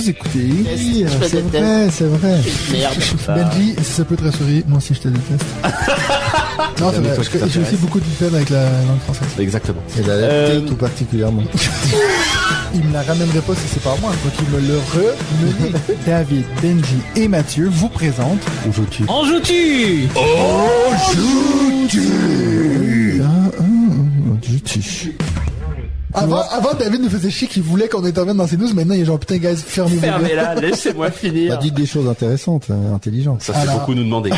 vous écoutez. Je te C'est déteste. vrai. Merde. Benji, si ça peut te rassurer, moi aussi je te déteste. Non, c'est vrai, j'ai aussi beaucoup de peine avec la langue française. Exactement. Et la lactée tout particulièrement. Il me la ramènerait pas si c'est pas moi, quoi qu'il me le remené. David, Benji et Mathieu vous présentent. On joue-tu? En joues-tu? Avant, David nous faisait chier qu'il voulait qu'on intervienne dans ses news. Maintenant, il est genre, putain, guys, fermez-vous. Fermez-la, laissez-moi finir. Bah, dites des choses intéressantes, intelligentes. Ça fait beaucoup nous demander.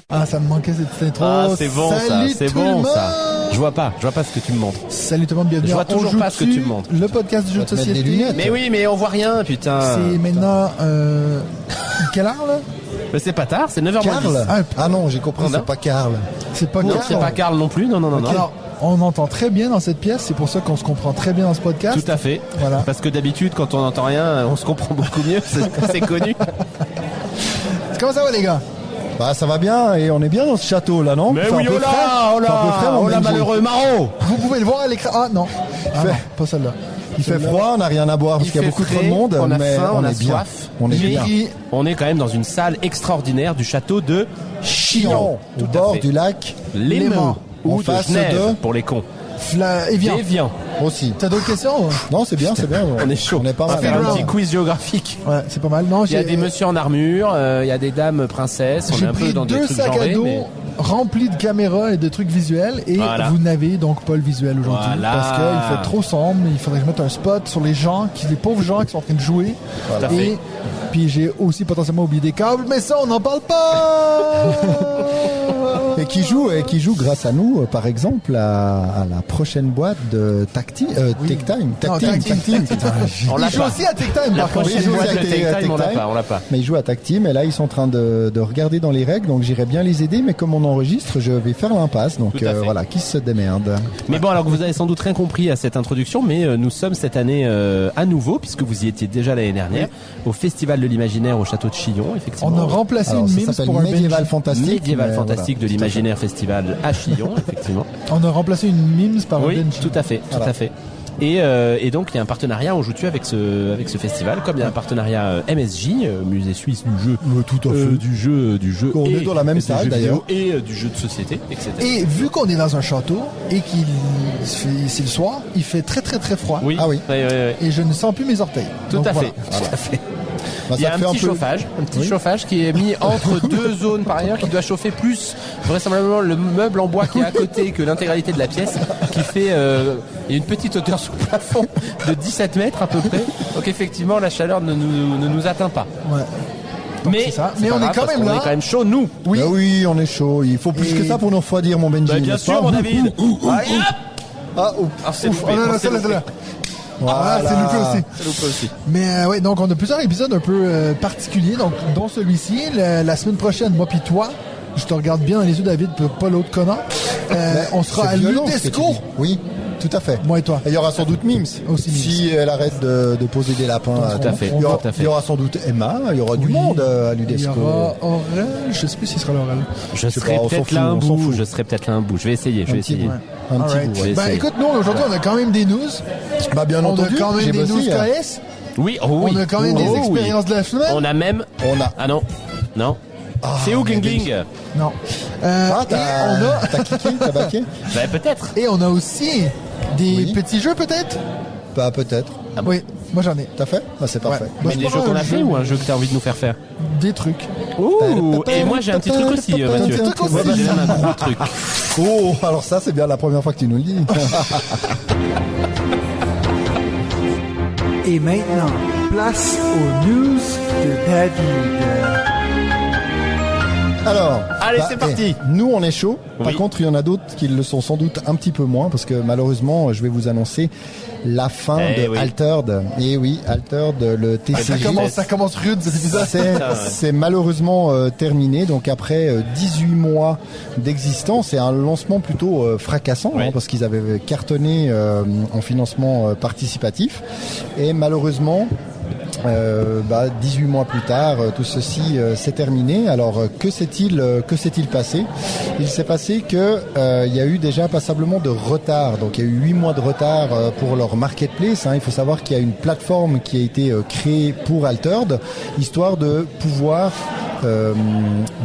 Ah, ça me manquait cette petite intro. Ah, c'est bon ça, Salut c'est tout bon le monde. ça. Je vois pas ce que tu me montres. Salut tout le monde, bienvenue. Je vois à toujours On pas ce que Joue-tu, tu me montres. Le podcast du jeu de te mettre des société. lunettes. Mais oui, mais on voit rien, putain. C'est maintenant, quelle heure, là? Mais c'est pas tard, c'est 9h10. Karl? Ah non, j'ai compris, Non. c'est pas Karl. C'est pas Non, Karl. c'est pas Karl non plus, non. Alors, on entend très bien dans cette pièce, c'est pour ça qu'on se comprend très bien dans ce podcast. Tout à fait. Voilà. Parce que d'habitude, quand on n'entend rien, on se comprend beaucoup mieux, c'est connu. Comment ça va, les gars? Bah ça va bien et on est bien dans ce château là, non? Mais C'est un oui, peu oh là, frais. oh C'est un peu frais, là, mon oh là, Benji. malheureux Maro. Vous pouvez le voir à l'écran. Ah non. Ah, non, pas celle-là. Il fait froid, on n'a rien à boire parce Il qu'il y a fait beaucoup trop frais, de monde, on a mais faim, on a est bien. soif. On est bien. On est quand même dans une salle extraordinaire du château de Chillon. Au bord du lac Léman. En Ou de face Genève, de- pour les cons. Evian. Evian. aussi. T'as d'autres questions? Non, c'est bien, c'est bien. On est chaud. On est pas On va mal. faire un Speedrun. petit quiz géographique. Ouais, c'est pas mal. Non, Il y a des messieurs en armure, il y a des dames princesses, on est J'ai un peu pris dans des 2 trucs sacs à genrés, dos mais... remplis de caméras et de trucs visuels et Voilà. vous n'avez donc pas le visuel aujourd'hui Voilà. parce qu'il fait trop sombre. Il faudrait que je mette un spot sur les gens, les pauvres gens qui sont en train de jouer. Tout à fait. Et puis j'ai aussi potentiellement oublié des câbles, mais ça on n'en parle pas. Et qui joue grâce à nous, par exemple, à la prochaine boîte de Tech Time. Non, Tag Team. On l'a Il joue pas. aussi à Tech Time La par contre. prochaine il joue boîte à de Tech Take Time, Time. on l'a pas. Mais ils jouent à Tag Team et là ils sont en train de regarder dans les règles, donc j'irai bien les aider, mais comme on enregistre, je vais faire l'impasse, donc Tout à fait. voilà, qui se démerde. Mais bon, alors que vous avez sans doute rien compris à cette introduction, mais nous sommes cette année à nouveau, puisque vous y étiez déjà l'année dernière, au Festival de l'Imaginaire au Château de Chillon, effectivement. On a remplacé Alors, une ça mime s'appelle pour un Médiéval Benji. Fantastique. Médiéval mais fantastique voilà, de tout à fait. l'Imaginaire Festival à Chillon, effectivement. On a remplacé une mime par un Oui, Benji. tout à fait, tout Voilà. à fait. Et donc il y a un partenariat, on joue-tu avec ce festival, comme il y a un partenariat MSJ, musée suisse du jeu, tout à fait. du jeu, On et est dans la même du salle, jeu vidéo d'ailleurs. et du jeu de société, etc. Et vu qu'on est dans un château et qu'il c'est le soir, il fait très très très froid. Oui, Ah oui. ouais. Et je ne sens plus mes orteils. Tout Donc à voilà. fait, tout à fait. Bah, Il y a ça un fait petit peu- chauffage, Oui. chauffage qui est mis entre deux zones par ailleurs, qui doit chauffer plus vraisemblablement le meuble en bois qui est à côté que l'intégralité de la pièce, qui fait il y a une petite hauteur sous le plafond de 17 mètres à peu près. Donc effectivement la chaleur ne nous atteint pas. Ouais. Mais, c'est ça. c'est Mais pas on est grave, quand parce même qu'on là. est quand même chaud nous. Oui. Bah oui, on est chaud. Il faut plus Et- que ça pour nous refroidir, mon Benji. Bah, bien n'est-ce sûr pas mon David. Allez, hop. Ah, ouf. Ah, c'est Ouf, loupé. oh non, non, c'est celle-là, loupé. celle-là. Ah, c'est loupé aussi. C'est loupé aussi. Mais ouais, donc on a plusieurs épisodes un peu particuliers, donc dont celui-ci. La semaine prochaine, moi puis toi, je te regarde bien dans les yeux, David, pas l'autre connard. On sera à C'est violent, ce que tu l'UDESCO. dis. Oui, tout à fait. Moi et toi. Et il y aura sans doute Mims. Aussi Mims. Si elle arrête de poser des lapins. Tout à fait, Il y aura, tout à fait. il y aura sans doute Emma. Il y aura du Oui. monde à Il y l'UDESCO. aura Aurel, je sais plus s'il sera l'Aurel. Je sais serai pas, on s'en peut-être fout, là un on s'en bout. fout. Je serai peut-être là un bout. Je vais essayer. Je vais essayer. Un petit Alright. bout, ouais. Ben essayer. écoute, nous aujourd'hui on a quand même des news. Bah bien On entendu. a quand même j'ai des news bossé, hein. KS. Oui, oh oui. On a quand même des Oh oui. expériences de la semaine. On a même. On a. Ah non, non. C'est où mais Gling Non. Ah, Et on a t'as cliqué, t'as baqué? Bah peut-être. et on a aussi des Oui. petits jeux peut-être. Bah peut-être. Oui, moi j'en ai. T'as fait? Bah c'est parfait. Ouais. Mais c'est des pas jeux qu'on un a fait jeu, ou un jeu que t'as envie de nous faire faire? Des trucs. Ouh. Et moi j'ai un petit truc aussi, Mathieu. Un petit truc aussi. Ouais, bah, j'ai même un gros truc. Oh, alors ça c'est bien la première fois que tu nous le dis. Et maintenant, place aux news de David. Alors, Allez, c'est parti. nous, on est chaud. Par Oui. contre, il y en a d'autres qui le sont sans doute un petit peu moins parce que malheureusement, je vais vous annoncer la fin Eh de oui. Altered. Et oui, Altered, le TCG. Ça commence rude cet épisode. C'est malheureusement terminé. Donc après 18 mois d'existence et un lancement plutôt fracassant Oui. hein, parce qu'ils avaient cartonné en financement participatif. Et malheureusement, 18 mois plus tard, tout ceci s'est terminé. Alors que s'est-il passé? Il s'est passé que il y a eu déjà passablement de retard. Donc il y a eu 8 mois de retard pour leur marketplace. Il faut savoir qu'il y a une plateforme qui a été créée pour Altered, histoire de pouvoir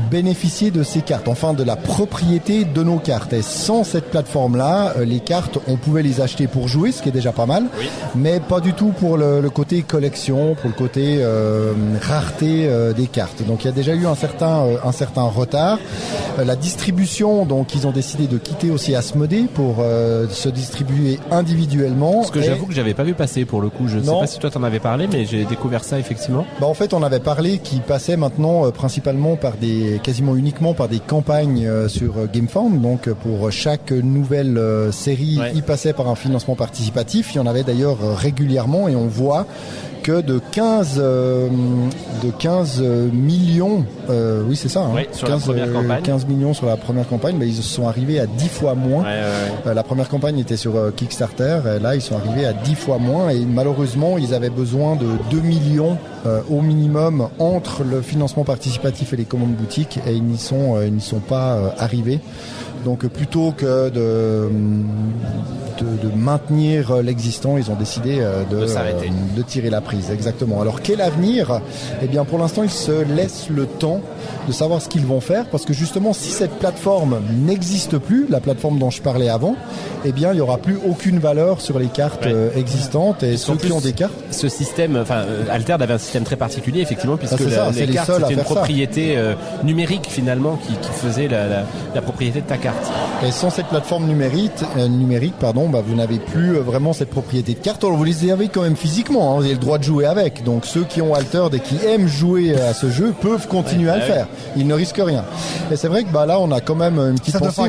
bénéficier de ces cartes, enfin de la propriété de nos cartes. Et sans cette plateforme-là, les cartes, on pouvait les acheter pour jouer, ce qui est déjà pas mal, mais pas du tout pour le côté collection, pour le côté rareté des cartes. Donc il y a déjà eu un certain retard. La distribution, donc ils ont décidé de quitter aussi Asmodée pour se distribuer individuellement. Ce que j'avoue que j'avais pas vu passer pour le coup. Je ne sais pas si toi t'en avais parlé, mais j'ai découvert ça effectivement. En fait, on avait parlé qu'ils passaient maintenant principalement quasiment uniquement par des campagnes sur GameFound. Donc pour chaque nouvelle série, ils passaient par un financement participatif. Il y en avait d'ailleurs régulièrement et on voit que de 15 millions, oui c'est ça, sur la première campagne. 15 millions sur la première campagne, mais ils sont arrivés à 10 fois moins. La première campagne était sur Kickstarter, et là ils sont arrivés à 10 fois moins et malheureusement ils avaient besoin de 2 millions au minimum entre le financement participatif et les commandes boutiques et ils n'y sont pas arrivés. Donc plutôt que de maintenir l'existant, ils ont décidé de tirer la prise. Exactement. Alors quel avenir? Eh bien pour l'instant ils se laissent le temps de savoir ce qu'ils vont faire parce que justement si cette plateforme n'existe plus, la plateforme dont je parlais avant, eh bien il n'y aura plus aucune valeur sur les cartes existantes et ceux qui ont des cartes. Ce système, Altered avait un système très particulier effectivement puisque les cartes c'était une propriété numérique finalement qui faisait la propriété de ta carte. Et sans cette plateforme numérique, vous n'avez plus vraiment cette propriété de carte. Alors vous les avez quand même physiquement, vous avez le droit de jouer avec. Donc ceux qui ont Altered et qui aiment jouer à ce jeu peuvent continuer à le faire. Ils ne risquent rien. Et c'est vrai que là on a quand même une petite pensée.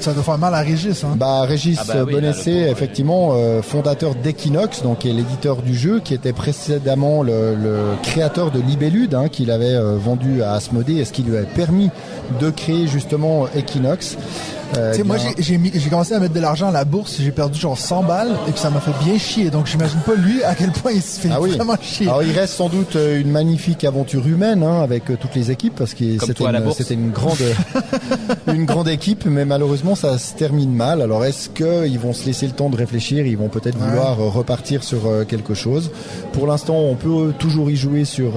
Ça doit faire mal à Régis. Régis Bonessé, effectivement, fondateur d'Equinox, donc qui est l'éditeur du jeu, qui était précédemment le créateur de Libellude, qu'il avait vendu à Asmodée et ce qui lui avait permis de créer justement Equinox. Moi j'ai commencé à mettre de l'argent à la bourse, j'ai perdu genre 100 balles et puis ça m'a fait bien chier, donc j'imagine pas lui à quel point il se fait vraiment chier. Alors il reste sans doute une magnifique aventure humaine avec toutes les équipes parce que c'était une grande équipe, mais malheureusement ça se termine mal. Alors est-ce qu'ils vont se laisser le temps de réfléchir, ils vont peut-être vouloir repartir sur quelque chose. Pour l'instant on peut toujours y jouer sur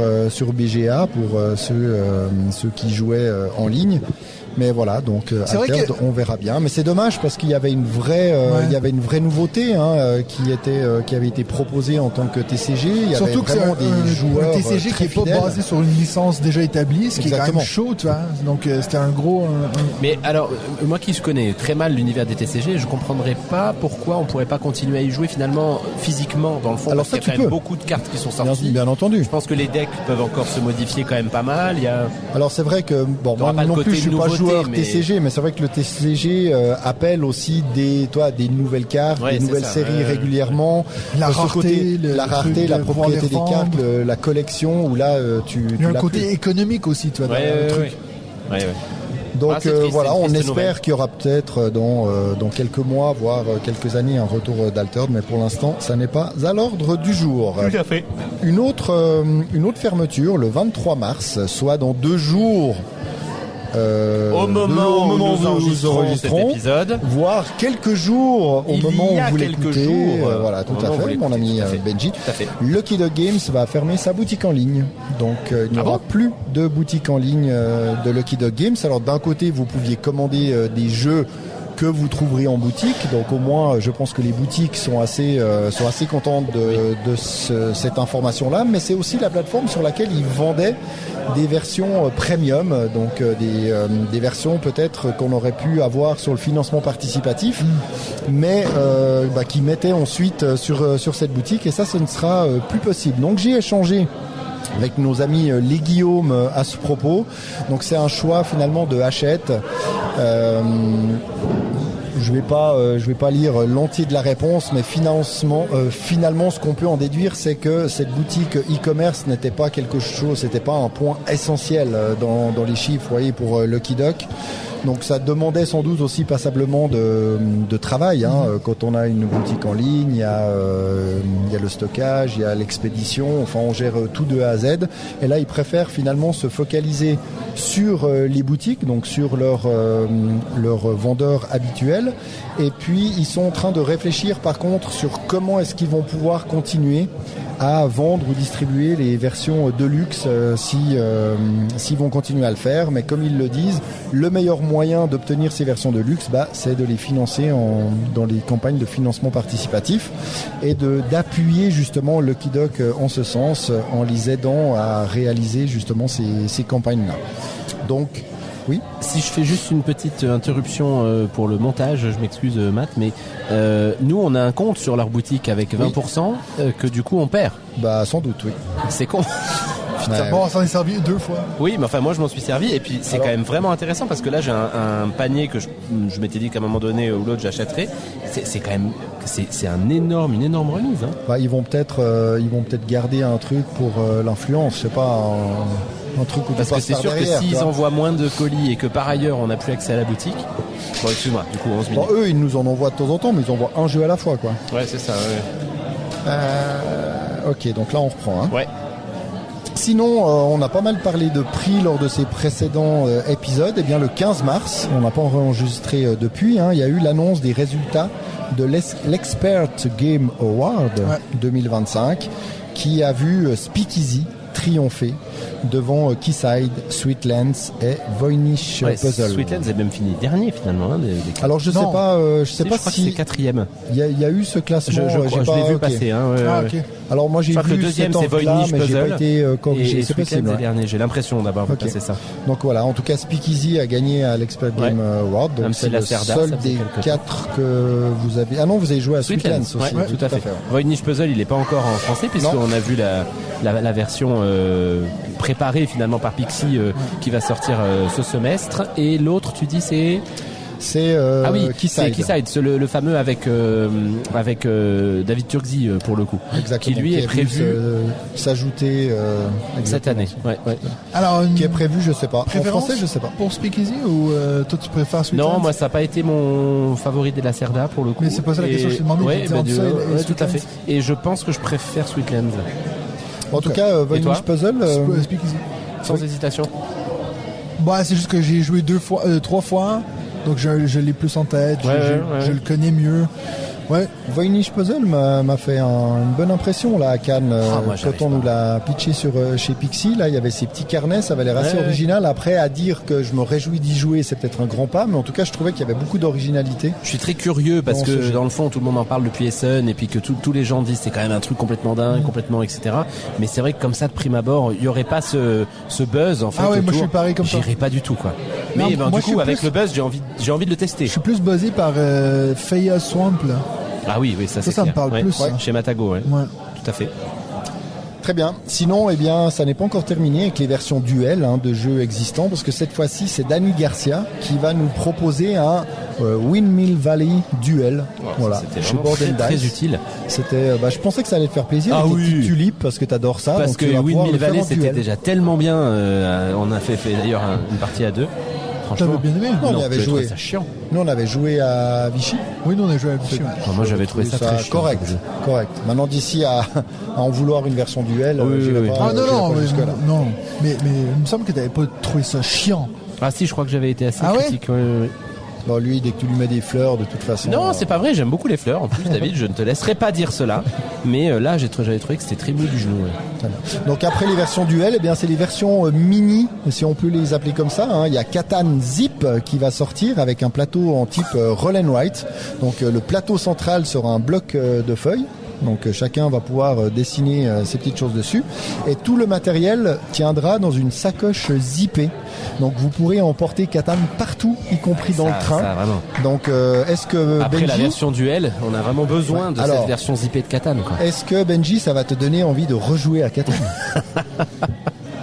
BGA pour ceux qui jouaient en ligne. Mais voilà, donc Altered, on verra bien. Mais c'est dommage parce qu'il y avait une vraie nouveauté qui avait été proposée en tant que TCG. Il y surtout avait vraiment des joueurs un TCG qui est pas basé sur une licence déjà établie, ce qui est quand même chaud, tu vois. Donc c'était un gros. Mais alors, moi qui connais très mal l'univers des TCG, je comprendrais pas pourquoi on pourrait pas continuer à y jouer finalement physiquement dans le fond. Alors parce qu'il y a quand même beaucoup de cartes qui sont sorties. Bien entendu. Je pense que les decks peuvent encore se modifier quand même pas mal. Alors c'est vrai que moi non plus je suis pas joueur TCG, mais c'est vrai que le TCG appelle aussi des nouvelles cartes, des nouvelles séries régulièrement. La rareté, la propriété des cartes, la collection où là il y a un côté économique aussi, tu vois, dans le truc. Donc voilà, on espère qu'il y aura peut-être dans quelques mois, voire quelques années, un retour d'Altered, mais pour l'instant, ça n'est pas à l'ordre du jour. Tout à fait. Une autre fermeture, le 23 mars, soit dans 2 jours. Au moment où nous enregistrons cet épisode, voire quelques jours au moment où vous l'écoutez. Voilà, tout à fait, mon ami Benji. Tout à fait. Lucky Dog Games va fermer sa boutique en ligne. Donc il n'y aura plus de boutique en ligne de Lucky Dog Games. Alors d'un côté, vous pouviez commander des jeux que vous trouverez en boutique, donc au moins je pense que les boutiques sont assez contentes de cette information-là, mais c'est aussi la plateforme sur laquelle ils vendaient des versions premium, donc des versions peut-être qu'on aurait pu avoir sur le financement participatif, mais qui mettaient ensuite sur cette boutique, et ça ce ne sera plus possible. Donc j'ai échangé avec nos amis les Guillaume à ce propos. Donc c'est un choix finalement de Hachette. Je vais pas lire l'entier de la réponse, mais finalement ce qu'on peut en déduire, c'est que cette boutique e-commerce n'était pas quelque chose, c'était pas un point essentiel dans les chiffres, vous voyez, pour Lucky Duck. Donc ça demandait sans doute aussi passablement de travail. Quand on a une boutique en ligne, il y a le stockage, il y a l'expédition, enfin on gère tout de A à Z. Et là, ils préfèrent finalement se focaliser sur les boutiques, donc sur leurs vendeurs habituels. Et puis ils sont en train de réfléchir par contre sur comment est-ce qu'ils vont pouvoir continuer à vendre ou distribuer les versions de luxe s'ils vont continuer à le faire. Mais comme ils le disent, le meilleur moyen d'obtenir ces versions de luxe, c'est de les financer dans les campagnes de financement participatif et d'appuyer justement Lucky Duck en ce sens, en les aidant à réaliser justement ces campagnes-là. Donc, oui. Si je fais juste une petite interruption pour le montage, je m'excuse Matt, mais nous on a un compte sur leur boutique avec 20% que du coup on perd. Sans doute, oui. C'est con. Bon, on s'en est servi 2 fois. Oui, mais enfin moi je m'en suis servi et puis c'est quand même vraiment intéressant parce que là j'ai un panier que je m'étais dit qu'à un moment donné ou l'autre j'achèterais. C'est quand même une énorme remise. Ils vont peut-être garder un truc pour l'influence, je sais pas. Un truc où parce que c'est sûr derrière, que s'ils envoient moins de colis et que par ailleurs on n'a plus accès à la boutique. Bon, excuse-moi, du coup 11 minutes. Eux ils nous en envoient de temps en temps, mais ils envoient un jeu à la fois, quoi. Ouais, c'est ça. Ouais. Ok, donc là on reprend. Ouais. Sinon, on a pas mal parlé de prix lors de ces précédents épisodes. Eh bien, le 15 mars, on n'a pas enregistré depuis, il y a eu l'annonce des résultats de l'Expert Game Award 2025 qui a vu Speakeasy triompher devant Quayside, Sweetlands et Voynich Puzzle. Sweetlands est même fini dernier finalement. Alors je sais pas je crois que c'est quatrième. Il y a eu ce classement. Je l'ai vu passer. Okay. Alors moi j'ai vu le deuxième c'est Voynich mais j'ai pas Puzzle été corrigé. C'est possible. Dernier. J'ai l'impression d'avoir vu passer ça. Donc voilà, en tout cas Speakeasy a gagné à l'Expert Game Award. Donc c'est le seul des 4 que vous avez. Ah non, vous avez joué à Sweetlands aussi. Ouais, tout à fait. Voynich Puzzle, il n'est pas encore en français puisqu'on a vu la version préparé finalement par Pixie qui va sortir ce semestre, et l'autre tu dis c'est Quayside. C'est le fameux avec David Turkzy pour le coup. Exactement. Qui lui est prévu s'ajouter cette année. Ouais. Alors qui est prévu, je sais pas. En français, je sais pas. Pour Speakeasy ou toi tu préfères Sweetlands? Non, moi ça n'a pas été mon favori de la Cerda pour le coup. Mais c'est pas ça la question que je t'ai demandé. Ouais, tout à fait. Et je pense que je préfère Sweetlands. En tout cas, Voynich Puzzle, Speakeasy. Sans hésitation. C'est juste que j'ai joué 3 fois, donc je l'ai plus en tête, je le connais mieux. Ouais. Voynich Puzzle m'a fait une bonne impression là à Cannes quand on nous l'a pitché chez Pixie. Là, il y avait ces petits carnets, ça avait l'air assez original. Après, à dire que je me réjouis d'y jouer, c'est peut-être un grand pas, mais en tout cas, je trouvais qu'il y avait beaucoup d'originalité. Je suis très curieux parce que dans le fond, tout le monde en parle depuis Essen et puis que tous les gens disent c'est quand même un truc complètement dingue, complètement etc. Mais c'est vrai que comme ça, de prime abord, il y aurait pas ce buzz en fait. Ah ouais, moi je suis pareil comme ça. J'irais pas du tout quoi. Mais du coup, avec le buzz, j'ai envie de le tester. Je suis plus buzzé par Faya Swamp là. Ah oui, ça c'est ça me parle plus. Chez Matago, tout à fait. Très bien. Sinon, ça n'est pas encore terminé avec les versions duel de jeux existants, parce que cette fois-ci, c'est Danny Garcia qui va nous proposer un Windmill Valley duel. Voilà. C'était vraiment très utile. C'était, je pensais que ça allait te faire plaisir. Ah oui. Petites tulipes, parce que t'adores ça. Parce donc que Windmill Valley, c'était déjà tellement bien. On a fait d'ailleurs une partie à 2. T'avais bien aimé? Non, on avait joué. Ça chiant. Nous, on avait joué à Vichy. Oui, nous on a joué à Vichy. Moi, j'avais trouvé ça très chiant. Correct. Maintenant, d'ici à en vouloir une version duel, j'irai pas. Non. Mais il me semble que t'avais pas trouvé ça chiant. Ah si, je crois que j'avais été assez critique. Bon, lui, dès que tu lui mets des fleurs, de toute façon. Non, c'est pas vrai. J'aime beaucoup les fleurs. En plus, David, je ne te laisserai pas dire cela. Mais là, j'avais trouvé que c'était très mou du genou. Donc après les versions duel, c'est les versions mini, si on peut les appeler comme ça. Il y a Catan Zip qui va sortir avec un plateau en type roll and write. Donc le plateau central sera un bloc de feuilles. Donc chacun va pouvoir dessiner ses petites choses dessus. Et tout le matériel tiendra dans une sacoche zippée. Donc vous pourrez emporter Catan partout, y compris dans le train. Ça, vraiment. Donc est-ce que après Benji, la version duel, on a vraiment besoin de cette version zippée de Catan, quoi. Est-ce que Benji, ça va te donner envie de rejouer à Catan?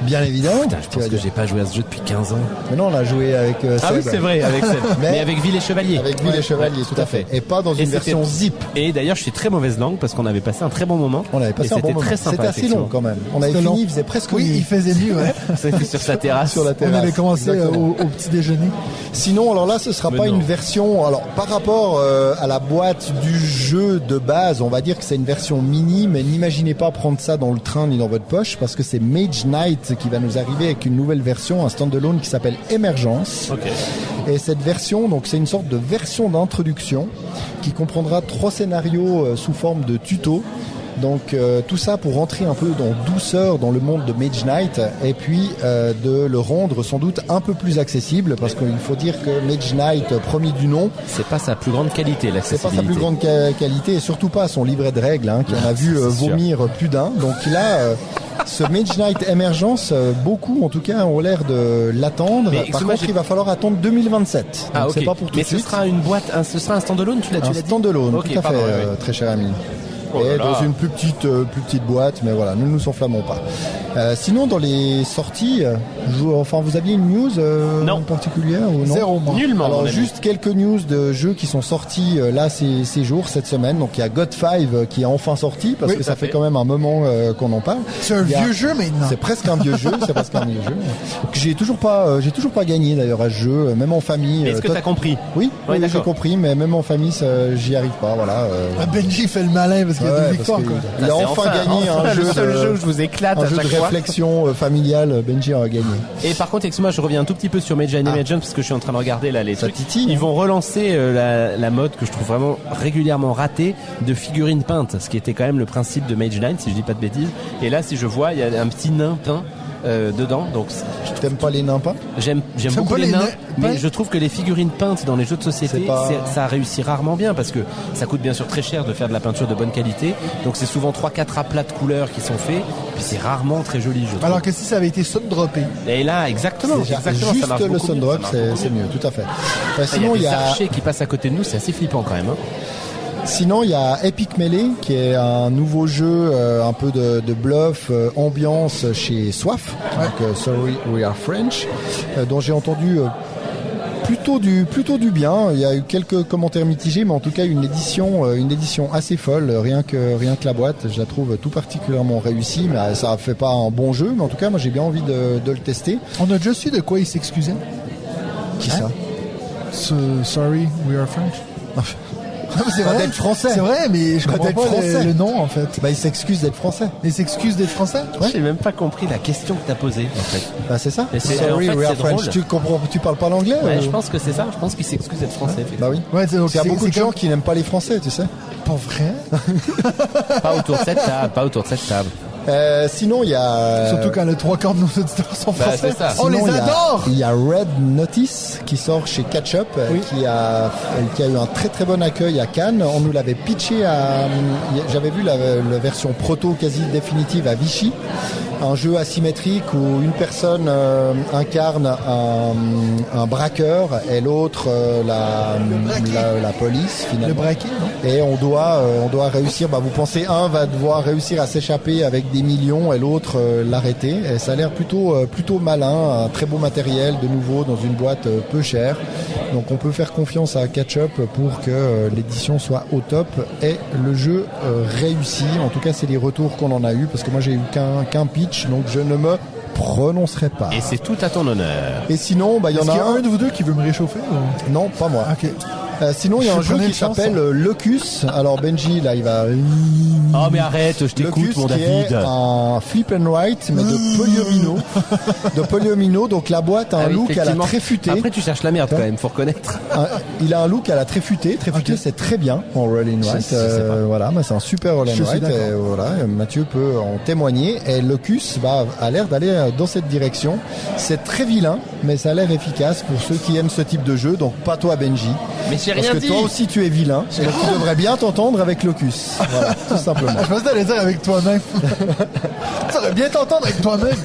Bien évidemment. Putain, je pense que j'ai pas joué à ce jeu depuis 15 ans. Mais non, on l'a joué avec Seb. Ah oui, c'est vrai, avec Seb. Mais avec Ville et Chevalier. Avec Ville et Chevalier, tout à fait. Et pas dans une version zip. Et d'ailleurs, je suis très mauvaise langue parce qu'on avait passé un très bon moment. On avait passé un bon moment. C'était très sympa. C'était assez long quand même. On avait fini, il faisait presque nuit. Oui, il faisait nuit, ouais. C'était sur sa terrasse. Sur la terrasse. On avait commencé au petit déjeuner. Sinon, alors là, ce sera pas une version. Alors, par rapport à la boîte du jeu de base, on va dire que c'est une version mini, mais n'imaginez pas prendre ça dans le train ni dans votre poche, parce que c'est Mage Knight qui va nous arriver avec une nouvelle version, un standalone qui s'appelle Emergence. Okay. Et cette version, donc c'est une sorte de version d'introduction qui comprendra 3 scénarios sous forme de tuto. Donc tout ça pour rentrer un peu dans douceur dans le monde de Mage Knight et puis de le rendre sans doute un peu plus accessible, parce qu'il faut dire que Mage Knight, premier du nom, c'est pas sa plus grande qualité, c'est pas sa plus grande qualité, et surtout pas son livret de règles qui en a vu vomir plus d'un. Donc là ce Mage Knight Emergence, beaucoup en tout cas ont l'air de l'attendre. Par contre, il va falloir attendre 2027. Ah, donc okay. C'est pas pour tout de suite. Mais ce sera une boîte, ce sera un standalone, tu l'as dit. Un standalone, okay, tout à fait, très cher ami. Et dans une plus petite boîte, mais voilà, nous ne nous enflammons pas. Sinon, dans les sorties, vous aviez une news particulière ou non? Zéro. Nullement. Alors juste quelques news de jeux qui sont sortis là ces jours, cette semaine. Donc il y a God 5 qui est enfin sorti, parce que ça fait quand même un moment qu'on en parle. C'est un vieux jeu maintenant. C'est presque un vieux jeu. C'est presque un vieux jeu. J'ai toujours pas gagné d'ailleurs à ce jeu, même en famille. Est-ce que t'as compris? Oui, j'ai compris, mais même en famille, j'y arrive pas. Voilà. Benji fait le malin parce qu'il y a deux victoires. Il a enfin gagné un jeu. Le seul jeu où je vous éclate un jeu de réflexion familiale. Benji a gagné. Et par contre, excuse-moi, je reviens un tout petit peu sur Mage and Emergence parce que je suis en train de regarder là les trucs. Ils vont relancer la mode que je trouve vraiment régulièrement ratée de figurines peintes, ce qui était quand même le principe de Mage Knight, si je dis pas de bêtises. Et là, si je vois, il y a un petit nain peint dedans. Donc, t'aimes pas les nains peints? J'aime beaucoup les nains, mais je trouve que les figurines peintes dans les jeux de société, ça réussit rarement bien, parce que ça coûte bien sûr très cher de faire de la peinture de bonne qualité. Donc c'est souvent 3-4 aplats de couleurs qui sont faits, puis c'est rarement très joli, je trouve. Alors que si ça avait été sun-droppé. Et là, exactement, juste ça marche le sun-drop, c'est mieux, tout à fait. Sinon, il y a des archers qui passent à côté de nous, c'est assez flippant quand même. Sinon, il y a Epic Melee, qui est un nouveau jeu, un peu de bluff, ambiance chez Soif, donc Sorry We Are French, dont j'ai entendu plutôt du bien. Il y a eu quelques commentaires mitigés, mais en tout cas une édition assez folle. Rien que la boîte, je la trouve tout particulièrement réussie. Mais ça fait pas un bon jeu, mais en tout cas, moi j'ai bien envie de le tester. On a déjà su de quoi il s'excusait. Qui ça? Sorry We Are French. C'est vrai d'être français. C'est vrai, mais je comprends pas le nom en fait. Il s'excuse d'être français. Il s'excuse d'être français. J'ai même pas compris la question que t'as posée en fait. C'est ça. Sorry, we are French. Tu parles pas l'anglais? Ouais, je pense que c'est ça. Je pense qu'il s'excuse d'être français. Bah oui. Ouais, il y a beaucoup de gens qui n'aiment pas les Français, tu sais. Pas vrai. Pas autour de cette table. Sinon, il y a... Surtout quand les 3 quarts de nos auditeurs sont français. C'est ça. On les adore. Il y a Red Notice qui sort chez Catch-Up, qui a eu un très très bon accueil à Cannes. On nous l'avait pitché j'avais vu la version proto quasi définitive à Vichy. Un jeu asymétrique où une personne incarne un braqueur et l'autre la police finalement. Le braquet, non? Et on doit réussir. Vous pensez un va devoir réussir à s'échapper avec des millions et l'autre l'arrêter. Et ça a l'air plutôt malin, un très beau matériel de nouveau dans une boîte peu chère. Donc on peut faire confiance à Catch-Up pour que l'édition soit au top et le jeu réussi. En tout cas, c'est les retours qu'on en a eu, parce que moi j'ai eu qu'un pitch, donc je ne me prononcerai pas. Et c'est tout à ton honneur. Et sinon, il y en a un de vous deux qui veut me réchauffer ou... Non, pas moi. Ok. Sinon, il y a un jeu qui s'appelle Locus. Alors Benji, là, il va... Oh mais arrête, je t'écoute, Locus, mon David. Qui est un flip and write, mais de Polyomino. Donc la boîte a un look à la Tréfuté. Après, tu cherches la merde quand même, faut reconnaître. Il a un look à la Tréfuté. Tréfuté, c'est très bien en roll and write. Voilà, c'est un super roll and write. Et voilà, Mathieu peut en témoigner. Et Locus a l'air d'aller dans cette direction. C'est très vilain, mais ça a l'air efficace pour ceux qui aiment ce type de jeu. Donc pas toi, Benji. Mais j'ai rien dit. Parce que toi aussi tu es vilain, donc tu devrais bien t'entendre avec Locus. Voilà, tout simplement. Je pensais t'allais dire avec toi-même. Tu aurais bien t'entendre avec toi-même.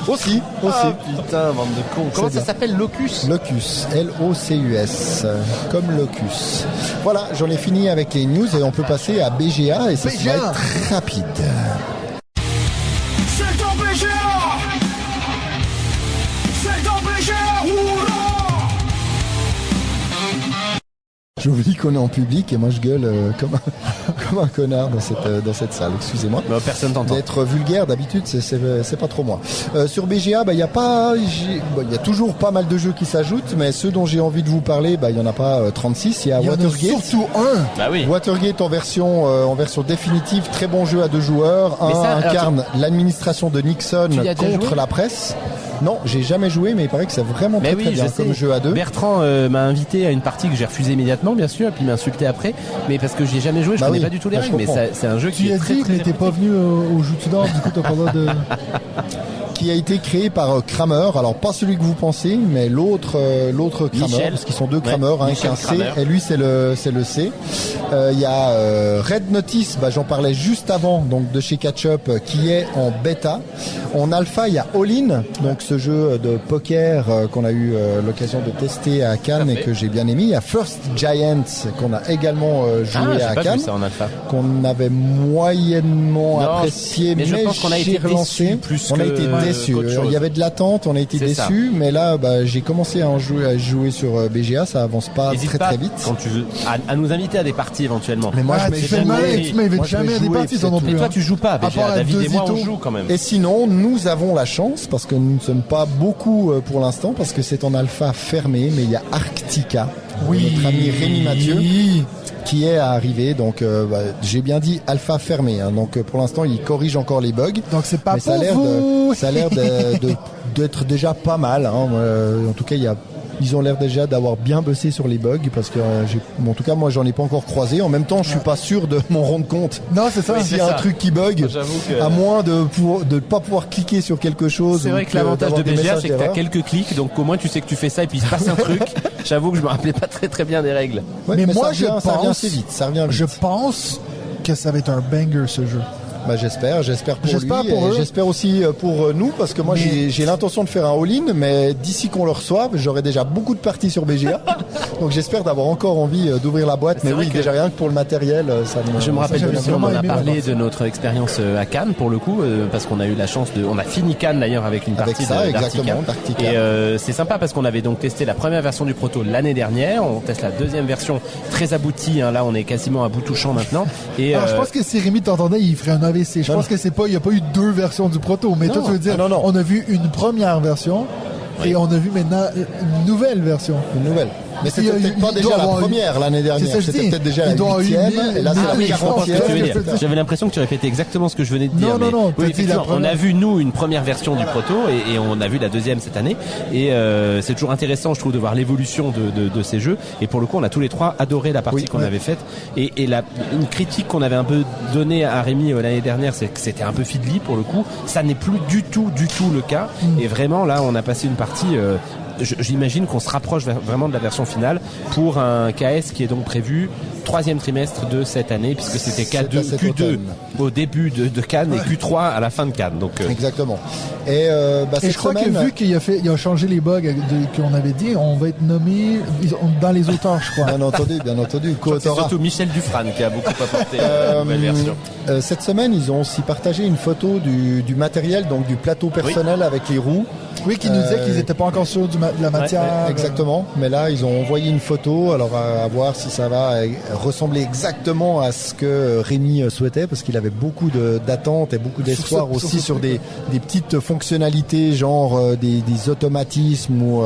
Aussi. Ah putain, bande de cons. Comment ça s'appelle, Locus? Locus, Locus, comme Locus. Voilà, j'en ai fini avec les news et on peut passer à BGA et ça va être très rapide. C'est ton BGA. J'oublie qu'on est en public et moi je gueule comme un connard dans cette salle. Excusez-moi. Bah, personne t'entend. D'être vulgaire d'habitude, c'est pas trop moi. Sur BGA, il y a toujours pas mal de jeux qui s'ajoutent, mais ceux dont j'ai envie de vous parler, il y en a pas 36. Il y a Watergate. Surtout un. Bah oui. Watergate en version définitive, très bon jeu à 2 joueurs. Incarne l'administration de Nixon contre la presse. Non, j'ai jamais joué, mais il paraît que c'est vraiment très bien comme jeu à 2. Bertrand m'a invité à une partie que j'ai refusée immédiatement, bien sûr, et puis m'a insulté après. Mais parce que j'y ai jamais joué, je connais pas du tout les règles. Mais c'est un jeu qui est très, très, mais t'es pas venu au Jeu d'Or, du coup t'as pas le droit de... Qui a été créé par Kramer, alors pas celui que vous pensez, mais l'autre Kramer, Michel. parce qu'ils sont deux Kramer, un qui a un C, et lui c'est le C. Il y a Red Notice, j'en parlais juste avant, donc de chez Catch-Up, qui est en bêta. En alpha, il y a All In, donc ce jeu de poker qu'on a eu l'occasion de tester à Cannes et que j'ai bien aimé. Il y a First Giants qu'on a également joué à Cannes, qu'on avait moyennement apprécié, mais je pense qu'on a été relancé. On a été déçus. Il y avait de l'attente, on a été déçus, mais là, j'ai commencé à jouer sur BGA, ça avance pas très vite. Quand tu veux, à nous inviter à des parties éventuellement. Mais moi, tu m'invites jamais à des parties, toi non plus. Mais toi, tu joues pas à BGA. David et moi, on joue quand même. Et sinon, nous avons la chance, parce que nous ne sommes pas beaucoup pour l'instant, parce que c'est en alpha fermé, mais il y a Arctica. Notre ami Rémi Mathieu qui est arrivé, donc j'ai bien dit alpha fermé, donc pour l'instant il corrige encore les bugs, donc c'est pas ça a l'air d'être déjà pas mal, en tout cas ils ont l'air déjà d'avoir bien bossé sur les bugs, parce que en tout cas moi j'en ai pas encore croisé. En même temps je suis pas sûr de m'en rendre compte. Non, c'est ça. S'il y a un truc qui bug, à moins de pas pouvoir cliquer sur quelque chose. C'est vrai que l'avantage de BGA, c'est que t'as quelques clics, donc au moins tu sais que tu fais ça et puis il se passe un truc. J'avoue que je me rappelais pas très bien des règles. Ouais, mais moi ça revient assez vite. Ça revient vite. Je pense que ça va être un banger ce jeu. J'espère pour lui, et j'espère aussi pour nous, parce que moi j'ai l'intention de faire un all-in, mais d'ici qu'on le reçoive, j'aurai déjà beaucoup de parties sur BGA. Donc j'espère d'avoir encore envie d'ouvrir la boîte. Mais oui, déjà rien que pour le matériel, je me rappelle bien, on a parlé de notre expérience à Cannes pour le coup, parce qu'on a eu la chance on a fini Cannes d'ailleurs avec une partie d'Arctica. Et c'est sympa parce qu'on avait donc testé la première version du proto l'année dernière, on teste la deuxième version très aboutie, là on est quasiment à bout touchant maintenant. Et je pense que si Rémi t'entendait, il ferait un AVC. Je pense que il n'y a pas eu 2 versions du proto, mais toi tu veux dire, on a vu une première version et on a vu maintenant une nouvelle version. Une nouvelle. Mais c'était peut-être pas déjà la première l'année dernière, c'était peut-être déjà la 8e, et là c'est la 40e. J'avais l'impression que tu répétais exactement ce que je venais de dire. Non, oui, effectivement, on a vu nous une première version du proto et on a vu la deuxième cette année, et c'est toujours intéressant je trouve de voir l'évolution de ces jeux, et pour le coup on a tous les trois adoré la partie qu'on avait faite, et une critique qu'on avait un peu donnée à Rémi l'année dernière, c'est que c'était un peu fiddly pour le coup, ça n'est plus du tout le cas, et vraiment là on a passé une partie j'imagine qu'on se rapproche vraiment de la version finale pour un KS qui est donc prévu 3e trimestre de cette année, puisque c'était Q2 au début de Cannes et Q3 à la fin de Cannes. Donc exactement. Et je crois que vu qu'il a changé les bugs qu'on avait dit, on va être nommé dans les auteurs, je crois. Bien entendu. C'est surtout Michel Dufresne qui a beaucoup apporté la nouvelle version. Cette semaine, ils ont aussi partagé une photo du matériel, donc du plateau personnel avec les roues. Oui, qui nous disait qu'ils n'étaient pas encore sûrs de la matière. Exactement. Mais là, ils ont envoyé une photo. Alors, à voir si ça va ressembler exactement à ce que Rémi souhaitait, parce qu'il avait beaucoup d'attentes et beaucoup d'espoir aussi sur des petites fonctionnalités, genre des automatismes ou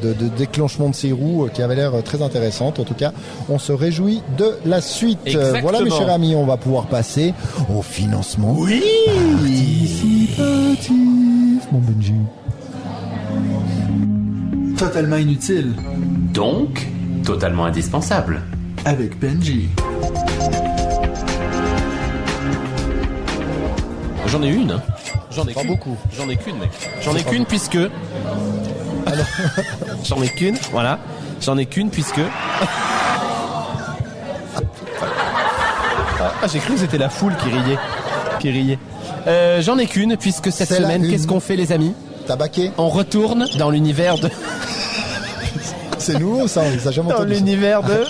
de déclenchement de ces roues qui avaient l'air très intéressantes. En tout cas, on se réjouit de la suite. Voilà, mes chers amis, on va pouvoir passer au financement. Oui. Participatif, mon Benji. Totalement inutile. Donc, totalement indispensable. Avec Benji. J'en ai une. J'en ai pas beaucoup. J'en ai qu'une, mec. J'en ai qu'une puisque... Alors, j'en ai qu'une, voilà. J'en ai qu'une puisque... j'ai cru que c'était la foule qui riait. J'en ai qu'une puisque cette semaine, qu'est-ce qu'on fait les amis ? Tabaqué. On retourne dans l'univers de... C'est nouveau ça, on les a jamais entendus. Dans l'univers de...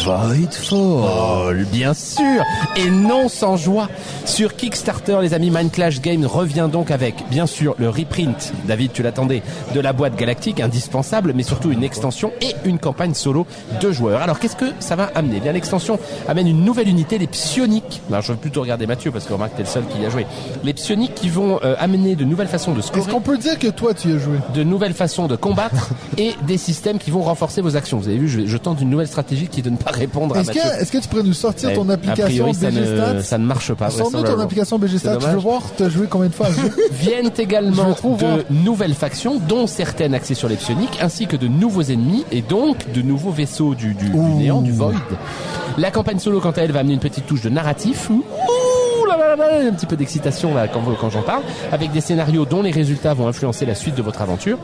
Voidfall, bien sûr, et non sans joie. Sur Kickstarter, les amis, Mind Clash Games revient donc avec, bien sûr, le reprint, David, tu l'attendais, de la boîte galactique, indispensable, mais surtout une extension et une campagne solo de joueurs. Alors, qu'est-ce que ça va amener? Bien, l'extension amène une nouvelle unité, les psioniques. Alors, je vais plutôt regarder Mathieu, parce que remarque, t'es le seul qui y a joué. Les psioniques qui vont amener de nouvelles façons de scorer. Est-ce qu'on peut dire que toi, tu y as joué? De nouvelles façons de combattre et des systèmes qui vont renforcer vos actions. Vous avez vu, je tente une nouvelle stratégie qui est de ne pas répondre à Mathieu. Est-ce que tu pourrais nous sortir ton application BG Stats? Ça ne marche pas. Sors-nous ton application BG Stats. Je veux voir, t'as joué combien de fois à ce jeu? Viennent également de nouvelles factions, dont certaines axées sur les psioniques, ainsi que de nouveaux ennemis et donc de nouveaux vaisseaux du néant, du Void. La campagne solo, quant à elle, va amener une petite touche de narratif. Un petit peu d'excitation là quand j'en parle, avec des scénarios dont les résultats vont influencer la suite de votre aventure.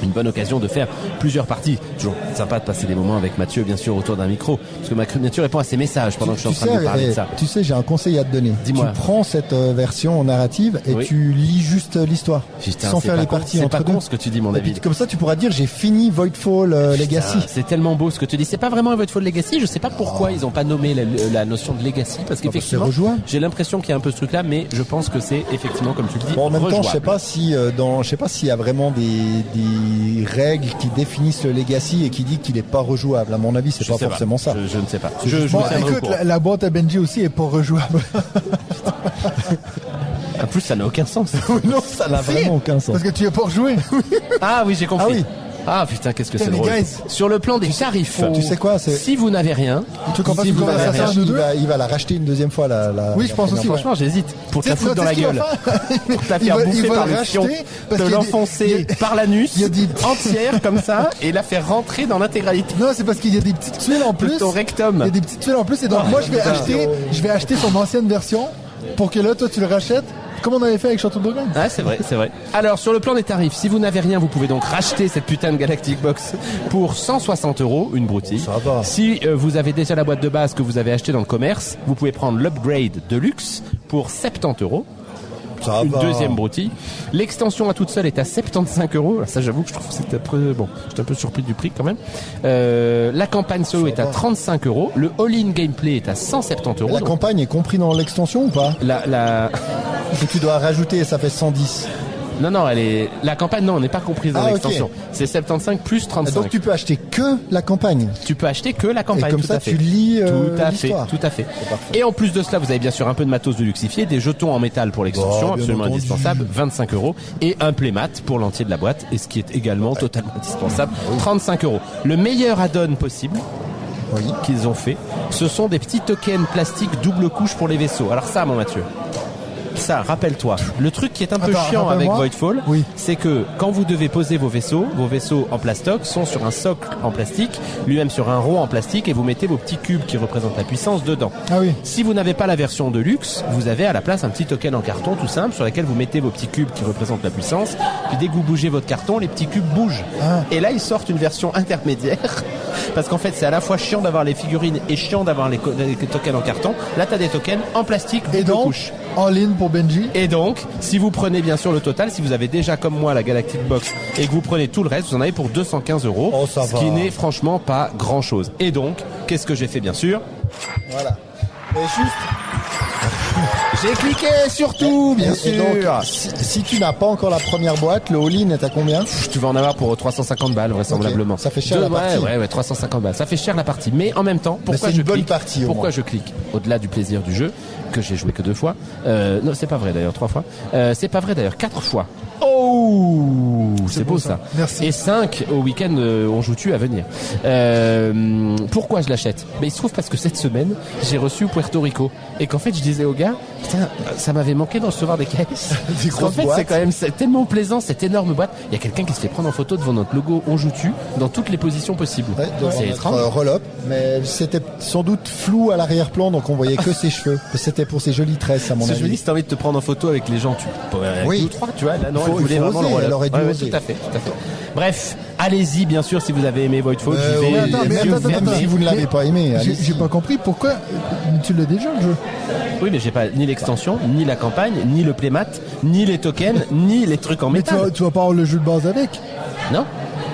Une bonne occasion de faire plusieurs parties. Toujours sympa de passer des moments avec Mathieu, bien sûr, autour d'un micro, parce que Mathieu répond à ses messages pendant que je suis en train de parler de ça. Tu sais, j'ai un conseil à te donner. Dis-moi. Tu prends cette version narrative et tu lis juste l'histoire, sans faire les parties entre deux. C'est pas con ce que tu dis, mon David. Comme ça, tu pourras dire j'ai fini Voidfall Legacy. C'est tellement beau ce que tu dis. C'est pas vraiment un Voidfall Legacy. Je sais pas pourquoi ils ont pas nommé la notion de Legacy, parce qu'effectivement, j'ai l'impression qu'il y a un peu ce truc-là, mais je pense que c'est effectivement, comme tu le dis, bon, en même rejouable. temps, je sais pas s'il y a vraiment des règles qui définissent le Legacy et qui dit qu'il est pas rejouable. À mon avis, c'est pas forcément ça. Je ne sais pas. Écoute, la boîte à Benji aussi est pas rejouable. En plus, ça n'a aucun sens. Non, ça n'a vraiment aucun sens. Parce que tu n'as pas rejoué. Ah oui, j'ai compris. Ah oui. Ah putain, qu'est-ce que c'est drôle. Sur le plan des tarifs, tu sais quoi, si vous n'avez rien, il va la racheter une deuxième fois. Oui, je pense aussi. Franchement, j'hésite pour te la foutre dans la gueule, pour te la faire bouffer par le fion, te l'enfoncer par l'anus entière comme ça et la faire rentrer dans l'intégralité. Non, c'est parce qu'il y a des petites tuiles en plus. Ton rectum. Il y a des petites tuiles en plus et donc moi je vais acheter son ancienne version pour que là toi tu le rachètes. Comme on avait fait avec Château de Bourgogne. Ah, c'est vrai. Alors, sur le plan des tarifs, si vous n'avez rien, vous pouvez donc racheter cette putain de Galactic Box pour 160 €, une broutille. Ça va. Si vous avez déjà la boîte de base que vous avez achetée dans le commerce, vous pouvez prendre l'upgrade de luxe pour 70 €. Une deuxième broutille. L'extension à toute seule est à 75 €. Ça, j'avoue que je trouve que c'est un peu, bon, j'étais un peu surpris du prix quand même. La campagne solo est à 35 €. Le all-in gameplay est à 170 €. La campagne est compris dans l'extension ou pas? Que tu dois rajouter, ça fait 110. Non, la campagne, non, n'est pas comprise dans l'extension. Okay. C'est 75 plus 35. Donc tu peux acheter que la campagne. Tu peux acheter que la campagne. Et comme ça, tu lis l'histoire. Tout à fait. Et en plus de cela, vous avez bien sûr un peu de matos de luxifié, des jetons en métal pour l'extension, absolument indispensable, 25 €, et un playmat pour l'entier de la boîte, et ce qui est également totalement indispensable, 35 €. Le meilleur add-on possible. Qu'ils ont fait, ce sont des petits tokens plastiques double couche pour les vaisseaux. Alors ça, mon Mathieu, ça, rappelle-toi, le truc qui est un peu chiant avec Voidfall, c'est que quand vous devez poser vos vaisseaux en plastoc sont sur un socle en plastique, lui-même sur un rond en plastique, et vous mettez vos petits cubes qui représentent la puissance dedans. Si vous n'avez pas la version de luxe, vous avez à la place un petit token en carton tout simple sur lequel vous mettez vos petits cubes qui représentent la puissance, puis dès que vous bougez votre carton, les petits cubes bougent. Et là, ils sortent une version intermédiaire, parce qu'en fait, c'est à la fois chiant d'avoir les figurines et chiant d'avoir les tokens en carton. Là, t'as des tokens en plastique double couche. En ligne pour Benji. Et donc, si vous prenez bien sûr le total, si vous avez déjà comme moi la Galactic Box et que vous prenez tout le reste, vous en avez pour 215 €, ce qui n'est franchement pas grand chose. Et donc, qu'est-ce que j'ai fait bien sûr? Voilà. Et juste... J'ai cliqué sur tout, bien sûr. Donc, si tu n'as pas encore la première boîte, le all-in est à combien? Tu vas en avoir pour 350 balles vraisemblablement. Okay. Ça fait cher la partie. Ouais, 350 balles. Ça fait cher la partie. Mais en même temps, pourquoi je clique? Pourquoi je clique? Au-delà du plaisir du jeu, que j'ai joué que 2 fois. Non, c'est pas vrai d'ailleurs, 3 fois. C'est pas vrai d'ailleurs, 4 fois. Oh, c'est beau ça. Merci. Et 5 au week-end, on joue-tu à venir. Pourquoi je l'achète? Il se trouve parce que cette semaine, j'ai reçu Puerto Rico. Et qu'en fait, je disais aux gars, putain, ça m'avait manqué d'en recevoir des caisses. En fait, c'est quand même tellement plaisant, cette énorme boîte. Il y a quelqu'un qui se fait prendre en photo devant notre logo On joue-tu dans toutes les positions possibles. C'est étrange. Roll-up, mais c'était sans doute flou à l'arrière-plan, donc on voyait que ses cheveux. C'était pour ses jolies tresses, à mon avis. Je me dis, si t'as envie de te prendre en photo avec les gens, tu peux avec 2 ou 3, tu vois. Là, non, il voulait vraiment oser, elle aurait dû oser. Tout à fait. Bref, allez-y, bien sûr, si vous avez aimé Voidfall. Attends, si vous ne l'avez pas aimé. J'ai pas compris pourquoi tu l'as déjà le jeu. Oui, mais j'ai pas ni l'extension, ni la campagne, ni le playmat, ni les tokens, ni les trucs en métal. Mais tu vas pas avoir le jeu de base avec? Non.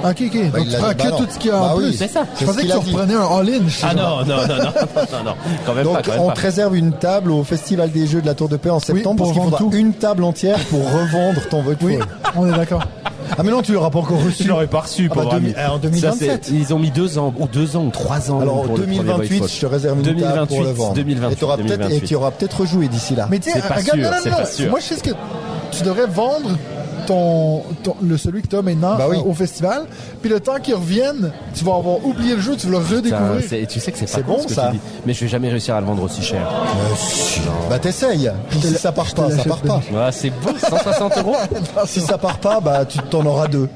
Ok. Bah, Donc il tu l'a prends dit, que bah non. tout ce qu'il y a Bah en oui, plus. c'est ça. Je pensais que tu reprenais un all-in. Ah non, quand même Donc pas, quand même on pas. te réserve une table au Festival des Jeux de la Tour de Paix en septembre pour parce qu'il vendre faudra tout. une table entière pour revendre ton Voidfall. Oui, on est d'accord. Ah mais non, tu l'auras pas encore reçu. Je l'aurais pas reçu, Ah bah, pauvre ami. en 2027. Ça, ils ont mis 2 ans ou 3 ans. Alors pour le premier 2028, Voidfall. je te réserve une table pour le vendre. 2028, Et tu auras peut-être 2028. tu auras peut-être rejoué d'ici là. Mais tiens, C'est pas regarde, sûr, non, c'est pas sûr. Moi, je sais ce que tu devrais vendre celui que tu as maintenant Bah oui. au festival. Puis le temps qu'ils reviennent, tu vas avoir oublié le jeu, tu vas le redécouvrir. Tu sais que c'est pas C'est con bon, ce que ça. tu dis. Mais je vais jamais réussir à le vendre aussi cher. Bah t'essayes. Puis si ça part pas, ça part pas. Ouais, c'est bon, 160 €. Si ça part pas, bah tu t'en auras 2.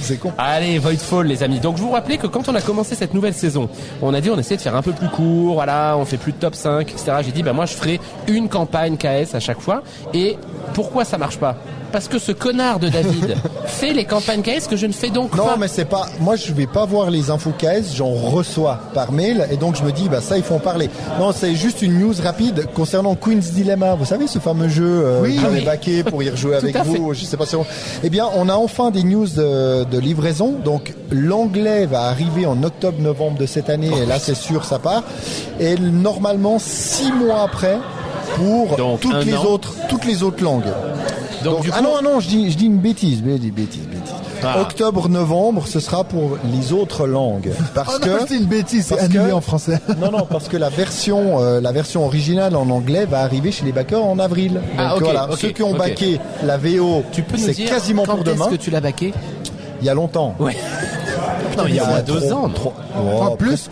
C'est con. Allez, Voidfall, les amis. Donc, je vous rappelais que quand on a commencé cette nouvelle saison, on a dit on essayait de faire un peu plus court, voilà, on fait plus de top 5, etc. J'ai dit, bah, moi, je ferai une campagne KS à chaque fois. Et pourquoi ça marche pas? Parce que ce connard de David fait les campagnes KS que je ne fais donc Non, pas. mais c'est pas. Moi, je vais pas voir les infos KS, j'en reçois par mail, et donc je me dis, bah ça, il faut en parler. Non, c'est juste une news rapide concernant Queen's Dilemma. Vous savez, ce fameux jeu que j'avais backé pour y rejouer avec à vous. Je sais pas si on... Eh bien, on a enfin des news de livraison. Donc, l'anglais va arriver en octobre-novembre de cette année, et là, c'est sûr, ça part. Et normalement, 6 mois après, pour Donc, toutes les autres langues. Donc, du coup, non, je dis une bêtise. Ah. Octobre-novembre, ce sera pour les autres langues. Parce Oh non, que... c'est une bêtise, c'est parce annulé que- en français. Non, parce que la version originale en anglais va arriver chez les backers en avril. Donc Ah, ok, voilà, ok, ceux qui ont ok. backé la VO, tu peux nous c'est dire quasiment quand pour demain. est-ce que tu l'as backé? Il y a longtemps. Ouais. Non, il y a au moins 2 ans. plus.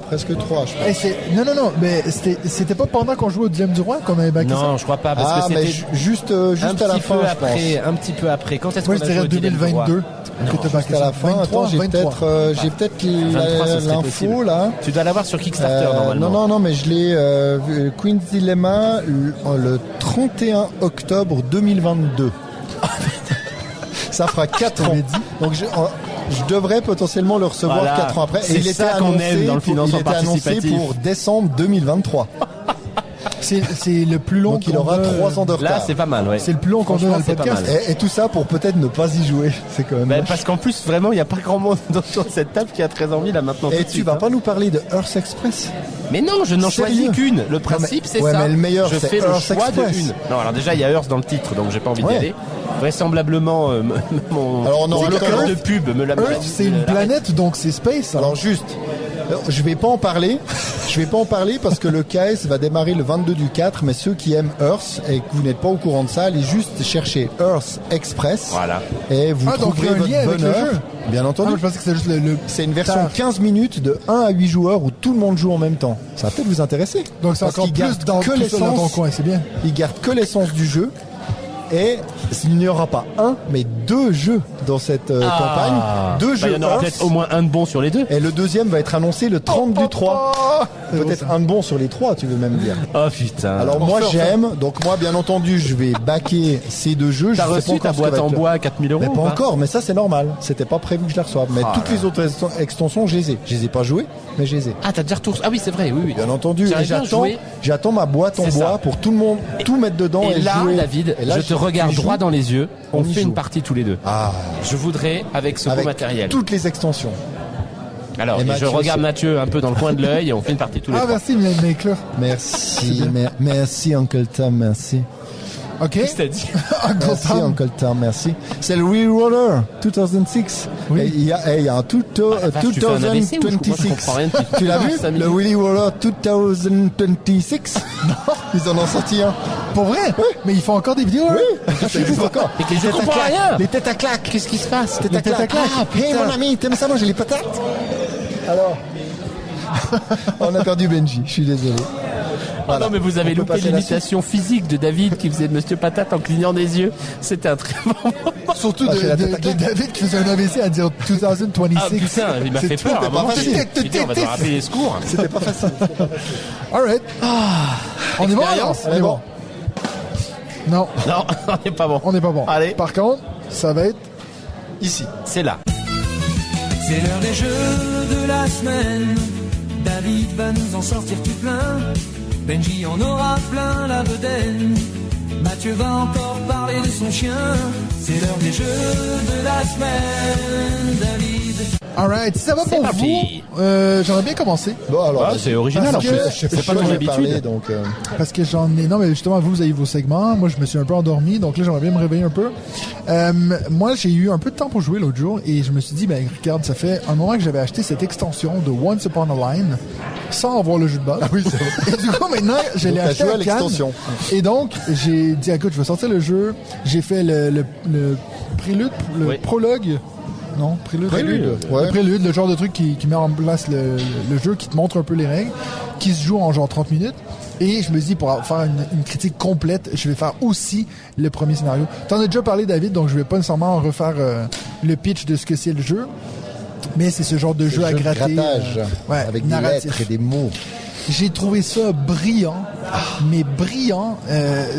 Presque 3, je pense. Non, mais c'était pas pendant qu'on jouait au Dilemme du Roi qu'on avait backé ça? Non, je crois pas, parce que mais c'était juste à la fin, je pense. un petit peu après. Quand est-ce Moi, qu'on je a joué dirais au Dilemme du Roi? 2022. Que t'as backé Jusqu'à la ça. fin. 23, Attends, j'ai 23. peut-être 23, ce serait l'info possible. là. Tu dois l'avoir sur Kickstarter normalement. Non, mais je l'ai vu, Queen's Dilemma le 31 octobre 2022. Ça fera 4 ans. Donc je devrais potentiellement le recevoir Voilà. 4 ans après. C'est Et il ça était qu'on annoncé aime dans le financement il était annoncé participatif. pour décembre 2023. C'est le plus long Donc il aura 3 ans de retard. Là, c'est pas mal, ouais. C'est le plus long qu'on donne dans le Franchement, c'est pas podcast. mal. Et tout ça pour peut-être ne pas y jouer. C'est quand même. Ben, moche. parce qu'en plus, vraiment, il n'y a pas grand monde autour de cette table qui a très envie là maintenant. Et tout de tu suite, vas hein. pas nous parler de Earth Express? Mais non, je n'en Sérieux? choisis qu'une. Le principe, c'est ouais, ça. mais le meilleur, je c'est fais le Earth choix de Express. une. Non, alors déjà, il y a Earth dans le titre, donc j'ai pas envie d'y Ouais. aller. Vraisemblablement, mon Alors, on aura mon code l'occasion. de pub me l'a. Earth, c'est une planète, donc c'est space. Alors juste, je vais pas en parler. Je vais pas en parler parce que le KS va démarrer le 22 du 4, mais ceux qui aiment Earth et que vous n'êtes pas au courant de ça, allez juste chercher Earth Express. Voilà. Et vous Ah, donc trouverez il y a un votre lien avec le bonheur. jeu. Bien Ah, entendu. je pensais que c'était juste le... C'est une version tard. 15 minutes de 1 à 8 joueurs où tout le monde joue en même temps. Ça va peut-être vous intéresser. Donc c'est Parce encore qu'ils plus gardent dans, que tout ça dans ton l'essence. coin, c'est bien. Ils gardent que l'essence du jeu. Et il n'y aura pas un, mais 2 jeux dans cette campagne. 2 Bah, jeux il y en aura Earth. peut-être au moins un de bon sur les deux. Et le deuxième va être annoncé le 30 du 3. Peut-être un de bon sur les 3, tu veux même dire. Oh putain. Alors moi j'aime, donc moi bien entendu je vais backer ces 2 jeux. T'as Je sais reçu pas encore ta ce que boîte va en être le- bois à 4 000 euros Mais ou pas encore, mais ça c'est normal. C'était pas prévu que je la reçoive. Mais toutes les autres extensions, je les ai. Je les ai pas jouées, mais je les ai. Ah, t'as déjà retour. Ah oui, c'est vrai, oui, oui. Bien entendu. J'aurais Et bien j'attends, joué. j'attends ma boîte en C'est bois ça. pour tout le monde, tout mettre dedans et, Et là, jouer. David, Et là, je te regarde j'y joue. droit dans les yeux. On y fait joue. une partie tous les deux. Ah, Je voudrais avec ce beau avec matériel. toutes les extensions. Alors, Et et je Mathieu regarde aussi. Mathieu un peu dans le coin de l'œil et on fait une partie tous les Ah, trois. merci, Maker. Merci, merci Uncle Tom, merci. OK. Qu'est-ce que t'as dit? Uncle Merci Tom. Uncle Tom, merci. C'est le Reroller 2006. Oui. Et il y a un vache, tu fais un AVC ou je 2026. comprends rien depuis Tu l'as vu? 5 Le minutes. Willy Roller 2026. Non, ils en ont sorti un. Pour vrai? Mais ils font encore des vidéos, hein? Ça existe encore. Mais je comprends rien. Les têtes à claque. Qu'est-ce qui se passe? Les têtes à claque. Ah, Hey putain. mon ami, t'aimes ça? Moi j'ai les patates. Alors. On a perdu Benji, je suis désolé. Ah Voilà. non, mais vous avez On peut loupé passer à la l'imitation physique de David qui faisait Monsieur Patate en clignant des yeux. C'était un très bon moment. Surtout Ah, de j'ai la tête à claque. David qui faisait un AVC à dire 2026. Ah putain, il m'a C'est fait tout, peur. À t'es un pas moment, facile. j'ai dit, on va devoir appeler les secours. C'était pas facile. Alright. On est bon, alors? Expérience. On est bon. Non, Non, on n'est pas bon. on n'est pas bon. Allez. Par contre, ça va être Ici. C'est là. C'est l'heure des jeux de la semaine. David va nous en sortir tout plein. Benji en aura plein la bedaine. Mathieu va encore parler de son chien. C'est l'heure des jeux de la semaine. David Alright, si ça va C'est pour parti. vous, j'aimerais bien commencer. Bon, alors, C'est original, parce en plus. que- C'est pas ton habitude. donc, Parce que j'en ai... Non, mais justement, vous avez vos segments. Moi, je me suis un peu endormi. Donc là, j'aimerais bien me réveiller un peu. Moi, j'ai eu un peu de temps pour jouer l'autre jour. Et je me suis dit, ben, regarde, ça fait un moment que j'avais acheté cette extension de Once Upon a Line sans avoir le jeu de base. oui, c'est vrai. Et du coup, maintenant, je l'ai Donc, t'as acheté joué à à Cannes. l'extension. Et donc, j'ai dit, écoute, je vais sortir le jeu. J'ai fait le prélude, le Oui. prologue. Non, prélude. ouais. Le prélude, le genre de truc qui met en place le jeu, qui te montre un peu les règles, qui se joue en genre 30 minutes. Et je me dis, pour faire une critique complète, je vais faire aussi le premier scénario. T'en as déjà parlé, David, donc je vais pas nécessairement refaire le pitch de ce que c'est le jeu. Mais c'est ce genre de jeu à jeu de gratter. grattage, ouais, avec des narratif. lettres et des mots. J'ai trouvé ça brillant, mais brillant.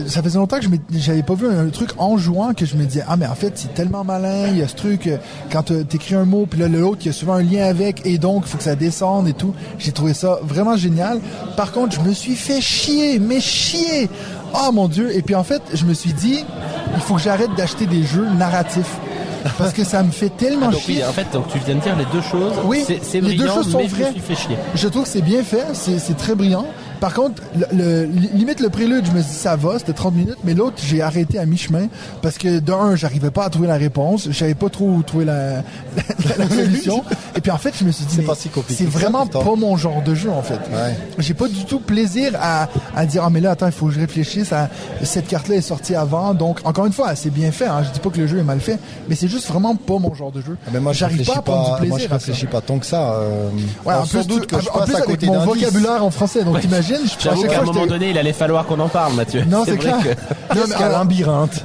Ça faisait longtemps que j'avais pas vu un truc en jouant que je me disais, ah mais en fait c'est tellement malin, il y a ce truc, quand t'écris un mot, puis là l'autre, il y a souvent un lien avec, et donc il faut que ça descende et tout. J'ai trouvé ça vraiment génial. Par contre, je me suis fait chier, mais chier. Oh mon Dieu. Et puis en fait, je me suis dit, il faut que j'arrête d'acheter des jeux narratifs. Parce que ça me fait tellement Donc chier. oui, en fait, donc tu viens de dire les deux choses. Oui, c'est les deux brillant, choses sont mais je me vraies. suis fait chier. Je trouve que c'est bien fait, c'est très brillant. Par contre, limite le prélude, je me dis ça va, c'était 30 minutes, mais l'autre, j'ai arrêté à mi-chemin parce que d'un, j'arrivais pas à trouver la réponse, je savais pas trop où trouver la solution. Et puis en fait, je me suis dit, C'est mais pas si compliqué c'est que ça, vraiment pourtant. pas mon genre de jeu en fait. Ouais. J'ai pas du tout plaisir à dire, ah mais là, attends, il faut que je réfléchisse à cette carte-là est sortie avant, donc encore une fois, c'est bien fait, hein, je dis pas que le jeu est mal fait, mais c'est juste vraiment pas mon genre de jeu. Mais moi, j'arrive pas à prendre du plaisir. Moi, je à ça. réfléchis pas tant que ça. Ouais, en sans plus, doute que je en passe plus à avec côté mon d'indices. vocabulaire en français, donc t'imagines, à J'avoue chaque qu'à un fois, moment donné, il allait falloir qu'on en parle, Mathieu. Non, c'est vrai clair. que- Non, mais Qu'est-ce qu'un alors, labyrinthe?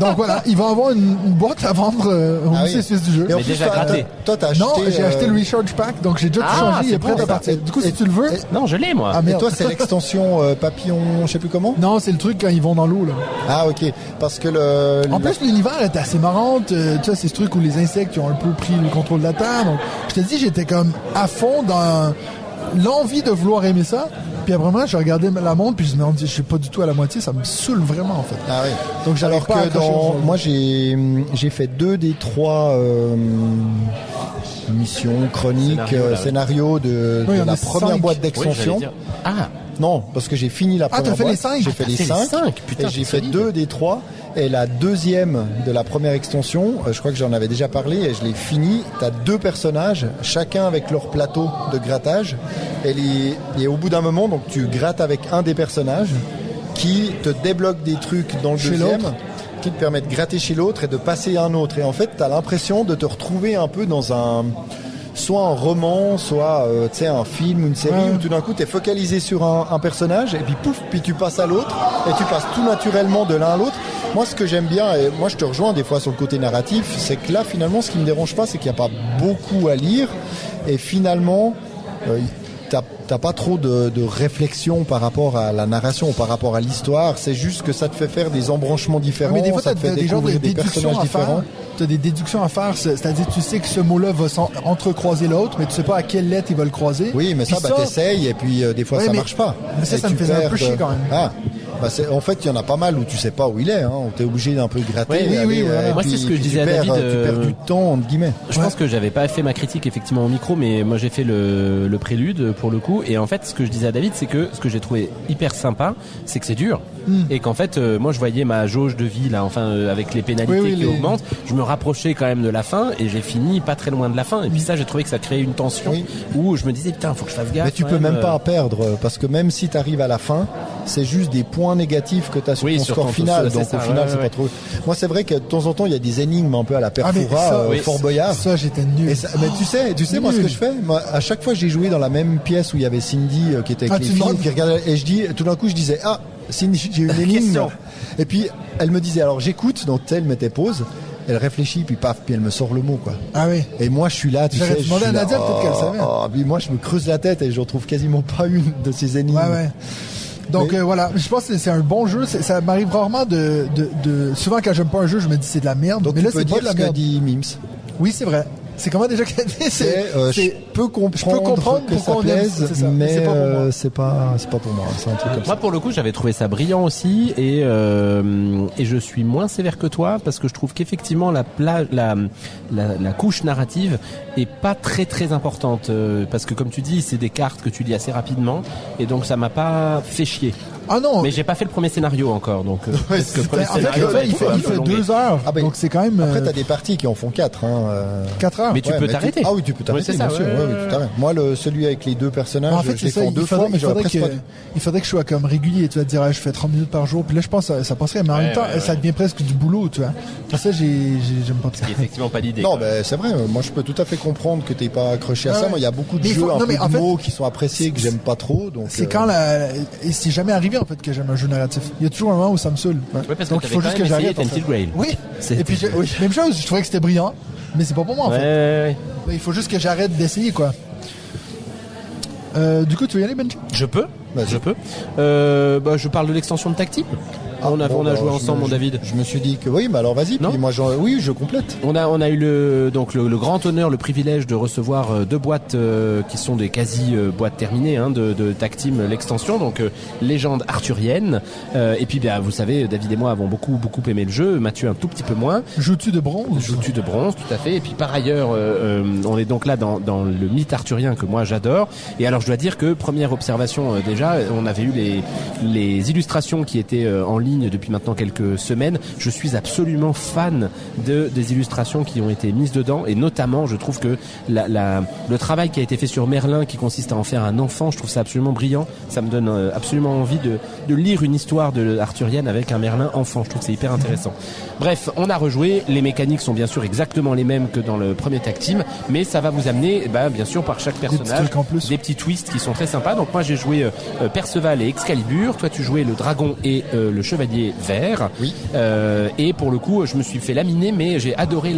donc voilà, il va avoir une boîte à vendre au Ah musée oui. suisse du jeu. Et en Mais plus, déjà toi, gratté. Toi, t'as acheté. Non, j'ai acheté le Recharge Pack, donc j'ai déjà tout Ah, changé, il c'est est prêt bon, à ça. partir. Du coup, si tu le veux... Non, je l'ai, moi. Ah Et merde. toi, c'est l'extension papillon, je sais plus comment. Non, c'est le truc quand ils vont dans l'eau, là. Ah, ok. Parce que En plus, l'univers est assez marrant. Tu sais, c'est ce truc où les insectes qui ont un peu pris le contrôle de la Terre. Donc, je te dis, j'étais comme à fond dans l'envie de vouloir aimer ça. Puis après, moi, j'ai regardé la montre, puis je me dis, je suis pas du tout à la moitié. Ça me saoule vraiment, en fait. Ah oui. Donc, j'arrive Alors pas à que accrocher au jeu. moi j'ai fait 2 des 3 missions, chroniques, scénarios de Oui, il y en la a première 5. boîte Oui, d'extension. j'allais dire. Ah, Non, parce que j'ai fini la Ah, première t'as fait boîte. les 5? J'ai fait Ah, les t'as fait les 5. 5, putain, Et j'ai c'est fait solide. 2 des 3. Et la deuxième de la première extension, je crois que j'en avais déjà parlé et je l'ai fini. T'as 2 personnages, chacun avec leur plateau de grattage. Et au bout d'un moment, donc tu grattes avec un des personnages qui te débloque des trucs dans le Chez deuxième. l'autre. Qui te permet de gratter chez l'autre et de passer à un autre. Et en fait, t'as l'impression de te retrouver un peu dans soit un roman, soit tu sais un film ou une série Ouais. où tout d'un coup t'es focalisé sur un personnage et puis pouf, puis tu passes à l'autre et tu passes tout naturellement de l'un à l'autre. Moi, ce que j'aime bien, et moi je te rejoins des fois sur le côté narratif, c'est que là finalement ce qui me dérange pas, c'est qu'il n'y a pas beaucoup à lire et finalement t'as pas trop de réflexion par rapport à la narration ou par rapport à l'histoire. C'est juste que ça te fait faire des embranchements différents, Mais des fois, ça t'as te fait des genres de découvrir des déductions personnages à faire. différents. T'as des déductions à faire, c'est-à-dire tu sais que ce mot-là va entrecroiser l'autre, mais tu sais pas à quelle lettre il va le croiser. Oui, mais ça, Puis t'essayes et puis des fois Ouais, ça mais- marche pas. mais ça, Et ça me tu faisait un peu perds, chier quand même. Ah, en fait, il y en a pas mal où tu sais pas où il est. Hein. T'es obligé d'un peu gratter. Oui, aller, voilà. et Moi, puis- c'est ce que je puis disais tu à perds, David, Tu perds du temps entre guillemets. je pense que j'avais pas fait ma critique effectivement au micro, mais moi j'ai fait le prélude pour le coup. Et en fait, ce que je disais à David, c'est que ce que j'ai trouvé hyper sympa, c'est que c'est dur. Et qu'en fait, moi je voyais ma jauge de vie là, avec les pénalités Oui, qui les- augmentent, je me rapprochais quand même de la fin et j'ai fini pas très loin de la fin. Et puis ça, j'ai trouvé que ça créait une tension Oui. où je me disais putain, faut que je fasse gaffe. Mais tu quand peux même même, pas perdre parce que même si tu arrives à la fin, c'est juste des points négatifs que tu as sur Oui, ton sur score ton final. c'est Donc ça, au final, ouais, c'est ouais. pas trop. Moi, c'est vrai que de temps en temps, il y a des énigmes un peu à la Ah, mais Perfora, ça, oui, Fort Boyard. Ça, j'étais nul. Et ça- mais tu sais moi ce que je fais, moi, à chaque fois j'ai joué dans la même pièce où il y avait Cindy qui était Ah, avec tu les filles demandes qui regardait et tout d'un coup je disais ah Cindy j'ai une énigme Question. et puis elle me disait alors j'écoute donc elle mettait pause, elle réfléchit puis paf puis elle me sort le mot quoi. Ah oui. Et moi je suis là tu J'aurais sais je demandé suis à là, Nadia, peut-être qu'elle savait. puis moi je me creuse la tête et je retrouve quasiment pas une de ces énigmes. Ouais, ouais. Donc Mais- voilà, je pense que c'est un bon jeu. Ça m'arrive rarement souvent quand j'aime pas un jeu, je me dis c'est de la merde. Donc mais tu là, peux c'est pas dire de la ce qu'a merde. dit Mims. Oui, c'est vrai. C'est comment déjà qu'elle dit? Je peux comprendre que ça plaise, mais c'est pas pour moi. C'est un truc comme ça. Moi, pour le coup, j'avais trouvé ça brillant aussi, et je suis moins sévère que toi parce que je trouve qu'effectivement la couche narrative est pas très très importante, parce que comme tu dis, c'est des cartes que tu lis assez rapidement, et donc ça m'a pas fait chier. Ah non. Mais j'ai pas fait le premier scénario encore, donc peut-être que le premier scénario il fait 2 heures. Ah bah, donc c'est quand même. Après, t'as des parties qui en font 4. 4 heures. Mais tu peux t'arrêter. Ah oui, tu peux t'arrêter, c'est ça, bien sûr. ouais. Oui, tout à fait. Moi, celui avec les 2 personnages, En fait, je l'ai fait en 2 fois, mais j'aurais presque pas dû. Il faudrait que je sois comme régulier. Tu vas te dire, je fais 30 minutes par jour. Puis là, je pense que ça passerait. Mais en même temps, ça devient presque du boulot, tu vois. Et ça, j'aime pas ça. C'est effectivement pas l'idée. Non, ben c'est vrai. Moi, je peux tout à fait comprendre que t'es pas accroché à ça. Moi, il y a beaucoup de jeux un peu de mots qui sont appréciés que j'aime pas trop. Donc c'est quand et c'est jamais arrivé en fait que j'aime un jeu narratif. Il y a toujours un moment où ça me saoule. Parce donc que il faut juste que j'arrête. Oui. Et puis même chose, je trouvais que c'était brillant, mais c'est pas pour moi en fait. Il faut juste que j'arrête d'essayer quoi. Du coup, tu veux y aller, Benji? Je peux. Je parle de l'extension de Tactile. On a joué ensemble, mon David. Je me suis dit que oui, mais alors vas-y. Puis moi, oui, je complète. On a eu le grand honneur, le privilège de recevoir 2 boîtes qui sont des quasi boîtes terminées de Tactime, l'extension, donc légende arthurienne. Et puis vous savez, David et moi avons beaucoup aimé le jeu. Mathieu un tout petit peu moins. Joues-tu de bronze, tout à fait. Et puis par ailleurs, on est donc là dans le mythe arthurien que moi j'adore. Et alors je dois dire que première observation déjà, on avait eu les illustrations qui étaient en ligne depuis maintenant quelques semaines. Je suis absolument fan des illustrations qui ont été mises dedans, et notamment je trouve que le travail qui a été fait sur Merlin, qui consiste à en faire un enfant, je trouve ça absolument brillant. Ça me donne absolument envie de lire une histoire arthurienne avec un Merlin enfant. Je trouve que c'est hyper intéressant. Bref, on a rejoué. Les mécaniques sont bien sûr exactement les mêmes que dans le premier Tactime, mais ça va vous amener bien sûr par chaque personnage des petits twists qui sont très sympas. Donc moi j'ai joué Perceval et Excalibur, toi tu jouais le dragon et le chevalier vert. Oui. Et pour le coup, je me suis fait laminer, mais j'ai adoré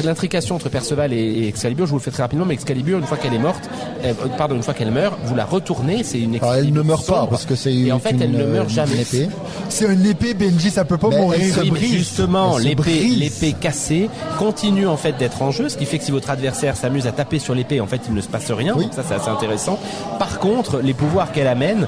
l'intrication entre Perceval et Excalibur. Je vous le fais très rapidement, mais Excalibur, une fois qu'elle est morte, une fois qu'elle meurt, vous la retournez. C'est une Excalibur. Elle ne meurt pas parce que c'est une. Et en fait, elle ne meurt jamais. Épée. C'est une épée, Benji, ça peut pas mourir. Justement, l'épée cassée continue en fait d'être en jeu, ce qui fait que si votre adversaire s'amuse à taper sur l'épée, en fait, il ne se passe rien. Donc ça, c'est assez intéressant. Par contre, les pouvoirs qu'elle amène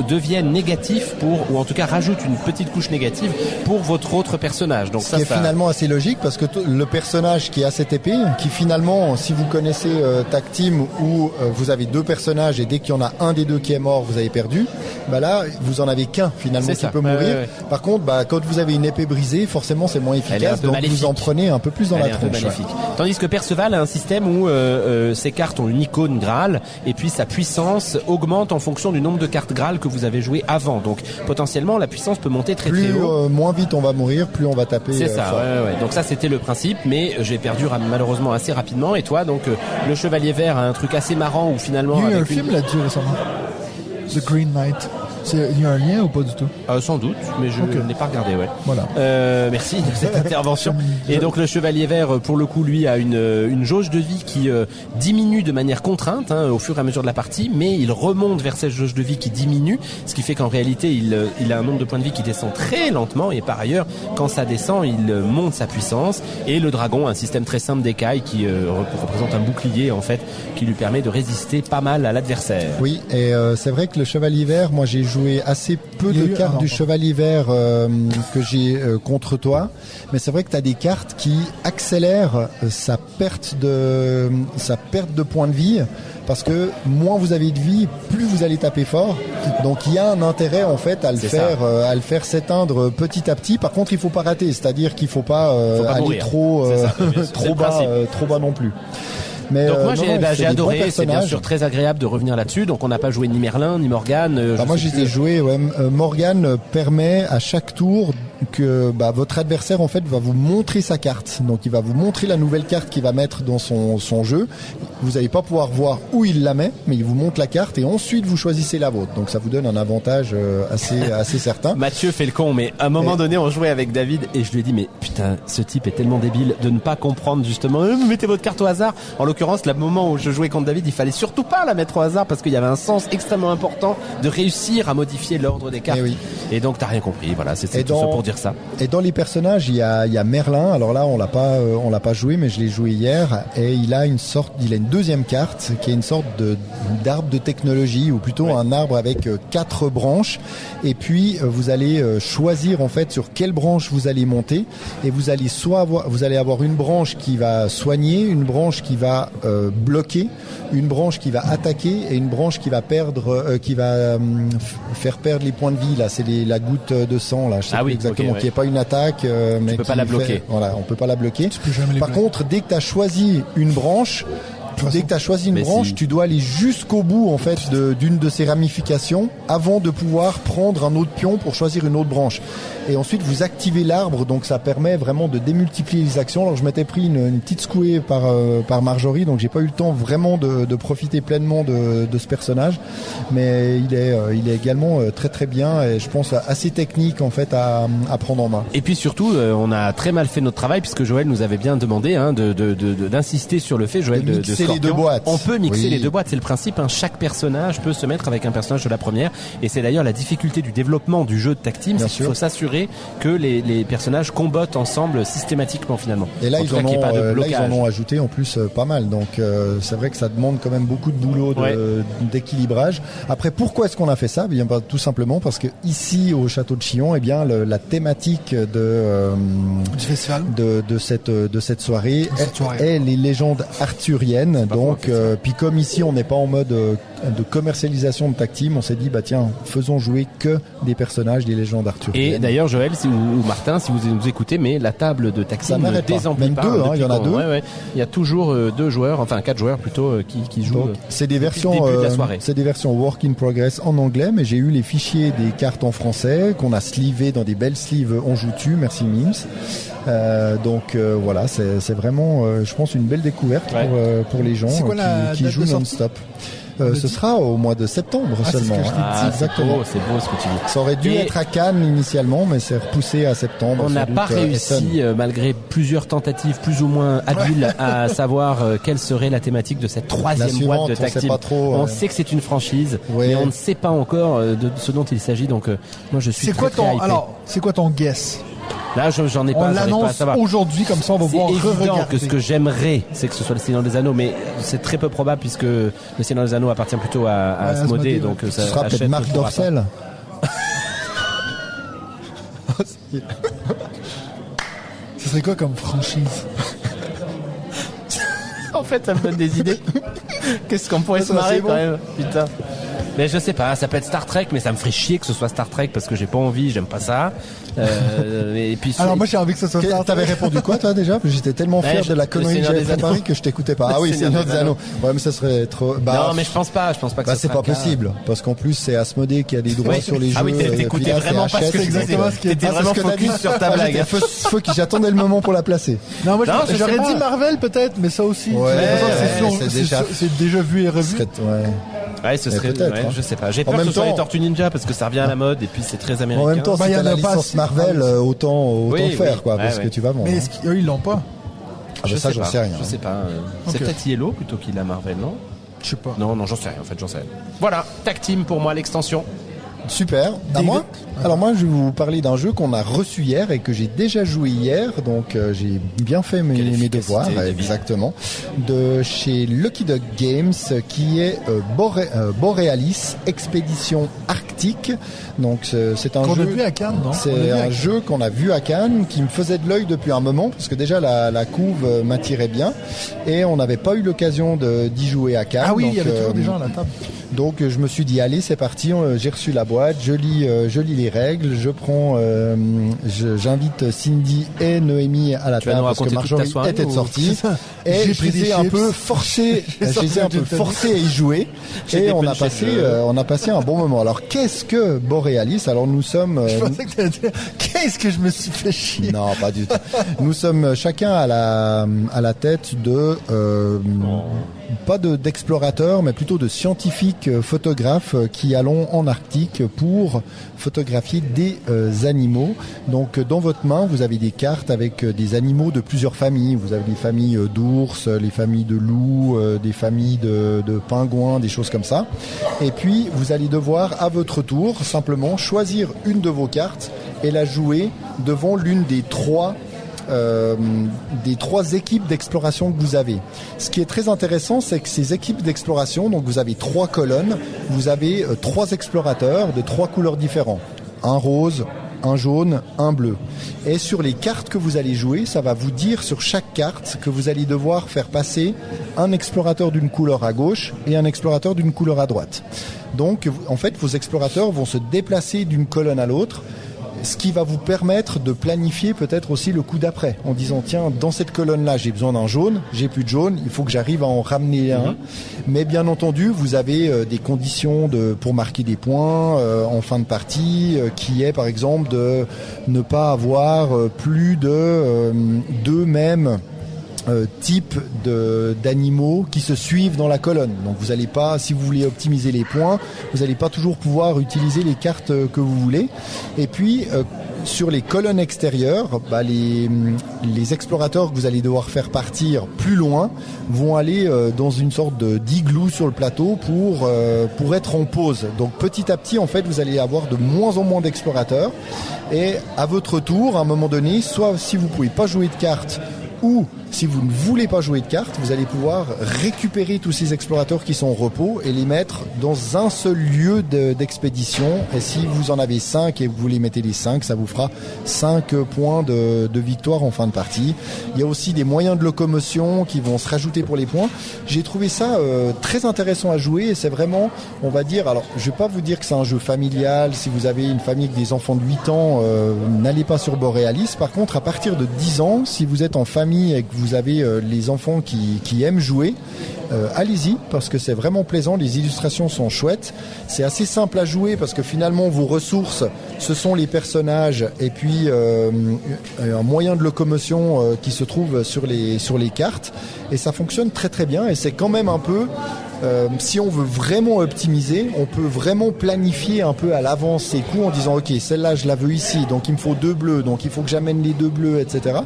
deviennent négatifs ou en tout cas rajoutent une petite couche négative pour votre autre personnage. Donc ce qui est finalement assez logique, parce que le personnage qui a cette épée, qui finalement, si vous connaissez Tactime, où vous avez 2 personnages et dès qu'il y en a un des 2 qui est mort, vous avez perdu, là vous en avez qu'un finalement qui peut mourir. Ouais. Par contre, quand vous avez une épée brisée, forcément c'est moins efficace, donc vous en prenez un peu plus dans la tronche. Tandis que Perceval a un système où ses cartes ont une icône Graal, et puis sa puissance augmente en fonction du nombre de cartes Graal que vous avez joué avant. Donc potentiellement la puissance peut monter très très haut. Moins vite on va mourir, plus on va taper. C'est ça. Ouais. Donc ça c'était le principe, mais j'ai perdu malheureusement assez rapidement. Et toi, donc le Chevalier Vert a un truc assez marrant où finalement. Il y a eu un film là-dessus récemment. The Green Knight. Il y a un lien ou pas du tout? Sans doute, mais je n'ai pas regardé, Voilà. Merci de cette intervention. Et donc le Chevalier Vert, pour le coup, lui, a une jauge de vie qui diminue de manière contrainte au fur et à mesure de la partie, mais il remonte vers cette jauge de vie qui diminue, ce qui fait qu'en réalité, il a un nombre de points de vie qui descend très lentement, et par ailleurs, quand ça descend, il monte sa puissance. Et le dragon, un système très simple d'écailles qui représente un bouclier, en fait, qui lui permet de résister pas mal à l'adversaire. Oui, et c'est vrai que le Chevalier Vert, moi j'ai joué assez peu de cartes du Chevalier Vert que j'ai contre toi, mais c'est vrai que tu as des cartes qui accélèrent sa perte de points de vie, parce que moins vous avez de vie, plus vous allez taper fort. Donc il y a un intérêt en fait à le faire s'éteindre petit à petit. Par contre, il faut pas rater, c'est-à-dire qu'il faut pas aller trop bas non plus. Mais donc moi j'ai adoré, c'est bien sûr très agréable de revenir là-dessus. Donc on n'a pas joué ni Merlin ni Morgane. Moi j'ai joué. Morgane permet à chaque tour que votre adversaire en fait va vous montrer sa carte. Donc il va vous montrer la nouvelle carte qu'il va mettre dans son jeu. Vous n'allez pas pouvoir voir où il la met, mais il vous montre la carte et ensuite vous choisissez la vôtre. Donc ça vous donne un avantage assez certain. Mathieu fait le con, mais à un moment donné on jouait avec David et je lui ai dit mais putain, ce type est tellement débile de ne pas comprendre justement. Vous mettez votre carte au hasard. En l'occurrence, le moment où je jouais contre David, il fallait surtout pas la mettre au hasard parce qu'il y avait un sens extrêmement important de réussir à modifier l'ordre des cartes. Et donc t'as rien compris. Voilà, c'est tout ça pour dire. dire ça. Et dans les personnages, il y a Merlin. Alors là, on l'a pas joué, mais je l'ai joué hier. Et il a une deuxième carte qui est une sorte d'arbre de technologie, ou plutôt un arbre avec 4 branches. Et puis vous allez choisir en fait sur quelle branche vous allez monter. Et vous allez avoir une branche qui va soigner, une branche qui va bloquer, une branche qui va attaquer et une branche qui va faire perdre les points de vie. Là, c'est la goutte de sang. Là, je sais plus exactement, qui est pas une attaque, mais tu peux pas la bloquer. Voilà, on peut pas la bloquer. Par bloquer. contre, dès que tu as choisi une branche, tu dois aller jusqu'au bout en fait d'une de ces ramifications avant de pouvoir prendre un autre pion pour choisir une autre branche. Et ensuite vous activez l'arbre, donc ça permet vraiment de démultiplier les actions. Alors je m'étais pris une petite secouée par Marjorie, donc j'ai pas eu le temps vraiment de profiter pleinement de ce personnage, mais il est également très très bien et je pense assez technique en fait à prendre en main. Et puis surtout on a très mal fait notre travail puisque Joël nous avait bien demandé d'insister sur le fait, Joël, de mixer les deux boîtes. On peut mixer les deux boîtes, c'est le principe, hein. Chaque personnage peut se mettre avec un personnage de la première, et c'est d'ailleurs la difficulté du développement du jeu de tag team, c'est qu'il faut s'assurer que les personnages combattent ensemble systématiquement finalement. Et là, ils en ont ajouté en plus pas mal, donc c'est vrai que ça demande quand même beaucoup de boulot d'équilibrage. Après, pourquoi est-ce qu'on a fait ça? Bien, tout simplement parce que ici au château de Chillon, eh bien la thématique de cette soirée est les légendes arthuriennes. Donc puis comme ici on n'est pas en mode de commercialisation de tag team, on s'est dit tiens, faisons jouer que des personnages des légendes arthuriennes. Et d'ailleurs Joël ou Martin, si vous nous écoutez, mais la table de tag team ne désemplit pas. Même deux, il y en a deux. Il y a toujours 2 joueurs, enfin 4 joueurs plutôt qui jouent. Donc, c'est des versions work in progress en anglais, mais j'ai eu les fichiers des cartes en français qu'on a slivés dans des belles sleeves on joue tu, merci Mims. Donc voilà, c'est vraiment je pense une belle découverte pour les gens qui jouent non-stop. Ce sera au mois de septembre seulement. Exactement. C'est beau ce que tu dis. Ça aurait dû être à Cannes initialement, mais c'est repoussé à septembre. On n'a pas réussi, malgré plusieurs tentatives plus ou moins habiles, à savoir quelle serait la thématique de cette troisième boîte de tag team. On sait que c'est une franchise, mais on ne sait pas encore de ce dont il s'agit. Donc moi je suis très hypé. Alors, c'est quoi ton guess? Là, j'en ai pas. On l'annonce aujourd'hui, comme ça on va voir. C'est évident que ce que j'aimerais, c'est que ce soit le Seigneur des Anneaux, mais c'est très peu probable puisque le Seigneur des Anneaux appartient plutôt à Asmodée, donc ça sera peut-être Marc Dorcel. Ce serait quoi comme franchise? En fait, ça me donne des idées. Qu'est-ce qu'on pourrait se marrer quand même? Putain. Mais je sais pas, ça peut être Star Trek, mais ça me ferait chier que ce soit Star Trek parce que j'ai pas envie, j'aime pas ça. Et puis alors moi j'ai envie que ce soit Star Trek. T'avais répondu quoi toi déjà? J'étais tellement fier de la connerie que j'avais préparée que je t'écoutais pas. Ah oui, Seigneur des Anneaux. Ouais, mais ça serait trop. Non, mais je pense pas que ça c'est pas possible parce qu'en plus c'est Asmodée qui a des droits sur les jeux. Ah oui, t'écoutais vraiment pas ce que exactement ce qui était vraiment focus sur ta blague. J'attendais le moment pour la placer. Non, moi j'aurais dit Marvel peut-être, mais ça aussi. C'est déjà vu et revu. Ouais, ce serait peut-être. Je sais pas. J'ai peur que ce soit les Tortues Ninja parce que ça revient à la mode et puis c'est très américain. En même temps, si t'as la licence Marvel, autant faire quoi, parce que tu vas vendre. Mais est-ce qu'eux ils l'ont pas? Ça j'en sais rien. Je sais pas. C'est peut-être Yellow plutôt qu'il a Marvel, non? Je sais pas. Non, j'en sais rien. En fait, j'en sais rien. Voilà, Tag Team pour moi l'extension. Super. À moi. Alors moi, je vais vous parler d'un jeu qu'on a reçu hier et que j'ai déjà joué hier, donc j'ai bien fait mes devoirs, exactement. De chez Lucky Duck Games, qui est Borealis Expédition Arctique. Donc c'est un jeu qu'on a vu à Cannes, non? C'est un jeu qu'on a vu à Cannes, qui me faisait de l'œil depuis un moment, parce que déjà la couve m'attirait bien, et on n'avait pas eu l'occasion d'y jouer à Cannes. Ah oui, il y avait toujours des gens à la table. Donc je me suis dit allez, c'est parti, j'ai reçu la boîte, je lis les règles, j'invite Cindy et Noémie à la table parce que Marjorie était sortie et je les ai un peu forcés à y jouer et on a passé un bon moment. Alors qu'est-ce que Borealis? Alors nous sommes je pensais que t'allais dire qu'est-ce que je me suis fait chier. Non, pas du tout. Nous sommes chacun à la tête de pas d'explorateurs, mais plutôt de scientifiques photographes qui allons en Arctique pour photographier des animaux. Donc dans votre main, vous avez des cartes avec des animaux de plusieurs familles. Vous avez des familles d'ours, les familles de loups, des familles de pingouins, des choses comme ça. Et puis vous allez devoir à votre tour simplement choisir une de vos cartes et la jouer devant l'une des trois équipes d'exploration que vous avez. Ce qui est très intéressant, c'est que ces équipes d'exploration, donc vous avez 3 colonnes, vous avez 3 explorateurs de 3 couleurs différentes. Un rose, un jaune, un bleu. Et sur les cartes que vous allez jouer, ça va vous dire sur chaque carte que vous allez devoir faire passer un explorateur d'une couleur à gauche et un explorateur d'une couleur à droite. Donc, en fait, vos explorateurs vont se déplacer d'une colonne à l'autre, ce qui va vous permettre de planifier peut-être aussi le coup d'après, en disant tiens, dans cette colonne-là, j'ai besoin d'un jaune, j'ai plus de jaune, il faut que j'arrive à en ramener un. Mais bien entendu, vous avez des conditions pour marquer des points en fin de partie, qui est par exemple de ne pas avoir plus de 2 mêmes type d'animaux qui se suivent dans la colonne. Donc vous n'allez pas, si vous voulez optimiser les points, vous n'allez pas toujours pouvoir utiliser les cartes que vous voulez. Et puis sur les colonnes extérieures, les explorateurs que vous allez devoir faire partir plus loin vont aller dans une sorte d'igloo sur le plateau pour être en pause. Donc petit à petit, en fait, vous allez avoir de moins en moins d'explorateurs. Et à votre tour, à un moment donné, soit si vous pouvez pas jouer de cartes, ou si vous ne voulez pas jouer de cartes, vous allez pouvoir récupérer tous ces explorateurs qui sont en repos et les mettre dans un seul lieu d'expédition. Et si vous en avez 5 et vous les mettez les 5, ça vous fera 5 points de victoire en fin de partie. Il y a aussi des moyens de locomotion qui vont se rajouter pour les points. J'ai trouvé ça très intéressant à jouer et c'est vraiment, on va dire, alors je vais pas vous dire que c'est un jeu familial. Si vous avez une famille avec des enfants de 8 ans, n'allez pas sur Borealis. Par contre, à partir de 10 ans, si vous êtes en famille et que vous avez les enfants qui aiment jouer, allez-y parce que c'est vraiment plaisant, les illustrations sont chouettes, c'est assez simple à jouer parce que finalement vos ressources ce sont les personnages et puis un moyen de locomotion qui se trouve sur les cartes et ça fonctionne très très bien et c'est quand même un peu si on veut vraiment optimiser, on peut vraiment planifier un peu à l'avance ses coups en disant ok, celle-là je la veux ici, donc il me faut 2 bleus, donc il faut que j'amène les 2 bleus, etc.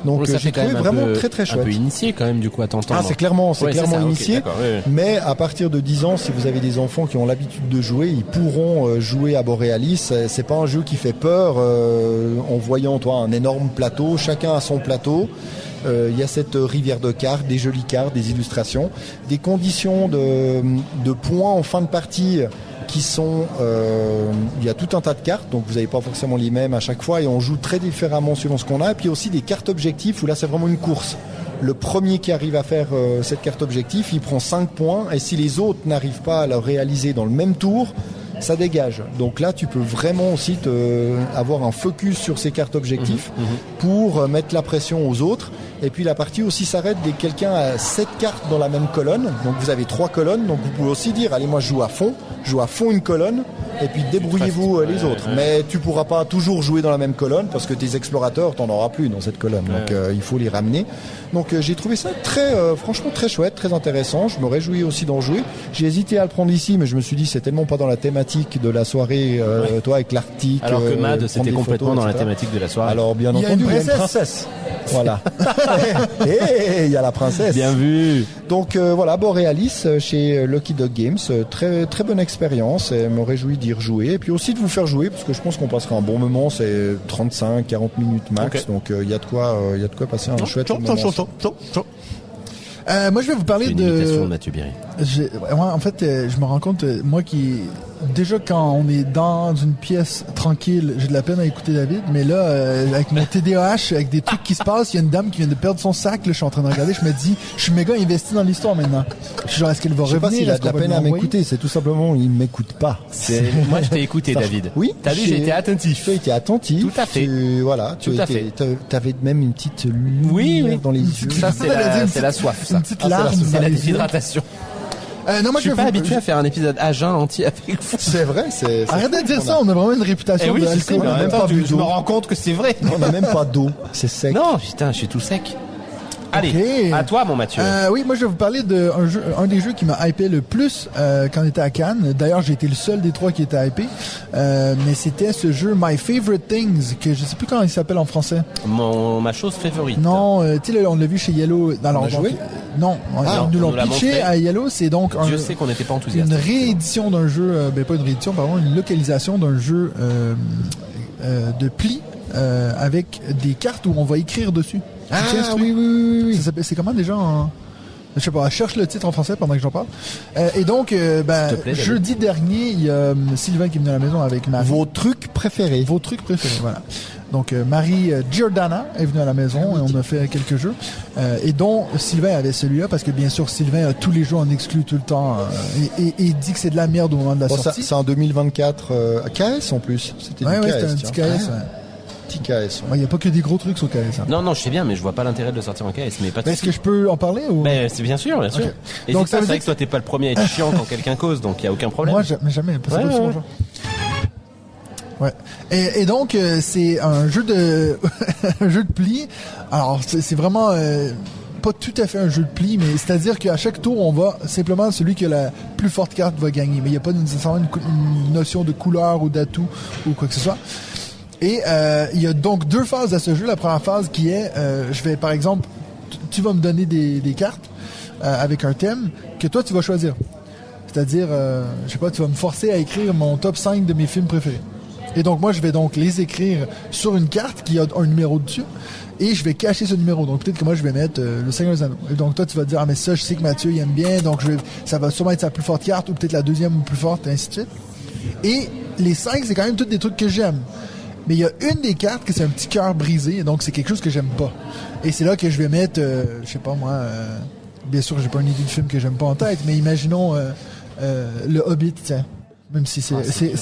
Donc j'ai trouvé vraiment très très chouette. Un peu initié quand même du coup à t'entendre. Ah c'est clairement initié, okay, ouais. Mais à partir de 10 ans, si vous avez des enfants qui ont l'habitude de jouer, ils pourront jouer à Borealis. C'est pas un jeu qui fait peur en voyant un énorme plateau, chacun a son plateau. Il y a cette rivière de cartes, des jolies cartes, des illustrations, des conditions de points en fin de partie qui sont... il y a tout un tas de cartes, donc vous n'avez pas forcément les mêmes à chaque fois et on joue très différemment selon ce qu'on a. Et puis aussi des cartes objectifs où là c'est vraiment une course. Le premier qui arrive à faire cette carte objectif, il prend 5 points et si les autres n'arrivent pas à le réaliser dans le même tour, ça dégage. Donc là, tu peux vraiment aussi avoir un focus sur ces cartes objectifs pour mettre la pression aux autres. Et puis la partie aussi s'arrête dès que quelqu'un a 7 cartes dans la même colonne. Donc vous avez 3 colonnes. Donc vous pouvez aussi dire, allez, moi je joue à fond une colonne. Et puis débrouillez-vous les autres. Mais tu pourras pas toujours jouer dans la même colonne parce que tes explorateurs, t'en auras plus dans cette colonne. Donc il faut les ramener. Donc j'ai trouvé ça franchement très chouette, très intéressant. Je me réjouis aussi d'en jouer. J'ai hésité à le prendre ici, mais je me suis dit c'est tellement pas dans la thématique de la soirée, toi avec l'Arctique. Alors que Mad, c'était complètement photos, dans la thématique de la soirée. Alors bien entendu, il y a une princesse. Voilà. Et il y a la princesse. Bien vu. Donc voilà, Borealis chez Lucky Dog Games, très très bonne expérience et me réjouis d'y rejouer et puis aussi de vous faire jouer parce que je pense qu'on passera un bon moment, c'est 35-40 minutes max, okay. Donc il y a de quoi passer un chouette moment. Moi je vais vous parler une imitation de Mathieu Berry. En fait, je me rends compte, moi qui... Déjà, quand on est dans une pièce tranquille, j'ai de la peine à écouter David, mais là, avec mon TDAH, avec des trucs qui se passent, il y a une dame qui vient de perdre son sac, là, je suis en train de regarder, je me dis, je suis méga investi dans l'histoire maintenant. Je suis genre, est-ce qu'elle va revenir? Je sais pas s'il a de la peine à m'écouter, c'est tout simplement, il m'écoute pas. Moi, je t'ai écouté, David. Oui. T'as vu, j'ai été attentif. Tu as été attentif. Tout à fait. T'avais même une petite lumière dans les yeux. Ça, c'est la soif, ça. Une petite larme. C'est la déshydratation. Non, moi je suis pas habitué à faire un épisode à jeun entier avec vous. C'est vrai, Arrête de dire ça, on a vraiment une réputation de alcool. On a même pas je me rends compte que c'est vrai. On n'a même pas d'eau, c'est sec. Non, putain, je suis tout sec. Allez, okay. À toi mon Mathieu. Oui, moi je vais vous parler un des jeux qui m'a hypé le plus quand on était à Cannes. D'ailleurs, j'ai été le seul des 3 qui était hypé. Mais c'était ce jeu My Favorite Things, que je sais plus comment il s'appelle en français. Ma chose favorite. Non, tu sais, on l'a vu chez Yellow. On a joué? Non, ils nous l'ont pitché à Yellow. C'est donc je sais qu'on n'était pas enthousiaste. Une réédition d'un jeu, pas une réédition, pardon, une localisation d'un jeu de plis avec des cartes où on va écrire dessus. Ah oui. C'est comment déjà je sais pas, cherche le titre en français pendant que j'en parle. Et donc, jeudi dernier, il y a Sylvain qui est venu à la maison avec Marie. Vos trucs préférés, voilà. Donc, Marie Giordana est venue à la maison et on a fait quelques jeux. Et dont Sylvain avait celui-là parce que bien sûr, Sylvain a tous les jeux en exclu tout le temps et dit que c'est de la merde au moment de la sortie. C'est en 2024 KS en plus. C'était ouais, du KS. C'était un petit KS. Petit KS. Il n'y a pas que des gros trucs sur KS. Hein. Non, je sais bien, mais je vois pas l'intérêt de le sortir en KS. Mais pas de Est-ce que je peux en parler ou... C'est bien sûr. Okay. Et donc c'est vrai que toi t'es pas le premier à être chiant quand quelqu'un cause, donc il y a aucun problème. Moi, jamais. Pas ouais. Ouais. Et donc c'est un jeu de un jeu de pli. Alors c'est vraiment pas tout à fait un jeu de pli, mais c'est-à-dire qu'à chaque tour on va simplement celui qui a la plus forte carte va gagner, mais il n'y a pas nécessairement une notion de couleur ou d'atout ou quoi que ce soit. Et il y a donc 2 phases à ce jeu. La première phase qui est, je vais par exemple, tu vas me donner des cartes avec un thème que toi tu vas choisir. C'est-à-dire, je sais pas, tu vas me forcer à écrire mon top 5 de mes films préférés. Et donc moi je vais donc les écrire sur une carte qui a un numéro dessus et je vais cacher ce numéro. Donc peut-être que moi je vais mettre le Seigneur des Anneaux. Et donc toi tu vas te dire mais ça je sais que Mathieu il aime bien, donc ça va sûrement être sa plus forte carte ou peut-être la deuxième plus forte et ainsi de suite. Et les 5 c'est quand même tous des trucs que j'aime. Mais il y a une des cartes que c'est un petit cœur brisé, donc c'est quelque chose que j'aime pas. Et c'est là que je vais mettre, je sais pas moi, bien sûr j'ai pas une idée de film que j'aime pas en tête, mais imaginons le Hobbit, tiens. Même si c'est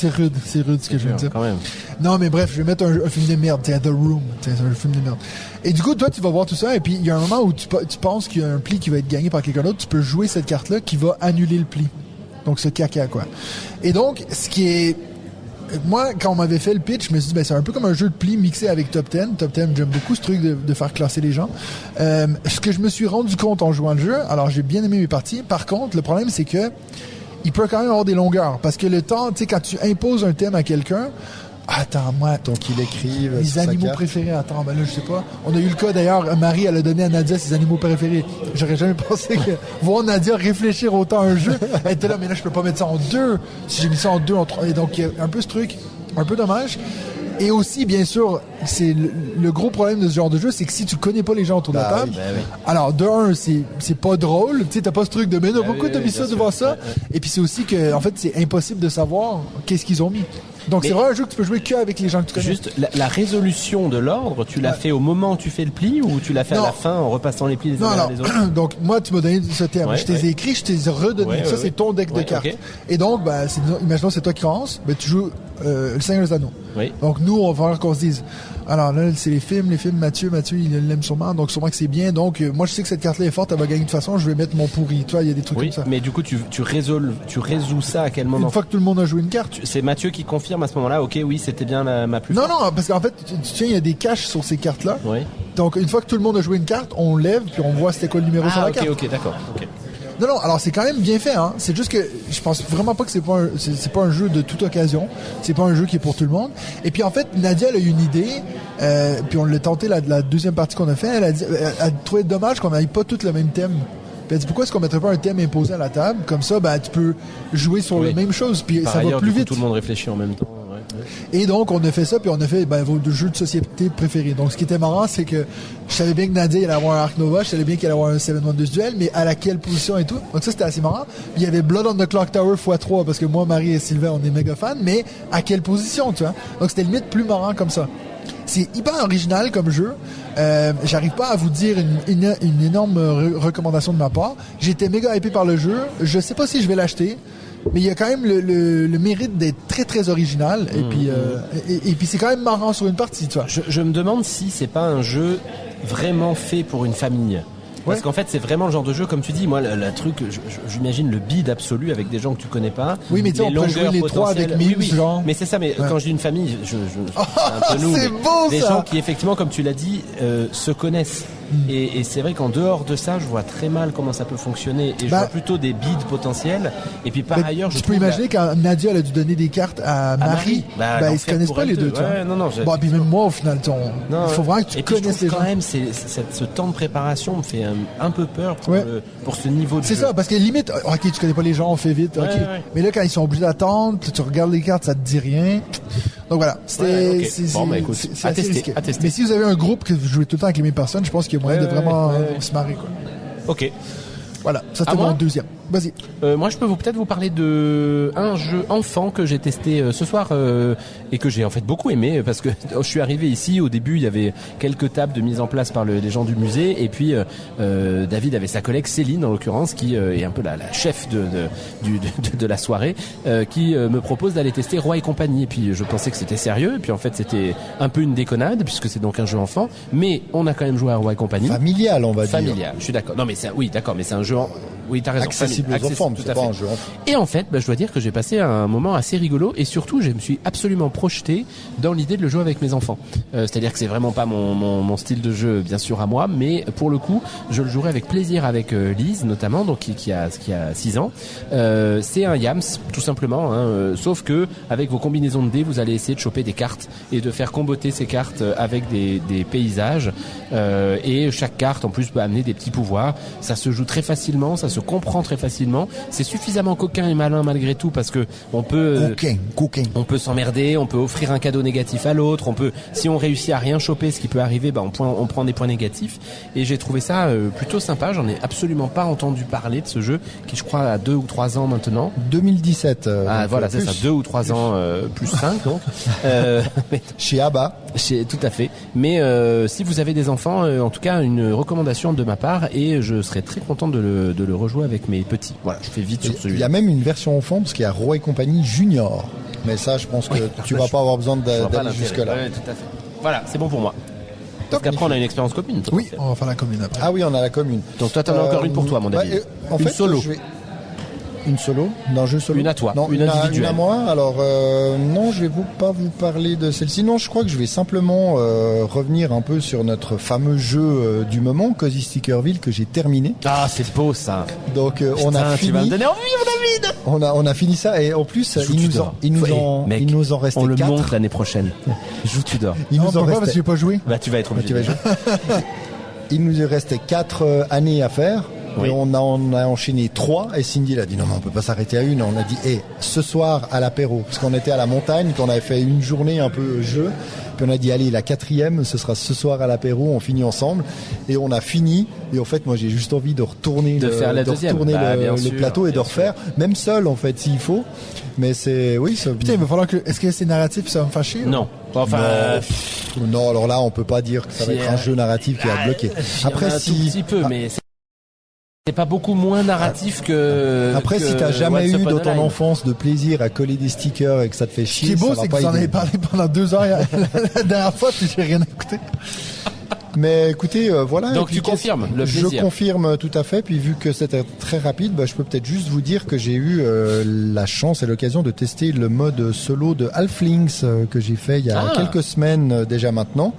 rude ce que je veux dire. Quand même. Non mais bref, je vais mettre un film de merde, tiens, The Room, tiens, c'est un film de merde. Et du coup, toi tu vas voir tout ça, et puis il y a un moment où tu penses qu'il y a un pli qui va être gagné par quelqu'un d'autre, tu peux jouer cette carte-là qui va annuler le pli. Donc ce caca quoi. Et donc, ce qui est... Moi, quand on m'avait fait le pitch, je me suis dit, c'est un peu comme un jeu de pli mixé avec Top 10. Top 10, j'aime beaucoup ce truc de faire classer les gens. Ce que je me suis rendu compte en jouant le jeu, alors j'ai bien aimé mes parties. Par contre, le problème, c'est que il peut quand même avoir des longueurs. Parce que le temps, tu sais, quand tu imposes un thème à quelqu'un, attends, moi, donc il écrive les animaux préférés. Attends, ben là, je sais pas. On a eu le cas d'ailleurs, Marie, elle a donné à Nadia ses animaux préférés. J'aurais jamais pensé que voir Nadia réfléchir autant à un jeu, elle était là, mais là, je peux pas mettre ça en 2. Si j'ai mis ça en 2, en 3. Et donc, il y a un peu ce truc, un peu dommage. Et aussi, bien sûr, c'est le gros problème de ce genre de jeu, c'est que si tu connais pas les gens autour de la table, alors de un, c'est pas drôle, tu sais, t'as pas ce truc de mais non, pourquoi t'as mis ça devant ça? Et puis c'est aussi que, en fait, c'est impossible de savoir qu'est-ce qu'ils ont mis. Donc c'est vraiment un jeu que tu peux jouer qu'avec les gens que tu connais. Juste, la résolution de l'ordre, tu l'as fait au moment où tu fais le pli ou tu l'as fait à la fin en repassant les plis les uns des autres? Donc moi, tu m'as donné ce thème. Je t'ai écrit, je t'ai redonné. Ça, c'est ton deck de cartes. Okay. Et donc, imaginons c'est toi qui commences, tu joues le Seigneur des Anneaux. Oui. Donc nous, on va falloir qu'on se dise, alors là, c'est les films, Mathieu, il l'aime sûrement, donc sûrement que c'est bien. Donc moi, je sais que cette carte-là est forte, elle va gagner de toute façon, je vais mettre mon pourri. Tu vois, il y a des trucs comme ça. Mais du coup, tu résous ça à quel moment? Une fois que tout le monde a joué une carte. C'est Mathieu qui confirme à ce moment-là, ok, oui, c'était bien ma plus forte. Non, parce qu'en fait, il y a des caches sur ces cartes-là. Oui. Donc une fois que tout le monde a joué une carte, on lève, puis on voit c'était quoi le numéro sur la carte. Ok, d'accord. Okay. Non, alors c'est quand même bien fait, hein. C'est juste que je pense vraiment pas que c'est pas un jeu de toute occasion. C'est pas un jeu qui est pour tout le monde. Et puis en fait, Nadia elle a eu une idée, puis on l'a tenté la deuxième partie qu'on a fait. Elle a trouvé dommage qu'on n'aille pas tous le même thème. Puis elle dit pourquoi est-ce qu'on mettrait pas un thème imposé à la table, comme ça, tu peux jouer sur la même chose, puis par ça ailleurs, va plus vite. Tout le monde réfléchit en même temps. Et donc on a fait ça, puis on a fait vos jeux de société préférés. Donc ce qui était marrant, c'est que je savais bien que Nadia allait avoir un Ark Nova, je savais bien qu'elle allait avoir un Seven Wonders Duel, mais à laquelle position et tout. Donc ça c'était assez marrant. Il y avait Blood on the Clock Tower x3 parce que moi, Marie et Sylvain, on est méga fans, mais à quelle position, tu vois. Donc c'était limite plus marrant comme ça. C'est hyper original comme jeu. J'arrive pas à vous dire une énorme recommandation de ma part. J'étais méga hypé par le jeu. Je sais pas si je vais l'acheter. Mais il y a quand même le mérite d'être très très original et puis c'est quand même marrant sur une partie, tu vois. Je me demande si c'est pas un jeu vraiment fait pour une famille. Parce qu'en fait, c'est vraiment le genre de jeu, comme tu dis, moi, le truc, j'imagine le bide absolu avec des gens que tu connais pas. Oui, mais tu sais, on peut jouer les trois avec mille, genre. Mais c'est ça, mais quand je dis une famille, c'est un peu nous. C'est beau, des ça! gens qui, effectivement, comme tu l'as dit, se connaissent. Et c'est vrai qu'en dehors de ça, je vois très mal comment ça peut fonctionner. Et je vois plutôt des bides potentiels. Et puis par ailleurs, tu peux imaginer quand Nadia elle a dû donner des cartes à Marie, ils se connaissent pas les deux, tu vois. Puis même moi, au final, il faut vraiment que tu connaisses les gens. Quand même, ce temps de préparation me fait un peu peur pour ce niveau de jeu. C'est ça, parce que limite, ok, tu connais pas les gens, on fait vite, ok. Mais là, quand ils sont obligés d'attendre, tu regardes les cartes, ça te dit rien. Donc voilà, Ouais, ok. Bon, bah, écoute, c'est à assez tester, risqué. à tester. Mais si vous avez un groupe que vous jouez tout le temps avec les mêmes personnes, je pense qu'il y a moyen de vraiment se marrer, quoi. Ok. Voilà, ça À c'était moi mon deuxième. Vas-y. Moi, je peux peut-être vous parler de un jeu enfant que j'ai testé ce soir et que j'ai en fait beaucoup aimé parce que je suis arrivé ici. Au début, il y avait quelques tables de mise en place par les gens du musée et puis David avait sa collègue Céline en l'occurrence qui est un peu la chef de la soirée qui me propose d'aller tester Roi et compagnie. Et puis je pensais que c'était sérieux et puis en fait c'était un peu une déconnade puisque c'est donc un jeu enfant. Mais on a quand même joué à Roi et compagnie. Familial, on va dire. Familial. Je suis d'accord. Non mais oui, d'accord, mais c'est un jeu. Oui, t'as raison. Accessible aux enfants, mais c'est pas un jeu enfant. Et en fait, je dois dire que j'ai passé un moment assez rigolo et surtout, je me suis absolument projeté dans l'idée de le jouer avec mes enfants. C'est-à-dire que c'est vraiment pas mon style de jeu, bien sûr, à moi, mais pour le coup, je le jouerai avec plaisir avec Lise, notamment, donc qui a 6 ans. C'est un Yams, tout simplement, hein, sauf que avec vos combinaisons de dés, vous allez essayer de choper des cartes et de faire comboter ces cartes avec des paysages. Et chaque carte, en plus, peut amener des petits pouvoirs. Ça se joue très facilement, ça se comprend très facilement. C'est suffisamment coquin et malin malgré tout parce que on peut on peut s'emmerder, on peut offrir un cadeau négatif à l'autre, on peut, si on réussit à rien choper, ce qui peut arriver, on prend des points négatifs. Et j'ai trouvé ça plutôt sympa. J'en ai absolument pas entendu parler de ce jeu qui, je crois, a 2 ou 3 ans maintenant. 2017. Voilà, c'est ça, 2 ou 3 ans plus 5 donc. Chez ABBA. Tout à fait. Mais si vous avez des enfants, en tout cas, une recommandation de ma part et je serais très content de le rejouer avec mes petits. Voilà, je fais vite sur celui-là. Il y a même une version enfant parce qu'il y a Roi et compagnie Junior. Mais ça, je pense que tu vas pas avoir besoin d'aller jusque-là. Ouais, tout à fait. Voilà, c'est bon pour moi. Parce qu'après, on a une expérience commune. Oui, on va faire la commune après. Ah oui, on a la commune. Donc toi, t'en as encore une pour toi, mon David. En une fait, solo. Une solo d'un jeu solo. Une à toi. Non, une individuelle. Une à moi. Alors non, je vais pas vous parler de celle-ci. Non, je crois que je vais simplement revenir un peu sur notre fameux jeu du moment, Cozy Stickerville, que j'ai terminé. Ah, c'est beau ça. Donc Putain, on a tu fini. vas me donner envie, mon David. On a fini ça et en plus il nous en restait on le 4. monte l'année prochaine. Joue Tudor. Il nous en pourquoi restait. parce que j'ai pas joué. Bah tu vas être obligé. Tu vas jouer. Il nous restait 4 années à faire. Oui. Et on a enchaîné 3 et Cindy a dit non mais on peut pas s'arrêter à une. On a dit ce soir à l'apéro parce qu'on était à la montagne, qu'on avait fait une journée un peu jeu. Puis on a dit allez la 4e ce sera ce soir à l'apéro, on finit ensemble et on a fini. Et en fait moi j'ai juste envie de retourner faire la deuxième. le plateau et de refaire même seul en fait s'il faut. Mais c'est Putain, il va falloir que. Est-ce que c'est narratif ça va me fâcher? Non. Enfin. Non, alors là on peut pas dire que ça va être un jeu narratif qui va bloquer. Après un tout petit peu, mais c'est pas beaucoup moins narratif que. Après, si t'as jamais eu dans ton enfance de plaisir à coller des stickers et que ça te fait chier, ce qui est beau, c'est que vous en avez parlé pendant 2 heures la dernière fois, puis j'ai rien écouté. Mais écoutez, voilà. Donc tu confirmes le plaisir. Je confirme tout à fait. Puis vu que c'était très rapide, je peux peut-être juste vous dire que j'ai eu la chance et l'occasion de tester le mode solo de Halflings que j'ai fait il y a quelques semaines déjà maintenant,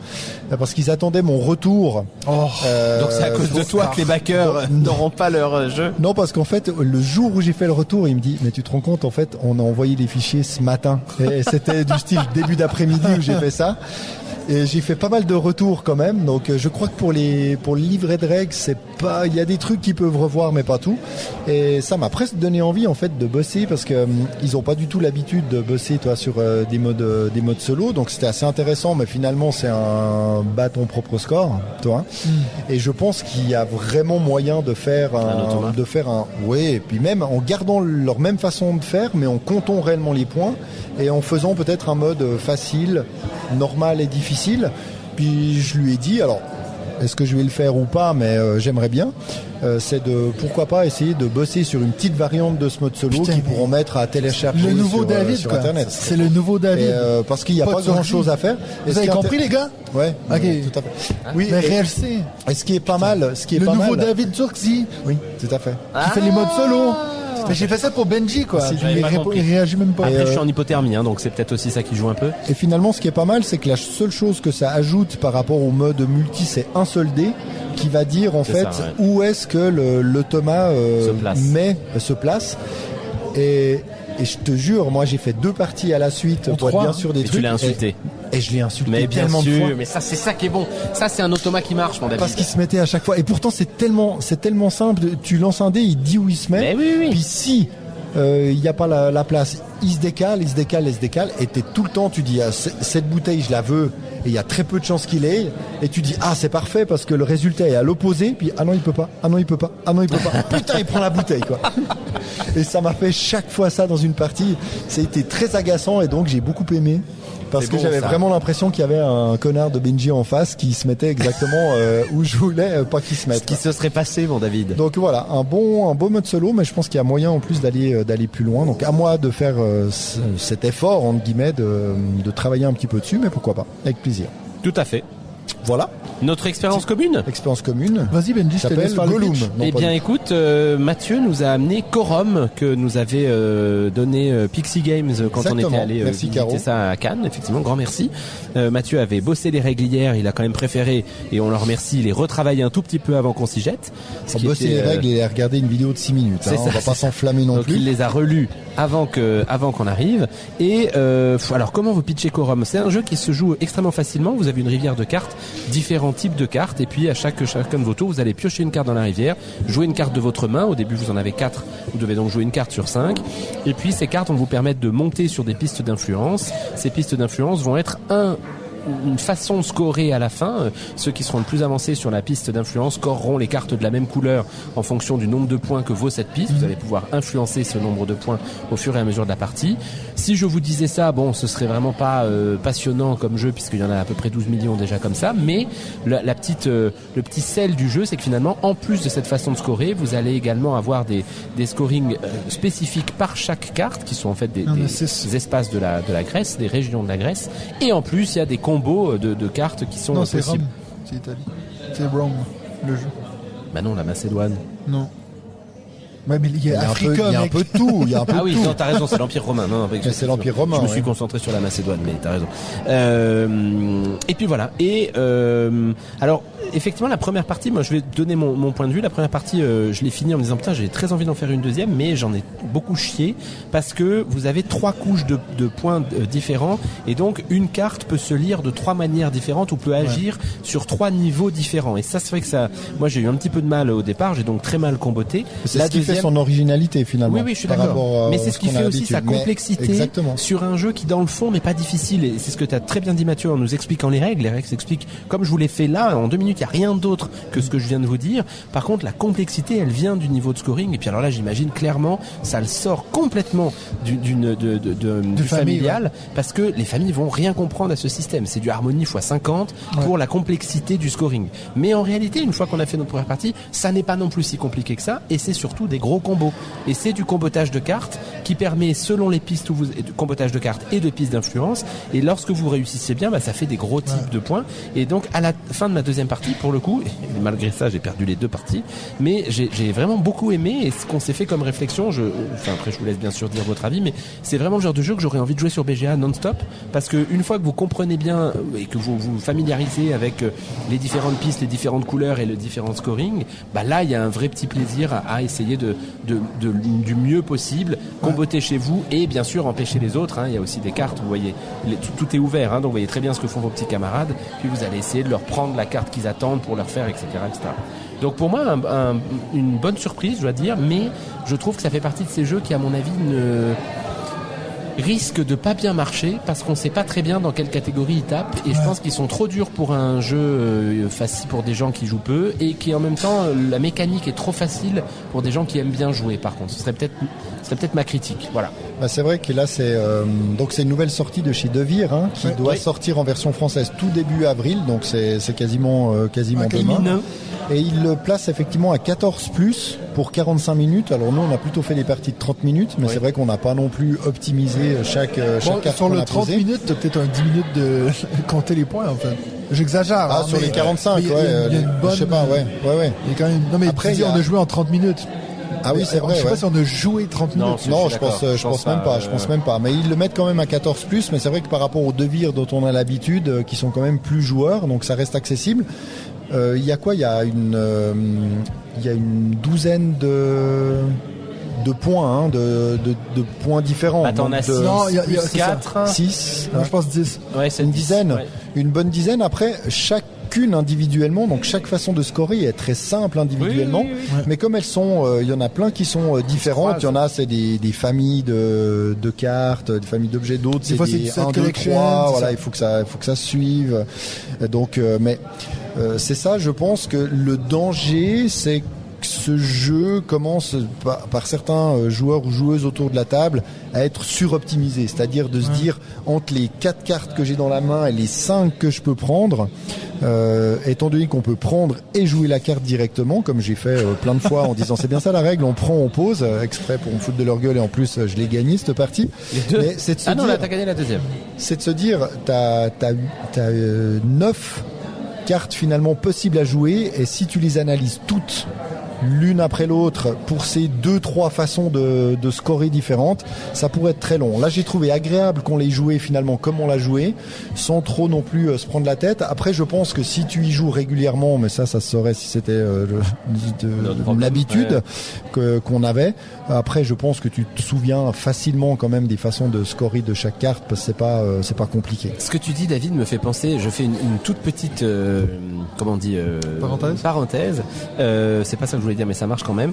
parce qu'ils attendaient mon retour. Donc c'est à cause de toi que les backers n'auront pas leur jeu. Non, parce qu'en fait, le jour où j'ai fait le retour, il me dit, mais tu te rends compte, en fait, on a envoyé les fichiers ce matin. Et c'était du style début d'après-midi où j'ai fait ça. Et j'ai fait pas mal de retours quand même, donc je crois que pour le livret de règles, c'est pas, il y a des trucs qu'ils peuvent revoir mais pas tout. Et ça m'a presque donné envie en fait de bosser parce que ils ont pas du tout l'habitude de bosser sur des modes solo, donc c'était assez intéressant. Mais finalement c'est un bat ton propre score, toi. Et je pense qu'il y a vraiment moyen de faire et puis même en gardant leur même façon de faire, mais en comptant réellement les points et en faisant peut-être un mode facile, normal et difficile. Puis je lui ai dit, alors est-ce que je vais le faire ou pas, mais j'aimerais bien, c'est de pourquoi pas essayer de bosser sur une petite variante de ce mode solo qu'ils pourront mettre à télécharger le nouveau David, sur Internet. C'est le nouveau David. Et, parce qu'il n'y a pas grand chose à faire. Vous avez compris les gars? Ouais. Ok. Tout à fait. Oui. Mais réalisé. Et ce qui est pas mal, le nouveau David Turkzy. Oui, tout à fait. Qui fait les modes solo. Mais j'ai fait ça pour Benji, quoi. Il réagit même pas. Après, je suis en hypothermie, donc c'est peut-être aussi ça qui joue un peu. Et finalement, ce qui est pas mal, c'est que la seule chose que ça ajoute par rapport au mode multi, c'est un seul dé qui va dire en fait où est-ce que l'automa se place. Et je te jure, moi j'ai fait 2 parties à la suite pour être bien sûr des trucs. Tu l'as insulté. Et je l'ai insulté mais tellement bien sûr, de fois. mais ça c'est ça qui est bon. Ça c'est un automa qui marche, mon David. Parce qu'il se mettait à chaque fois. Et pourtant c'est tellement simple. Tu lances un dé, il dit où il se met. Mais oui. Puis si il n'y a pas la place, il se décale, et t'es tout le temps, tu dis, cette bouteille, je la veux, et il y a très peu de chances qu'il ait, et tu dis, c'est parfait, parce que le résultat est à l'opposé, puis non, il peut pas, putain, il prend la bouteille, quoi. Et ça m'a fait chaque fois ça dans une partie, ça a été très agaçant, et donc j'ai beaucoup aimé. Parce que j'avais vraiment l'impression qu'il y avait un connard de Benji en face qui se mettait exactement où je voulais pas qu'il se mette. Ce qui se serait passé, mon David. Donc voilà, un beau mode solo, mais je pense qu'il y a moyen en plus d'aller plus loin. Donc à moi de faire cet effort entre guillemets de travailler un petit peu dessus, mais pourquoi pas, avec plaisir. Tout à fait. Voilà. Notre expérience commune. Expérience commune. Vas-y Benji, je te laisse faire le Gollum. pitch. Eh bien écoute, Mathieu nous a amené Quorum que nous avait donné Pixie Games quand on était allé visiter ça à Cannes. Effectivement, grand merci. Mathieu avait bossé les règles hier, il a quand même préféré, et on le remercie, les retravailler un tout petit peu avant qu'on s'y jette. Bosser les règles et regarder une vidéo de 6 minutes. On va pas s'enflammer non plus. Donc il les a relus avant qu'on arrive. Et alors comment vous pitchez Quorum? C'est un jeu qui se joue extrêmement facilement. Vous avez une rivière de cartes, différents types de cartes, et puis à chacun de vos tours, vous allez piocher une carte dans la rivière, jouer une carte de votre main. Au début, vous en avez 4. Vous devez donc jouer une carte sur 5. Et puis ces cartes vont vous permettre de monter sur des pistes d'influence. Ces pistes d'influence vont être une façon de scorer à la fin. Ceux qui seront le plus avancés sur la piste d'influence scoreront les cartes de la même couleur en fonction du nombre de points que vaut cette piste. Vous allez pouvoir influencer ce nombre de points au fur et à mesure de la partie. Si je vous disais ça, bon, ce serait vraiment pas passionnant comme jeu, puisqu'il y en a à peu près 12 millions déjà comme ça, mais le petit sel du jeu, c'est que finalement, en plus de cette façon de scorer, vous allez également avoir des scorings spécifiques par chaque carte, qui sont en fait des espaces de la Grèce, des régions de la Grèce, et en plus, il y a des combos de cartes qui sont possibles. Rome, c'est Italie. C'est Rome, le jeu. Bah non, la Macédoine. Non. Ouais, mais il y a Africa, il y a un peu de tout. Ah oui, non, t'as raison, c'est l'Empire romain. Non, c'est l'Empire romain. Je me suis concentré sur la Macédoine, mais t'as raison. Et puis voilà. Et alors, effectivement, la première partie, moi, je vais donner mon point de vue. La première partie, je l'ai finie en me disant putain, j'ai très envie d'en faire une deuxième, mais j'en ai beaucoup chié parce que vous avez 3 couches de points différents, et donc une carte peut se lire de 3 manières différentes ou peut agir sur 3 niveaux différents. Et ça, c'est vrai que ça, moi, j'ai eu un petit peu de mal au départ. J'ai donc très mal comboté. C'est ce qui fait son originalité finalement. Oui, je suis d'accord. Mais c'est ce qui fait aussi sa complexité sur un jeu qui dans le fond n'est pas difficile. Et c'est ce que tu as très bien dit, Mathieu, en nous expliquant les règles. Les règles s'expliquent comme je vous l'ai fait là en 2 minutes. Il n'y a rien d'autre que ce que je viens de vous dire. Par contre, la complexité, elle vient du niveau de scoring. Et puis alors là, j'imagine clairement, ça le sort complètement du familial, parce que les familles vont rien comprendre à ce système. C'est du harmonie x 50 pour la complexité du scoring. Mais en réalité, une fois qu'on a fait notre première partie, ça n'est pas non plus si compliqué que ça. Et c'est surtout des gros combos. Et c'est du combotage de cartes qui permet, selon les pistes où combotage de cartes et de pistes d'influence. Et lorsque vous réussissez bien, ça fait des gros types de points. Et donc, à la fin de ma deuxième partie, pour le coup, et malgré ça, j'ai perdu les 2 parties, mais j'ai vraiment beaucoup aimé. Et ce qu'on s'est fait comme réflexion, après, je vous laisse bien sûr dire votre avis, mais c'est vraiment le genre de jeu que j'aurais envie de jouer sur BGA non-stop, parce que une fois que vous comprenez bien et que vous vous familiarisez avec les différentes pistes, les différentes couleurs et le différent scoring, là, il y a un vrai petit plaisir à essayer du mieux possible, comboter chez vous et bien sûr empêcher les autres. Il y a aussi des cartes, vous voyez, tout est ouvert, donc vous voyez très bien ce que font vos petits camarades, puis vous allez essayer de leur prendre la carte qu'ils attendent pour leur faire, etc. Donc pour moi, une bonne surprise, je dois dire, mais je trouve que ça fait partie de ces jeux qui, à mon avis, risquent de pas bien marcher parce qu'on sait pas très bien dans quelle catégorie ils tapent, et je pense qu'ils sont trop durs pour un jeu facile pour des gens qui jouent peu, et qui en même temps la mécanique est trop facile pour des gens qui aiment bien jouer. Par contre, ce serait peut-être ma critique. Voilà. C'est vrai que là c'est une nouvelle sortie de chez Devir qui doit sortir en version française tout début avril, donc c'est quasiment demain. Et il le place effectivement à 14+ pour 45 minutes. Alors nous, on a plutôt fait des parties de 30 minutes, mais c'est vrai qu'on n'a pas non plus optimisé chaque carte sur qu'on le a 30 posé. minutes, t'as peut-être un 10 minutes de compter les points, en fait. J'exagère. Sur les 45, il y a une bonne... je sais pas, ouais. Il y a quand même... Non, mais après, on a joué en 30 minutes. Ah oui, c'est vrai. Je sais pas si on a joué 30 minutes. Non, je pense même pas. Mais ils le mettent quand même à 14+, mais c'est vrai que par rapport aux Devir dont on a l'habitude, qui sont quand même plus joueurs, donc ça reste accessible. Il y a quoi ? Il y a une douzaine de points, de points différents. Attends, on a 6, 4, 6. Moi, je pense 10. Ouais, c'est une dizaine. Ouais. Une bonne dizaine. Après, chaque chacune individuellement, donc chaque façon de scorer est très simple individuellement, Oui. mais comme elles sont, il y en a plein qui sont différentes. Il y en a, c'est des familles de cartes, des familles d'objets, d'autres c'est fois, c'est des du set 1, 2, collection, 3, c'est voilà, ça. il faut que ça suive. Donc, mais c'est ça, je pense que le danger, c'est que ce jeu commence par certains joueurs ou joueuses autour de la table à être suroptimisé, c'est-à-dire de se dire entre les 4 cartes que j'ai dans la main et les 5 que je peux prendre, étant donné qu'on peut prendre et jouer la carte directement, comme j'ai fait plein de fois en disant c'est bien ça la règle, on prend, on pose, exprès pour me foutre de leur gueule, et en plus je l'ai gagné cette partie. Les deux. Mais c'est de se Ah non, dire, là t'as gagné la deuxième. c'est de se dire t'as 9 cartes finalement possibles à jouer, et si tu les analyses toutes l'une après l'autre pour ces 2-3 façons de scorer différentes, ça pourrait être très long. Là, j'ai trouvé agréable qu'on l'ait joué finalement comme on l'a joué, sans trop non plus se prendre la tête. Après, je pense que si tu y joues régulièrement, mais ça se saurait si c'était l'habitude qu'on avait. Après, je pense que tu te souviens facilement quand même des façons de scorer de chaque carte, parce que c'est pas compliqué. Ce que tu dis, David, me fait penser. Je fais une toute petite, comment on dit, parenthèse. C'est pas ça que je voulais dire, mais ça marche quand même.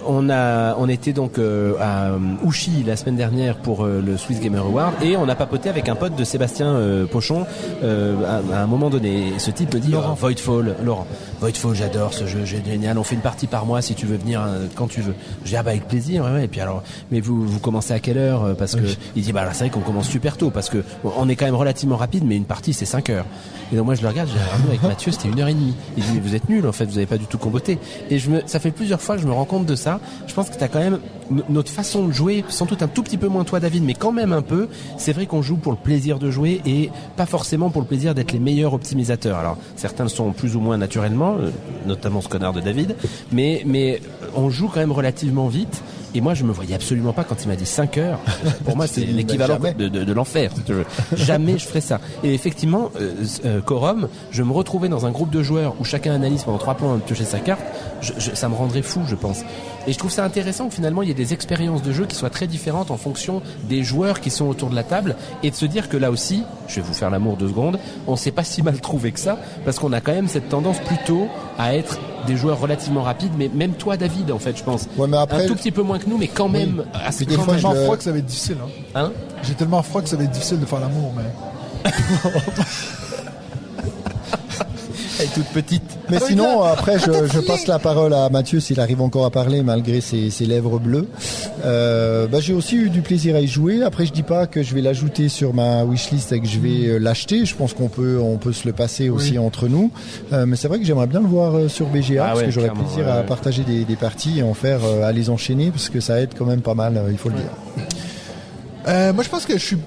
On était donc à Ouchy la semaine dernière pour le Swiss Gamer Award, et on a papoté avec un pote de Sébastien Pochon à un moment donné. Ce type me dit Laurent, Voidfall, j'adore ce jeu, génial. On fait une partie par mois si tu veux venir quand tu veux. Je dis avec plaisir. Ouais. Et puis alors, mais vous commencez à quelle heure? Parce que il dit là c'est vrai qu'on commence super tôt, parce que on est quand même relativement rapide, mais une partie c'est 5 heures. Et donc moi je le regarde, nous avec Mathieu c'était 1h30. Il dit mais vous êtes nuls en fait, vous avez pas du tout comboté. Et ça fait plusieurs fois que je me rends compte de ça. Je pense que t'as quand même notre façon de jouer, sans doute un tout petit peu moins toi David, mais quand même un peu. C'est vrai qu'on joue pour le plaisir de jouer et pas forcément pour le plaisir d'être les meilleurs optimisateurs. Alors certains le sont plus ou moins naturellement, notamment ce connard de David, mais on joue quand même relativement vite. Et moi, je me voyais absolument pas quand il m'a dit 5 heures. Pour moi, c'est l'équivalent de l'enfer. Si tu veux. Jamais je ferais ça. Et effectivement, Quorum, je me retrouvais dans un groupe de joueurs où chacun analyse pendant 3 points de piocher sa carte. Ça me rendrait fou, je pense. Et je trouve ça intéressant que finalement, il y ait des expériences de jeu qui soient très différentes en fonction des joueurs qui sont autour de la table, et de se dire que là aussi, je vais vous faire l'amour 2 secondes, on s'est pas si mal trouvé que ça, parce qu'on a quand même cette tendance plutôt à être des joueurs relativement rapides, mais même toi David en fait je pense mais après, un tout petit peu moins que nous, mais quand même assez. J'ai tellement froid que ça va être difficile hein. J'ai tellement froid que ça va être difficile de faire l'amour, mais Elle est toute petite. Mais sinon, après, je passe la parole à Mathieu s'il arrive encore à parler malgré ses lèvres bleues. J'ai aussi eu du plaisir à y jouer. Après, je dis pas que je vais l'ajouter sur ma wishlist et que je vais l'acheter. Je pense qu'on peut se le passer aussi entre nous. Mais c'est vrai que j'aimerais bien le voir sur BGA parce que j'aurais plaisir à partager des parties et en faire, à les enchaîner parce que ça aide quand même pas mal, il faut le dire. Moi, je pense que je suis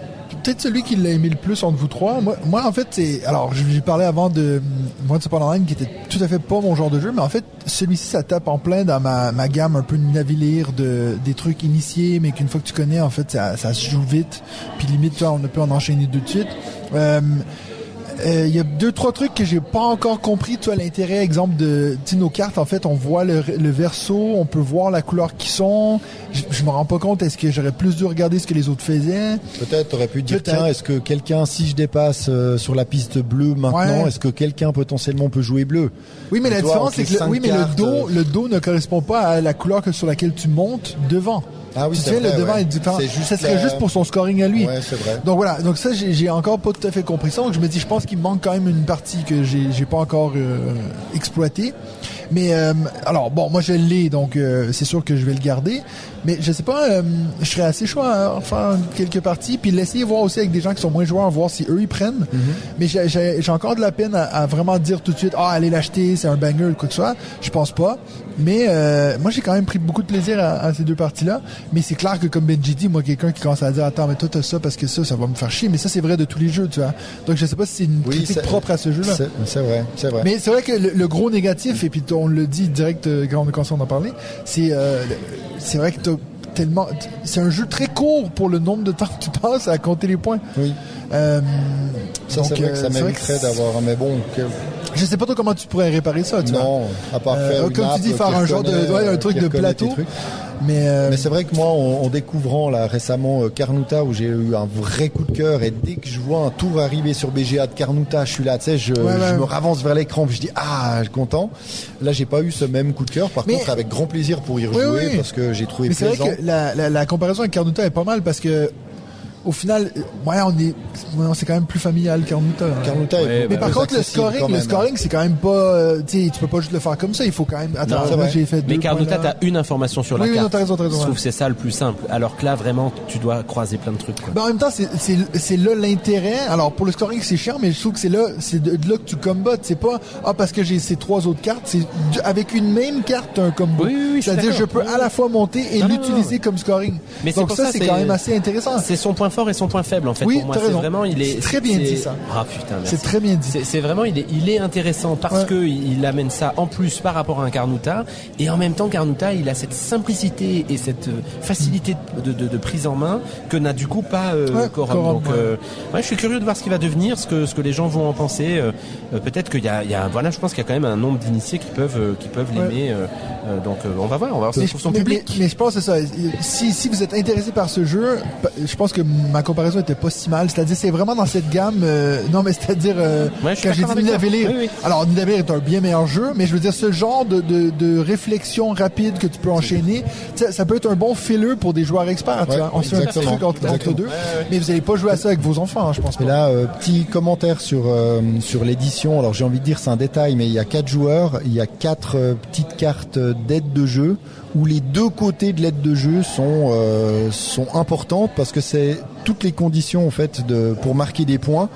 peut-être celui qui l'a aimé le plus entre vous trois. Moi en fait, alors j'ai parlé avant de Once Upon a Time qui était tout à fait pas mon genre de jeu, mais en fait celui-ci ça tape en plein dans ma gamme un peu navillire des trucs initiés, mais qu'une fois que tu connais en fait ça se joue vite, puis limite on peut en enchaîner 2 de suite. Il y a 2-3 trucs que j'ai pas encore compris. Tu vois, l'intérêt, exemple de nos cartes, en fait, on voit le verso, on peut voir la couleur qu'ils sont. Je me rends pas compte, est-ce que j'aurais plus dû regarder ce que les autres faisaient? Peut-être t'aurais pu dire, tiens, est-ce que quelqu'un, si je dépasse sur la piste bleue maintenant, est-ce que quelqu'un potentiellement peut jouer bleu? Oui, mais la différence, c'est que le dos ne correspond pas à la couleur sur laquelle tu montes devant. Ah oui, tu sais, le devant est différent. Ça serait juste pour son scoring à lui. Ouais, c'est vrai. Donc voilà. Donc ça, j'ai encore pas tout à fait compris ça. Donc je me dis, je pense qu'il manque quand même une partie que j'ai pas encore exploitée. Mais alors bon, moi je l'ai, donc c'est sûr que je vais le garder. Mais je sais pas, je serais assez chaud à faire quelques parties, puis l'essayer voir aussi avec des gens qui sont moins joueurs, voir si eux ils prennent. Mais j'ai encore de la peine à vraiment dire tout de suite, allez l'acheter, c'est un banger ou quoi que ce soit. Je pense pas. Mais moi j'ai quand même pris beaucoup de plaisir à ces 2 parties-là. Mais c'est clair que comme Benji dit, moi quelqu'un qui commence à dire attends mais toi t'as ça parce que ça va me faire chier. Mais ça c'est vrai de tous les jeux, tu vois. Donc je sais pas si c'est une critique propre à ce jeu-là. C'est vrai. Mais c'est vrai que le gros négatif, et puis on le dit direct quand on a commencé à en parler, c'est vrai que c'est un jeu très court pour le nombre de temps que tu passes à compter les points. Oui. Ça, c'est vrai que ça mériterait d'avoir, mais bon. Je sais pas toi comment tu pourrais réparer ça, tu vois. Non, à part faire comme tu dis, faire un genre un truc de plateau. Mais c'est vrai que moi, en découvrant là récemment Carnouta, où j'ai eu un vrai coup de cœur, et dès que je vois un tour arriver sur BGA de Carnouta, je suis là, tu sais, je me ravance vers l'écran, puis je dis je suis content. Là, j'ai pas eu ce même coup de cœur. Par contre, avec grand plaisir pour y rejouer, parce que j'ai trouvé plaisant. Mais c'est vrai que la comparaison avec Carnouta est pas mal, parce que au final, c'est quand même plus familial Carnouta. Carnouta mais par contre, le scoring, c'est quand même pas, tu peux pas juste le faire comme ça, il faut quand même, j'ai fait mais Carnouta, t'as une information sur la carte. Non, t'as raison. Je trouve que c'est ça le plus simple. Alors que là, vraiment, tu dois croiser plein de trucs, quoi. En même temps, c'est là l'intérêt. Alors, pour le scoring, c'est chiant, mais je trouve que c'est là que tu combattes. C'est pas, parce que j'ai ces 3 autres cartes, c'est, avec une même carte, t'as un combo. Oui, c'est-à-dire, je peux à la fois monter et l'utiliser comme scoring. Mais donc ça, c'est quand même assez intéressant. C'est son point fort et son point faible, en fait. Oui, pour moi, t'as raison. Vraiment, c'est très bien dit ça. Putain, merci. C'est très bien dit. C'est vraiment, il est intéressant parce que il amène ça en plus par rapport à un Carnouta, et en même temps Carnouta, il a cette simplicité et cette facilité de prise en main que n'a du coup pas Quorum. Donc, je suis curieux de voir ce qu'il va devenir, ce que les gens vont en penser. Peut-être qu'il y a, je pense qu'il y a quand même un nombre d'initiés qui peuvent l'aimer. Donc, on va voir si je trouve son public. Mais je pense que c'est ça. Si vous êtes intéressé par ce jeu, je pense que ma comparaison était pas si mal. C'est-à-dire, c'est vraiment dans cette gamme. Quand j'ai dit Nidavellir. Oui. Alors, Nidavellir est un bien meilleur jeu, mais je veux dire, ce genre de réflexion rapide que tu peux enchaîner, ça peut être un bon filler pour des joueurs experts. Tu vois. On se fait un petit truc entre deux. Mais vous n'allez pas jouer à ça avec vos enfants, je pense pas. Et là, petit commentaire sur l'édition. Alors, j'ai envie de dire, c'est un détail, mais il y a 4 joueurs, il y a 4 petites cartes d'aide de jeu, où les 2 côtés de l'aide de jeu sont importantes, parce que c'est toutes les conditions en fait pour marquer des points.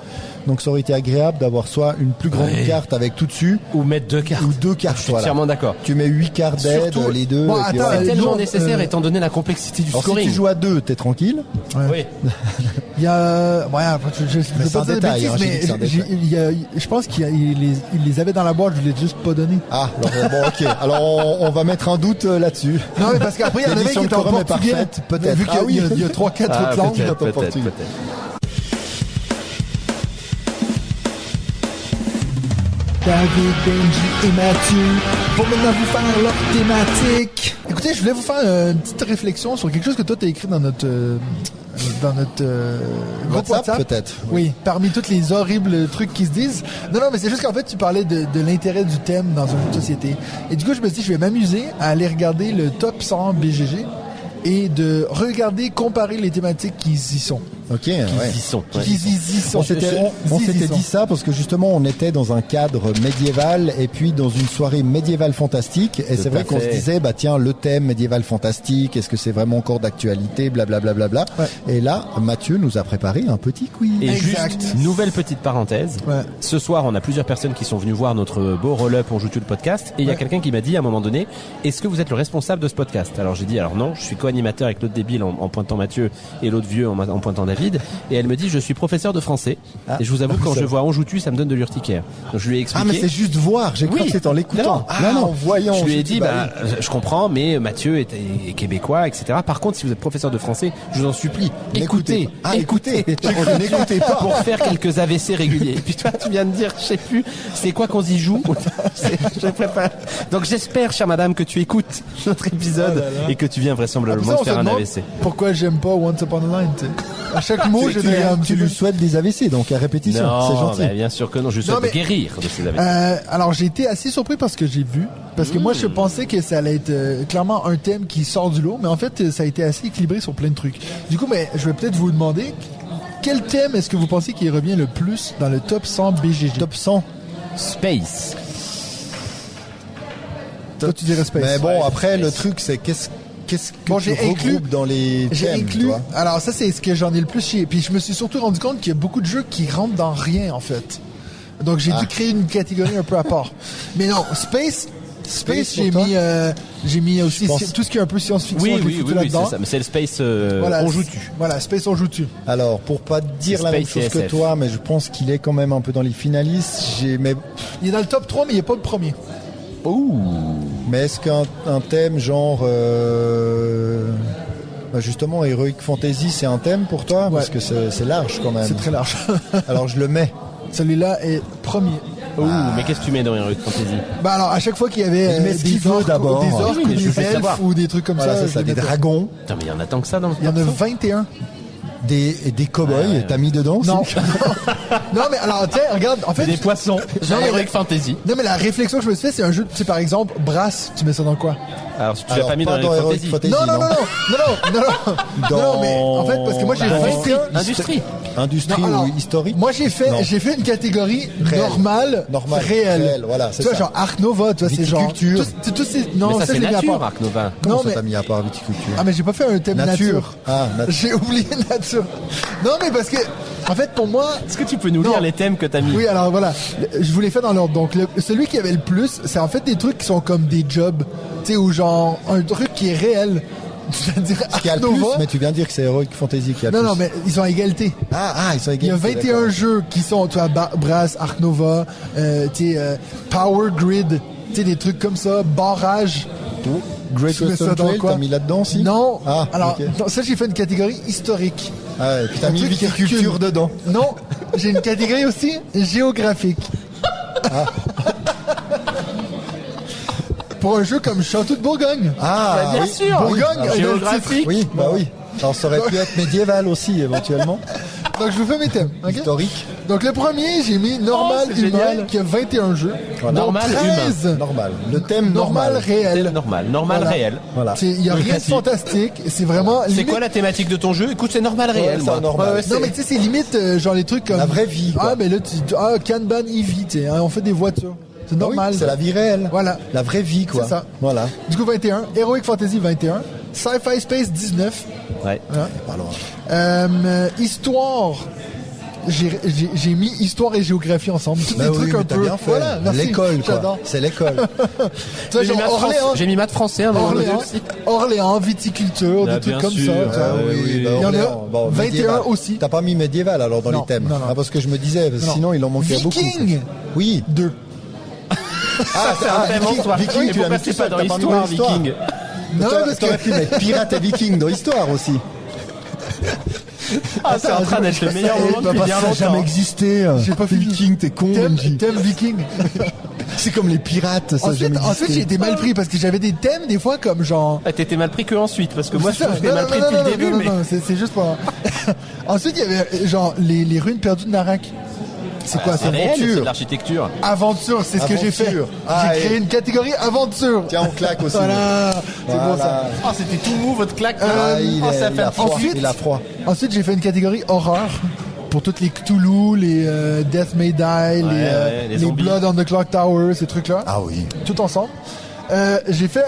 Donc ça aurait été agréable d'avoir soit une plus grande carte avec tout dessus, ou mettre 2 cartes. Ou 2 cartes. Je suis entièrement d'accord. Tu mets 8 cartes d'aide, les 2. C'est tellement nécessaire étant donné la complexité du scoring. Si tu joues à 2, t'es tranquille. Oui. Il y a, je c'est un détail, je pense qu'il les avait dans la boîte, je l'ai juste pas donné. Ok. Alors on va mettre un doute là-dessus. Non, mais parce qu'après il y en avait qui étaient en portugais. Peut-être. Vu qu'il y a 3-4 autres langues en portugais. David, Benji et Mathieu vont maintenant vous faire leur thématique. Écoutez, je voulais vous faire une petite réflexion sur quelque chose que toi t'as écrit dans notre groupe WhatsApp peut-être. Oui, parmi tous les horribles trucs qui se disent. Non, mais c'est juste qu'en fait tu parlais de l'intérêt du thème dans un jeu de société. Et du coup je me suis dit je vais m'amuser à aller regarder le top 100 BGG et de comparer les thématiques qui y sont. Ok, qui y sont. On s'était dit ça parce que justement on était dans un cadre médiéval et puis dans une soirée médiévale fantastique, et c'est vrai qu'on se disait tiens, le thème médiéval fantastique, est-ce que c'est vraiment encore d'actualité, blablabla. Et là Mathieu nous a préparé un petit quiz. Et juste nouvelle petite parenthèse, ce soir on a plusieurs personnes qui sont venues voir notre beau roll-up On joue tout le podcast, et il y a quelqu'un qui m'a dit à un moment donné, est-ce que vous êtes le responsable de ce podcast? Alors j'ai dit non, je suis co-animateur avec l'autre débile en pointant Mathieu et l'autre vieux en pointant David. Et elle me dit je suis professeur de français, et je vous avoue quand je vois On joue tu, ça me donne de l'urticaire. Donc je lui ai expliqué. Mais c'est juste voir, j'ai cru que c'était en l'écoutant. Non, en voyant. Je lui ai dit je comprends, mais Mathieu est québécois, etc. Par contre, si vous êtes professeur de français, je vous en supplie, écoutez. N'écoutez pas pour faire quelques AVC réguliers. Et puis toi tu viens de dire je sais plus c'est quoi qu'on y joue. Je prépare. Donc j'espère, chère madame, que tu écoutes notre épisode et que tu viens vraisemblablement faire un AVC. Pourquoi j'aime pas Once Upon a Night? À chaque mot, tu lui souhaites des AVC, donc à répétition. C'est gentil. Bien sûr que non, je lui souhaite de guérir de ces AVC. Alors j'ai été assez surpris parce que j'ai vu, parce que moi je pensais que ça allait être clairement un thème qui sort du lot, mais en fait ça a été assez équilibré sur plein de trucs. Du coup, je vais peut-être vous demander quel thème est-ce que vous pensez qui revient le plus dans le top 100 BGG? Top 100 Space. Toi tu dirais Space. Mais bon, après le truc c'est qu'est-ce que tu regroupes dans les thèmes? J'ai inclus. Toi? Alors ça c'est ce que j'en ai le plus chié. Puis je me suis surtout rendu compte qu'il y a beaucoup de jeux qui rentrent dans rien en fait. Donc j'ai dû créer une catégorie un peu à part. Mais non, Space j'ai mis aussi tout ce qui est un peu science-fiction. Oui, c'est ça. Mais c'est le Space On joue tu. Voilà, Space On joue tu. Alors pour pas dire la même chose que toi, mais je pense qu'il est quand même un peu dans les finalistes. Il est dans le top 3, mais il n'est pas le premier. Mais est-ce qu'un thème genre justement Heroic Fantasy c'est un thème pour toi? Parce que c'est large quand même. C'est très large. Alors je le mets. Celui-là est premier. Ouh, mais qu'est-ce que tu mets dans Heroic Fantasy? Bah alors, à chaque fois qu'il y avait Il met ce des qu'il veut orques, d'abord. des orques Oui, ou mais je veux des elfes savoir. ou des trucs comme Voilà, ça. c'est je ça, les des mettais. dragons, Putain, mais il y en a tant que ça dans le Il y en a perso. 21. des cow-boys, ouais. t'as mis dedans aussi Non. Non, mais alors, tiens, regarde, en fait. Des poissons. J'ai mais- Heroic Fantasy. Non, mais la réflexion que je me suis fait, c'est un jeu, tu sais, par exemple, Brass, tu mets ça dans quoi? Alors, tu l'as Alors, pas mis dans pas dans Heroic Heroic Fantasy. Fantasy. Non, mais en fait, parce que moi, j'ai Bah, 21. Industrie. Industrie Non, alors, ou historique. Moi, Non. j'ai fait une catégorie Réel. normale, réelle. réel, voilà, c'est Tu vois, ça. genre Ark Nova, tu vois, c'est genre. Viticulture. Tous ces, non, Mais ça, je c'est l'ai mis à nature, part. Ark Nova. Comment non, ça mais- t'as mis à part viticulture? Ah, mais j'ai pas fait un thème nature. Ah, nature. J'ai oublié nature. Non, mais parce que, en fait, pour moi, Est-ce que tu peux nous Non. lire les thèmes que t'as mis? oui, alors voilà, je vous les fais dans l'ordre. Donc, celui qui avait le plus, c'est en fait des trucs qui sont comme des jobs, tu sais, ou genre un truc qui est réel. Tu vas dire Ce qui a Ark le plus, Nova. mais tu viens de dire que c'est Heroic Fantasy qui a le Non, plus. non, mais ils sont à égalité. Ah, ils sont Il y a égalisés, 21 d'accord. jeux qui sont, tu vois, Brass, Ark Nova, tu sais, Power Grid, tu sais, des trucs comme ça, barrage. Great Tu mets ça Western dans Trail, quoi? t'as mis là-dedans aussi? Non. Ah, Alors, ok. non, ça, j'ai fait une catégorie historique. Ah ouais, puis t'as Un mis truc qui viticulture recule. dedans. Non, j'ai une catégorie aussi géographique. Ah. Pour un jeu comme Château de Bourgogne. Ah, Bah, bien oui. sûr. Bourgogne, Alors, il y a le géographique. titre. Oui, bah oui. Alors ça aurait pu être médiéval aussi, éventuellement. Donc, je vous fais mes thèmes. ok? Historique. Donc, le premier, j'ai mis normal c'est humain, génial. qui a 21 jeux. Voilà. dont Normal 13 Normal. Le thème normal normal. réel. Thème normal. Normal Voilà. réel. Voilà. Il n'y a Le rien de classique. fantastique. C'est vraiment. C'est limite- quoi la thématique de ton jeu? Écoute, c'est normal réel, c'est moi. normal. Ouais, Non, mais tu sais, c'est limite genre les trucs comme. La vraie vie, quoi. Ah, mais là, Kanban Eevee, tu sais, hein, on fait des voitures. C'est Ah oui, normal. c'est la vie réelle. Voilà. La vraie vie, quoi. C'est ça. Voilà. Du coup, 21. Heroic Fantasy, 21. Sci-Fi Space, 19. Ouais. Pas loin. Histoire. J'ai mis histoire et géographie ensemble. Tous Bah des oui, trucs mais un t'as peu. bien fait. Voilà, merci. L'école, quoi. J'adore. C'est l'école. Tu vois, genre Orléans. J'ai mis maths français, hein, dans mon jeu Orléans, aussi. Orléans, viticulture, Ah, des trucs bien comme sûr. ça. tu vois. Ah oui, bah, Il y en a Orléans. Bon, 21 médiéval. aussi. T'as pas mis médiéval alors dans Non, les thèmes. non, non. Ah, parce que je me disais, parce que Non. sinon il en manquait Viking. beaucoup. Oui. 2. Ah, C'est un thème en Viking, soi. Viking, Mais tu pourquoi l'as mis c'est tout pas seul, dans t'as pas mis l'histoire, dans l'histoire. Viking? Non, T'aurais- parce que. T'aurais pu mettre pirate et viking dans l'histoire aussi. Ah, c'est en train d'être le meilleur moment depuis bien ça n'a jamais longtemps. existé. J'ai pas fini. Viking, t'es con, Thème, Benji. thème viking. C'est comme les pirates, ça n'a jamais Ensuite, existé. j'ai été mal pris parce que j'avais des thèmes des fois comme genre. Ah, t'étais mal pris que ensuite, parce que moi, je C'est ça. t'ai Non, mal non, pris non, depuis non, le non, début, non, mais. non, c'est juste pour. Ensuite, il y avait genre les ruines perdues de Narak. C'est quoi C'est ça? réel, c'est aventure. de l'architecture. Aventure, c'est ce que j'ai fait. Aventure. Ah, J'ai créé et- une catégorie aventure. Tiens, on claque aussi. Voilà, c'est bon ça. Voilà. Ah, c'était tout mou, votre claque. Ah, il, Oh, ça est- il fait a froid. ensuite- Il a froid. Ensuite, j'ai fait une catégorie horreur pour toutes les Cthulhu, les Death May Die, les les zombies. Blood on the Clock Tower, ces trucs-là, Ah oui. tout ensemble. J'ai fait.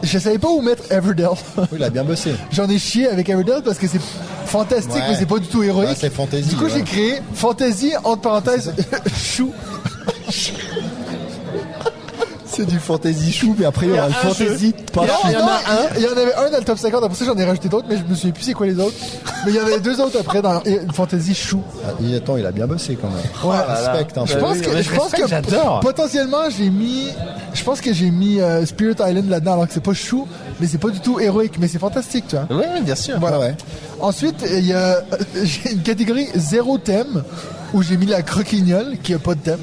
Je savais pas où mettre Everdell. Oui, il a bien bossé. J'en ai chié avec Everdell parce que c'est fantastique, Ouais. mais c'est pas du tout héroïque. Ouais, c'est fantasy, Du coup, ouais. j'ai créé fantasy entre parenthèses chou. C'est du fantasy chou, mais après il y aura le un fantasy. Pas Non, chou. il y en a un. Il y en avait un dans le top 50. Après ça, j'en ai rajouté d'autres, mais je me souviens plus c'est quoi les autres. Mais il y en avait deux autres après dans fantasy chou. Ah, attends, il a bien bossé quand même. Ouais. Respecte un Je peu. pense oui, que, mais je je pense que respecte, j'adore. potentiellement je pense que j'ai mis Spirit Island là-dedans alors que c'est pas chou, mais c'est pas du tout héroïque, mais c'est fantastique, tu vois. Oui, bien sûr. Voilà. Ouais, ouais. Ensuite, il y a j'ai une catégorie zéro thème où j'ai mis la croquignole qui a pas de thème.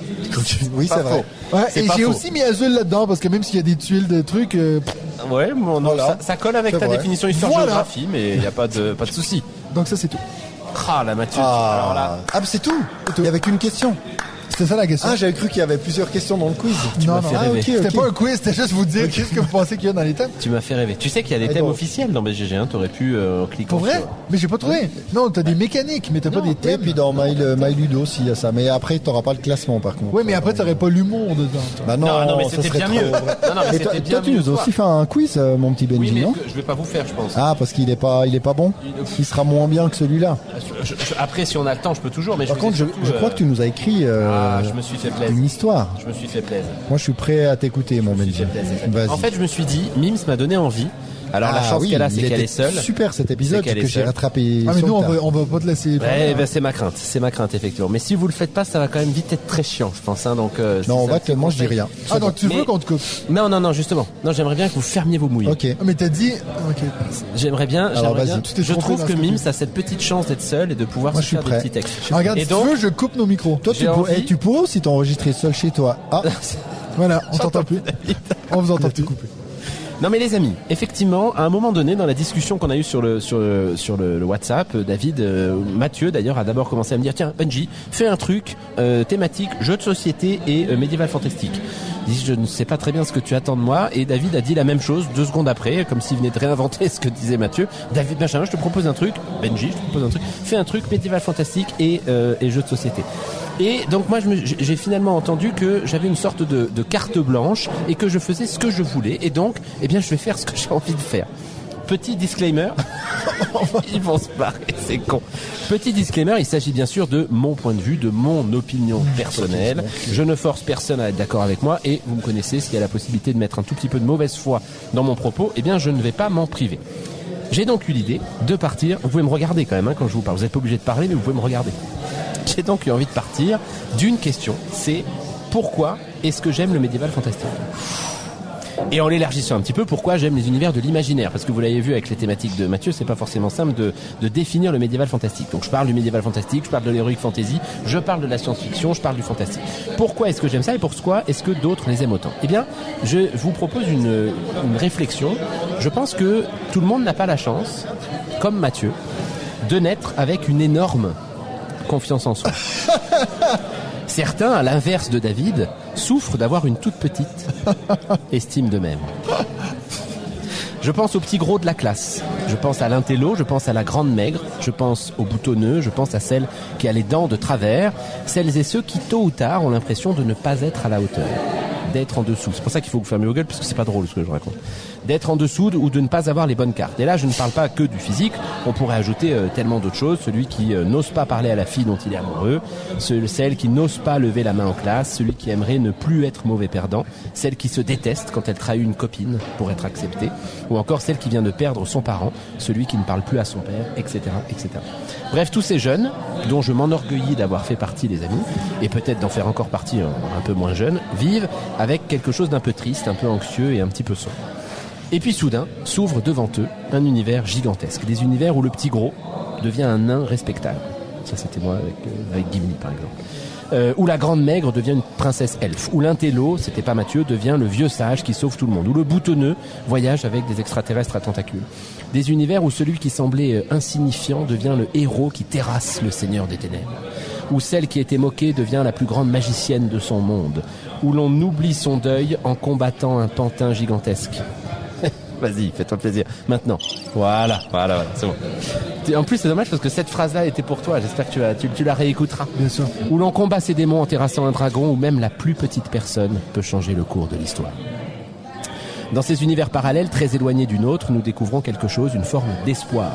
Oui, c'est vrai. Ouais, C'est et pas j'ai faux. aussi mis Azul là-dedans parce que même s'il y a des tuiles de trucs, Ouais, bon, non, Voilà. ça colle avec C'est ta vrai. définition Voilà. histoire-géographie, mais il n'y a pas de souci. donc ça c'est tout. Ah, la Mathieu. Alors là, Ah, c'est tout. Il y avait qu'une question. C'était ça la question. Ah, j'avais cru qu'il y avait plusieurs questions dans le quiz. non, m'as non. fait Ah, rêver. ok, C'était ok. pas un quiz, c'était juste vous dire qu'est-ce que vous pensez qu'il y a dans les thèmes. tu m'as fait rêver. Tu sais qu'il y a des Et thèmes donc officiels dans BGG1, t'aurais pu cliquer. Pour vrai? Mais j'ai pas trouvé. Non, t'as des mécaniques, mais t'as pas des Et thèmes. puis dans My Ludo aussi, il y a ça. Mais après, t'auras pas le classement par contre. Ouais, mais après t'aurais pas l'humour dedans. toi. Bah Non, mais ça c'était serait bien trop mieux. vrai. Non, mais Et toi, c'était bien toi, tu mieux, nous as toi. aussi fait un quiz, mon petit Benji, Oui, mais non je vais pas vous faire, je pense. Ah, parce qu'il est pas bon. Il sera moins bien que celui-là. Après, si on a le temps, je peux toujours. Mais Par je contre, vous ai je surtout, crois que tu nous as écrit je me suis fait plaisir. une histoire. Je me suis fait plaisir. Moi, je suis prêt à t'écouter, mon Benji. Vas-y. En fait, je me suis dit, Mims m'a donné envie Alors la chance qu'elle a, c'est qu'elle est seule. Super cet épisode C'est qu'elle que est j'ai seule. rattrapé. Ah mais sur nous le tas. on va pas te laisser. Ouais, ben c'est ma crainte effectivement. Mais si vous le faites pas, ça va quand même vite être très chiant, je pense. Hein, donc c'est Non, on ça, va c'est moi je dis conseil. rien. Ah donc tu Mais- veux qu'on te coupe? Non, justement. Non, j'aimerais bien que vous fermiez vos mouilles. Ok. Ah, mais t'as dit. Ok. J'aimerais bien. vas-y. Tu t'es Je trompé trouve dans que ce que Mims tu a cette petite chance d'être seul et de pouvoir Moi, se je suis faire prêt. des petits textes. Ah, regarde, Et si donc- tu veux, je coupe nos micros. Toi, J'ai envie- tu pourrais aussi t'enregistrer seul chez toi. Ah, Voilà, on t'entend plus. On vous entend plus. Non mais les amis, effectivement, à un moment donné dans la discussion qu'on a eue sur le WhatsApp, David, Mathieu d'ailleurs a d'abord commencé à me dire tiens Bungie, fais un truc thématique jeu de société et médiéval fantastique. Je ne sais pas très bien ce que tu attends de moi et David a dit la même chose 2 secondes après, comme s'il venait de réinventer ce que disait Mathieu. David Benjamin, je te propose un truc, Bungie, je te propose un truc, fais un truc médiéval fantastique et jeu de société. Et donc moi j'ai finalement entendu que j'avais une sorte de carte blanche et que je faisais ce que je voulais et donc eh bien je vais faire ce que j'ai envie de faire. Petit disclaimer, ils vont se barrer, c'est con. Petit disclaimer, il s'agit bien sûr de mon point de vue, de mon opinion personnelle. Je ne force personne à être d'accord avec moi et vous me connaissez, s'il y a la possibilité de mettre un tout petit peu de mauvaise foi dans mon propos, eh bien je ne vais pas m'en priver. J'ai donc eu l'idée de partir, vous pouvez me regarder quand même quand je vous parle, vous n'êtes pas obligé de parler mais vous pouvez me regarder. J'ai donc eu envie de partir d'une question, c'est pourquoi est-ce que j'aime le médiéval fantastique ? Et en l'élargissant un petit peu, pourquoi j'aime les univers de l'imaginaire ? Parce que vous l'avez vu avec les thématiques de Mathieu, c'est pas forcément simple de définir le médiéval fantastique. Donc je parle du médiéval fantastique, je parle de l'heroic fantasy, je parle de la science-fiction, je parle du fantastique. Pourquoi est-ce que j'aime ça et pourquoi est-ce que d'autres les aiment autant ? Eh bien, je vous propose une réflexion. Je pense que tout le monde n'a pas la chance, comme Mathieu, de naître avec une énorme confiance en soi. Certains, à l'inverse de David, souffrent d'avoir une toute petite estime d'eux-mêmes. Je pense aux petits gros de la classe. Je pense à l'intello, je pense à la grande maigre, je pense aux boutonneux, je pense à celle qui a les dents de travers, celles et ceux qui, tôt ou tard, ont l'impression de ne pas être à la hauteur, d'être en dessous. C'est pour ça qu'il faut que vous fermiez vos gueules, parce que c'est pas drôle ce que je raconte. D'être en dessous ou de ne pas avoir les bonnes cartes. Et là, je ne parle pas que du physique, on pourrait ajouter tellement d'autres choses. Celui qui n'ose pas parler à la fille dont il est amoureux, celle qui n'ose pas lever la main en classe, celui qui aimerait ne plus être mauvais perdant, celle qui se déteste quand elle trahit une copine pour être acceptée, ou encore celle qui vient de perdre son parent, celui qui ne parle plus à son père, etc., etc. Bref, tous ces jeunes, dont je m'enorgueillis d'avoir fait partie, les amis, et peut-être d'en faire encore partie un peu moins jeune, vivent avec quelque chose d'un peu triste, un peu anxieux et un petit peu sombre. Et puis soudain, s'ouvre devant eux un univers gigantesque. Des univers où le petit gros devient un nain respectable. Ça, c'était moi avec Gimli, par exemple. Où la grande maigre devient une princesse elfe. Où l'intello, c'était pas Mathieu, devient le vieux sage qui sauve tout le monde. Où le boutonneux voyage avec des extraterrestres à tentacules. Des univers où celui qui semblait insignifiant devient le héros qui terrasse le seigneur des ténèbres. Où celle qui était moquée devient la plus grande magicienne de son monde. Où l'on oublie son deuil en combattant un pantin gigantesque. Vas-y, fais-toi plaisir. Maintenant. Voilà, c'est bon. En plus, c'est dommage parce que cette phrase-là était pour toi. J'espère que tu la réécouteras. Bien sûr. Où l'on combat ses démons en terrassant un dragon, où même la plus petite personne peut changer le cours de l'histoire. Dans ces univers parallèles, très éloignés du nôtre, nous découvrons quelque chose, une forme d'espoir.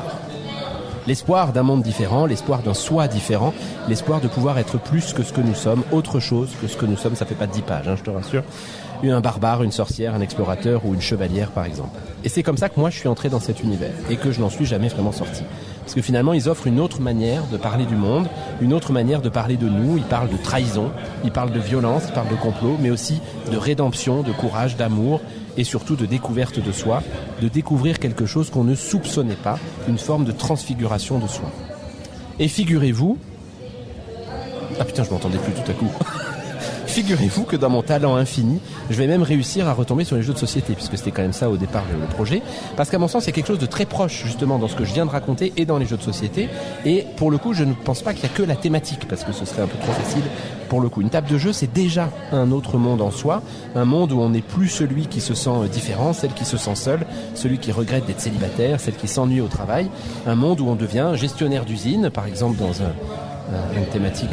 L'espoir d'un monde différent, l'espoir d'un soi différent, l'espoir de pouvoir être plus que ce que nous sommes, autre chose que ce que nous sommes. Ça fait pas 10 pages, je te rassure. Un barbare, une sorcière, un explorateur ou une chevalière, par exemple. Et c'est comme ça que moi, je suis entré dans cet univers et que je n'en suis jamais vraiment sorti. Parce que finalement, ils offrent une autre manière de parler du monde, une autre manière de parler de nous. Ils parlent de trahison, ils parlent de violence, ils parlent de complot, mais aussi de rédemption, de courage, d'amour et surtout de découverte de soi, de découvrir quelque chose qu'on ne soupçonnait pas, une forme de transfiguration de soi. Et figurez-vous... Ah putain, je m'entendais plus tout à coup. Figurez-vous que dans mon talent infini, je vais même réussir à retomber sur les jeux de société, puisque c'était quand même ça au départ le projet, parce qu'à mon sens, c'est quelque chose de très proche justement dans ce que je viens de raconter et dans les jeux de société, et pour le coup, je ne pense pas qu'il y a que la thématique, parce que ce serait un peu trop facile pour le coup. Une table de jeu, c'est déjà un autre monde en soi, un monde où on n'est plus celui qui se sent différent, celle qui se sent seule, celui qui regrette d'être célibataire, celle qui s'ennuie au travail, un monde où on devient gestionnaire d'usine, par exemple dans une thématique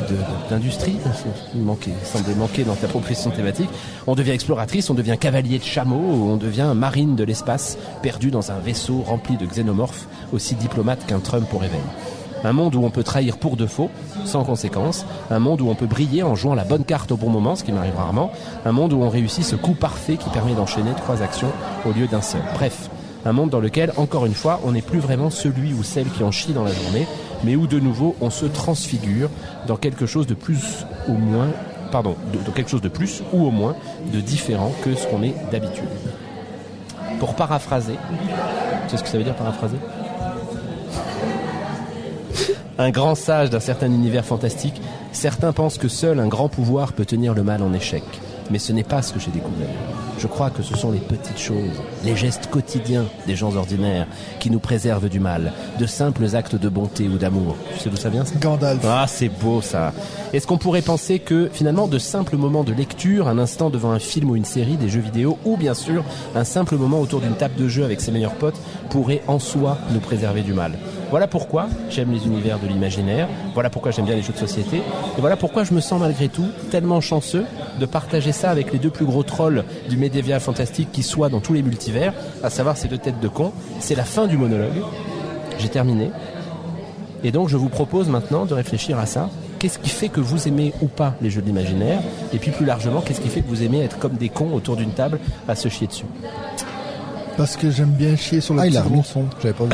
d'industrie, il semblait manquer dans ta proposition thématique. On devient exploratrice, on devient cavalier de chameau, on devient marine de l'espace, perdu dans un vaisseau rempli de xénomorphes, aussi diplomate qu'un Trump au réveil. Un monde où on peut trahir pour de faux, sans conséquence. Un monde où on peut briller en jouant la bonne carte au bon moment, ce qui m'arrive rarement. Un monde où on réussit ce coup parfait qui permet d'enchaîner 3 actions au lieu d'un seul. Bref, Un monde dans lequel, encore une fois, on n'est plus vraiment celui ou celle qui en chie dans la journée, mais où de nouveau on se transfigure dans quelque chose de plus ou moins, dans quelque chose de plus ou au moins de différent que ce qu'on est d'habitude. Pour paraphraser, tu sais ce que ça veut dire paraphraser ? Un grand sage d'un certain univers fantastique, certains pensent que seul un grand pouvoir peut tenir le mal en échec. Mais ce n'est pas ce que j'ai découvert. Je crois que ce sont les petites choses, les gestes quotidiens des gens ordinaires qui nous préservent du mal, de simples actes de bonté ou d'amour. Tu sais d'où ça vient, ça ? Gandalf. Ah, c'est beau, ça. Est-ce qu'on pourrait penser que, finalement, de simples moments de lecture, un instant devant un film ou une série, des jeux vidéo, ou bien sûr, un simple moment autour d'une table de jeu avec ses meilleurs potes, pourrait en soi nous préserver du mal ? Voilà pourquoi j'aime les univers de l'imaginaire, voilà pourquoi j'aime bien les jeux de société, et voilà pourquoi je me sens malgré tout tellement chanceux de partager ça avec les deux plus gros trolls du médiéval fantastique qui soient dans tous les multivers, à savoir ces deux têtes de cons. C'est la fin du monologue, j'ai terminé, et donc je vous propose maintenant de réfléchir à ça. Qu'est-ce qui fait que vous aimez ou pas les jeux de l'imaginaire, et puis plus largement, qu'est-ce qui fait que vous aimez être comme des cons autour d'une table à se chier dessus ? Parce que j'aime bien chier sur le il petit a remis gros. le son, j'avais pas vu.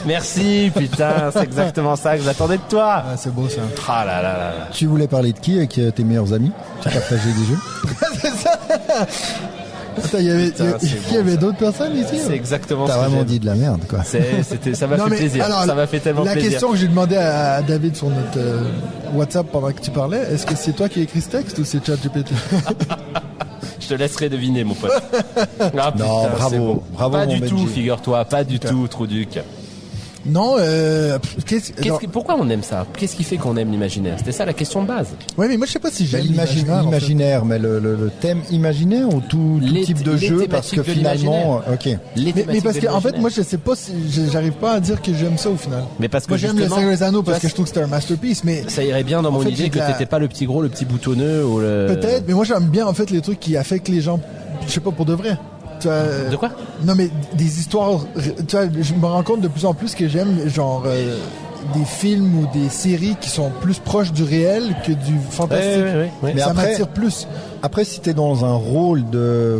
Merci, putain, c'est exactement ça que j'attendais de toi. Ah, c'est beau ça. Ah là là là là. Tu voulais parler de qui avec tes meilleurs amis ? Tu partageais des jeux ? C'est ça. Attends, il y avait, Putain, c'est il y avait bon, ça. d'autres personnes ici. C'est exactement T'as ce que vraiment j'aime. dit de la merde, quoi. Ça m'a Non, fait mais plaisir. alors, Ça m'a fait tellement la plaisir. question que j'ai demandé à David sur notre WhatsApp pendant que tu parlais, est-ce que c'est toi qui as écrit ce texte ou c'est ChatGPT? Je te laisserai deviner, mon pote. Ah, putain, Non, bravo, c'est beau. bravo, Pas mon du Benji. tout, figure-toi, pas du tout, Trouduc. Non, Pourquoi on aime ça ? Qu'est-ce qui fait qu'on aime l'imaginaire ? C'était ça la question de base. Ouais, mais moi je sais pas si Mais j'aime l'imaginaire. en fait. l'imaginaire, mais le thème imaginaire ou tout type de les jeu, parce que thématiques de finalement, ok. Les Mais thématiques parce de que en fait, l'imaginaire. moi je sais pas si j'arrive pas à dire que j'aime ça au final. Mais parce que Moi j'aime le justement, Seigneur des Anneaux parce tu vois, que je trouve que c'était un masterpiece, mais ça irait bien dans En mon fait, idée j'ai que de la- t'étais pas le petit gros, le petit boutonneux ou le... peut-être. Mais moi j'aime bien en fait les trucs qui affectent les gens. Je sais pas pour de vrai. Tu vois, De quoi ? Non mais des histoires. Tu vois, je me rends compte de plus en plus que j'aime genre des films ou des séries qui sont plus proches du réel que du fantastique. Ouais. Mais ça après- m'attire plus. Après, si t'es dans un rôle de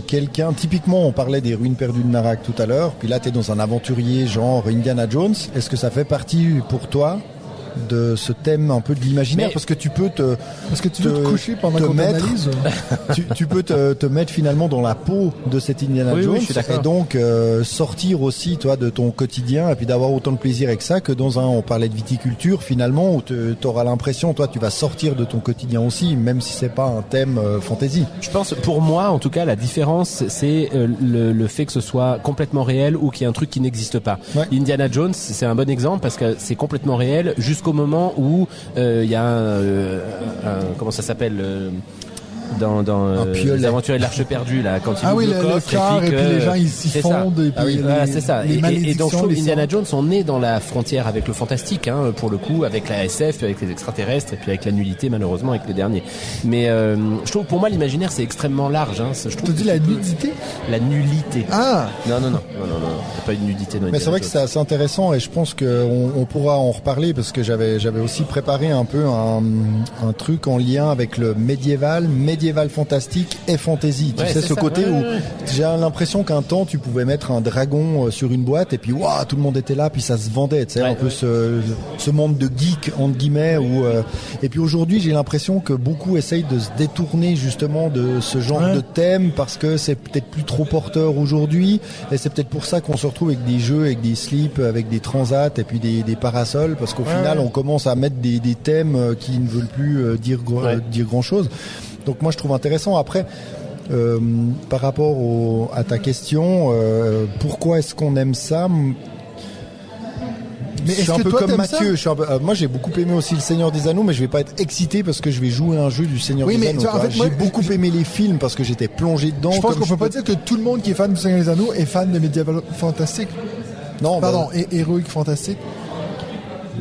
quelqu'un, typiquement, on parlait des ruines perdues de Narak tout à l'heure, puis là, t'es dans un aventurier genre Indiana Jones, est-ce que ça fait partie pour toi de ce thème un peu de l'imaginaire? Mais- Parce que tu peux Parce que tu veux te coucher pendant qu'on mettre- t'analyse. tu peux te mettre finalement dans la peau de cet Indiana Oui, Jones je suis d'accord. et donc sortir aussi toi de ton quotidien et puis d'avoir autant de plaisir avec ça que dans on parlait de viticulture finalement où t'auras l'impression toi tu vas sortir de ton quotidien aussi même si c'est pas un thème fantasy. Je pense, pour moi, en tout cas, la différence, c'est le fait que ce soit complètement réel ou qu'il y ait un truc qui n'existe pas. Ouais. Indiana Jones, c'est un bon exemple parce que c'est complètement réel jusqu'au moment où il y a comment ça s'appelle dans Un piolet. les aventuriers de l'Arche perdue là, quand il Ah ouvre oui, le le coffre car, et que- puis les gens ils s'y c'est ça. fondent, et puis Ah oui, Voilà, c'est ça. les Et donc je malédictions, trouve les Indiana sorts. Jones, on est dans la frontière avec le fantastique, hein, pour le coup, avec la SF, avec les extraterrestres, et puis avec la nullité malheureusement avec les derniers. Mais je trouve, pour moi, l'imaginaire c'est extrêmement large. Hein. Je Tu trouve dis que la tu peux- nudité? La nullité. Ah! Non, il n'y a pas une nudité dans Mais c'est vrai que Indiana c'est assez intéressant et je pense qu'on pourra en reparler parce que j'avais aussi préparé un peu un truc en lien avec le médiéval fantastique et fantasy. Tu Ouais, sais, c'est ce ça, côté ouais, où ouais. j'ai l'impression qu'un temps tu pouvais mettre un dragon sur une boîte et puis waouh, tout le monde était là puis ça se vendait. Tu sais, Ouais, un peu ouais. ce monde de geek entre guillemets où et puis aujourd'hui j'ai l'impression que beaucoup essayent de se détourner justement de ce genre Ouais. de thème parce que c'est peut-être plus trop porteur aujourd'hui et c'est peut-être pour ça qu'on se retrouve avec des jeux, avec des slips, avec des transats et puis des parasols parce qu'au final on commence à mettre des thèmes qui ne veulent plus dire grand chose. Donc moi je trouve intéressant. Après par rapport à ta question, pourquoi est-ce qu'on aime ça? Mais Je suis est-ce un que peu toi, comme t'aimes Mathieu. ça? Je suis un peu- moi, j'ai beaucoup aimé aussi le Seigneur des Anneaux, mais je vais pas être excité parce que je vais jouer à un jeu du Seigneur Oui, des mais Anneaux. tu vois, en quoi. fait, moi, j'ai beaucoup aimé les films parce que j'étais plongé dedans. Je pense comme qu'on peut pas peux- dire que tout le monde qui est fan du Seigneur des Anneaux est fan de médiéval fantastique. Non, Pardon, bah, héroïque fantastique.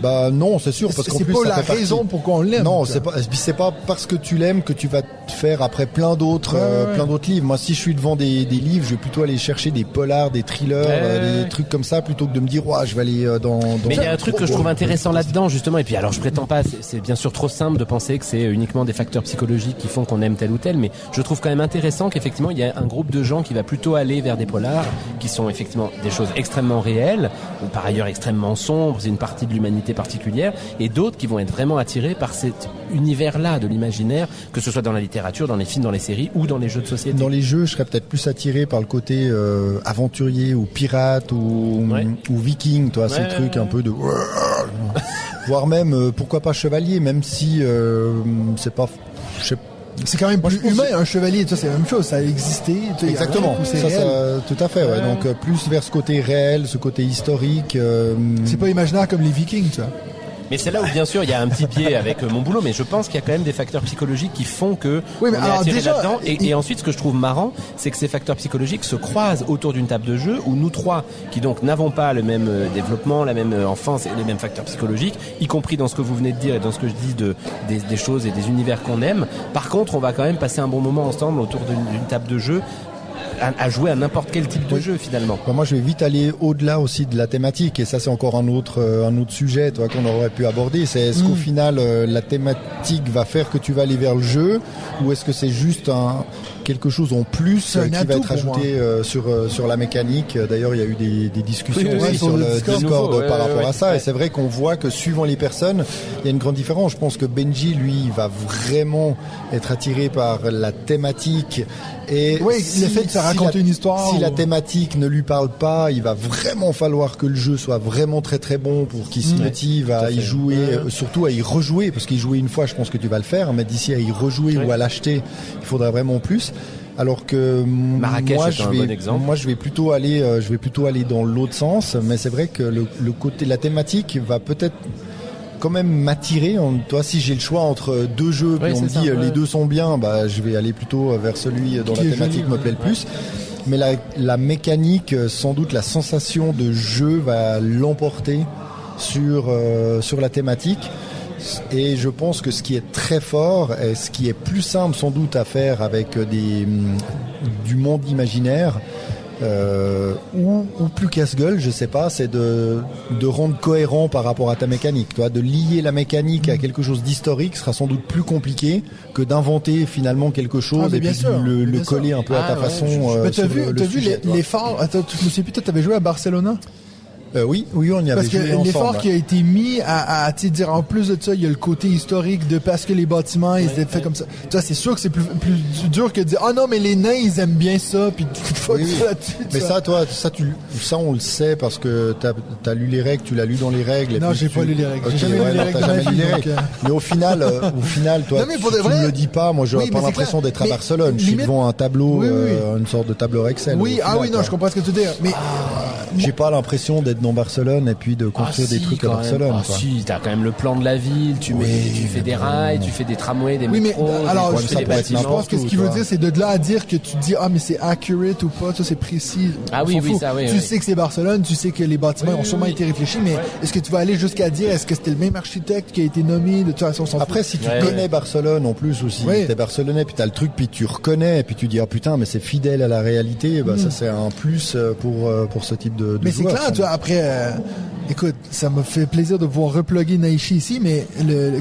Bah non, c'est sûr, parce qu'en C'est plus pas ça la fait raison partie... pourquoi on l'aime. Non, tu c'est vois. pas parce que tu l'aimes que tu vas te faire après plein d'autres plein d'autres livres. Moi, si je suis devant des livres, je vais plutôt aller chercher des polars, des thrillers, des trucs comme ça, plutôt que de me dire je vais aller dans Mais il y a un truc que je trouve intéressant là-dedans, justement. Et puis, alors, je prétends pas, c'est bien sûr trop simple de penser que c'est uniquement des facteurs psychologiques qui font qu'on aime tel ou tel, mais je trouve quand même intéressant qu'effectivement, il y a un groupe de gens qui va plutôt aller vers des polars qui sont effectivement des choses extrêmement réelles, ou par ailleurs extrêmement sombres, c'est une partie de l'humanité particulière, et d'autres qui vont être vraiment attirés par cet univers-là de l'imaginaire, que ce soit dans la littérature, dans les films, dans les séries ou dans les jeux de société. Dans les jeux, je serais peut-être plus attiré par le côté aventurier ou pirate ou viking, toi, ces trucs un peu de voire même pourquoi pas chevalier, même si c'est pas C'est quand même plus humain, un chevalier, ça c'est la même chose, ça a existé. Exactement, c'est ça, réel. tout à fait. Ouais. Donc plus vers ce côté réel, ce côté historique. C'est pas imaginaire comme les Vikings, tu vois. Mais c'est là où bien sûr il y a un petit biais avec mon boulot, mais je pense qu'il y a quand même des facteurs psychologiques qui font que oui, mais on est alors, attiré déjà, là-dedans. Et ensuite, ce que je trouve marrant, c'est que ces facteurs psychologiques se croisent autour d'une table de jeu où nous trois, qui donc n'avons pas le même développement, la même enfance et les mêmes facteurs psychologiques, y compris dans ce que vous venez de dire et dans ce que je dis des choses et des univers qu'on aime. Par contre, on va quand même passer un bon moment ensemble autour d'une table de jeu. À jouer à n'importe quel type de jeu finalement. Bah, moi je vais vite aller au-delà aussi de la thématique, et ça c'est encore un autre sujet qu'on aurait pu aborder. C'est est-ce qu'au final la thématique va faire que tu vas aller vers le jeu, ou est-ce que c'est juste quelque chose en plus qui va être ajouté sur la mécanique. D'ailleurs il y a eu des discussions aussi sur le Discord par rapport à ça, et c'est vrai qu'on voit que suivant les personnes il y a une grande différence. Je pense que Benji lui va vraiment être attiré par la thématique, et le fait de raconter une histoire. Si la thématique ne lui parle pas, il va vraiment falloir que le jeu soit vraiment très très bon pour qu'il s'y motive à y jouer, surtout à y rejouer, parce qu'y jouer une fois, je pense que tu vas le faire, mais d'ici à y rejouer ou à l'acheter, il faudra vraiment plus. Alors que Marrakech moi, est un bon exemple. Moi, je vais plutôt aller dans l'autre sens, mais c'est vrai que le côté, la thématique va peut-être quand même m'attirer. Toi, si j'ai le choix entre deux jeux, puis on me dit les deux sont bien, bah je vais aller plutôt vers celui dont la thématique me plaît le plus. Mais la mécanique, sans doute la sensation de jeu va l'emporter sur la thématique. Et je pense que ce qui est très fort et ce qui est plus simple sans doute à faire avec du monde imaginaire, ou plus casse-gueule, je sais pas, c'est de rendre cohérent par rapport à ta mécanique. Toi, de lier la mécanique à quelque chose d'historique sera sans doute plus compliqué que d'inventer finalement quelque chose et puis de le coller un peu à ta façon. T'as vu l'effort. Attends, je me sais plus, toi t'avais joué à Barcelona? Oui, on y avait joué ensemble. Parce que l'effort qui a été mis à dire, en plus de ça, il y a le côté historique de parce que les bâtiments ils étaient faits comme ça. Tu vois, c'est sûr que c'est plus dur que de dire non mais les nains ils aiment bien ça puis mais ça on le sait parce que t'as lu les règles, tu l'as lu dans les règles. Non, j'ai pas lu les règles. J'ai jamais lu les règles. Mais au final toi tu me le dis pas, moi j'aurais pas l'impression d'être à Barcelone. Je suis devant un tableau, une sorte de tableur Excel. Oui, non, je comprends ce que tu dis. Mais j'ai pas l'impression d'être dans Barcelone et puis de construire des trucs à Barcelone. Si, t'as quand même le plan de la ville, tu fais des rails, tu fais des tramways, des métros, tu fais des bâtiments. Je pense que ce qu'il veut dire, c'est de là à dire que tu dis mais c'est accurate ou pas, ça c'est précis. Tu sais que c'est Barcelone, tu sais que les bâtiments ont sûrement été réfléchis, mais est-ce que tu vas aller jusqu'à dire est-ce que c'était le même architecte qui a été nommé de toute façon? Après, si tu connais Barcelone en plus aussi, t'es barcelonais, puis t'as le truc, puis tu reconnais, et puis tu dis putain, mais c'est fidèle à la réalité, ça c'est un plus pour ce type de mais c'est clair, tu vois, après écoute, ça m'a fait plaisir de pouvoir reploguer Naishi ici, mais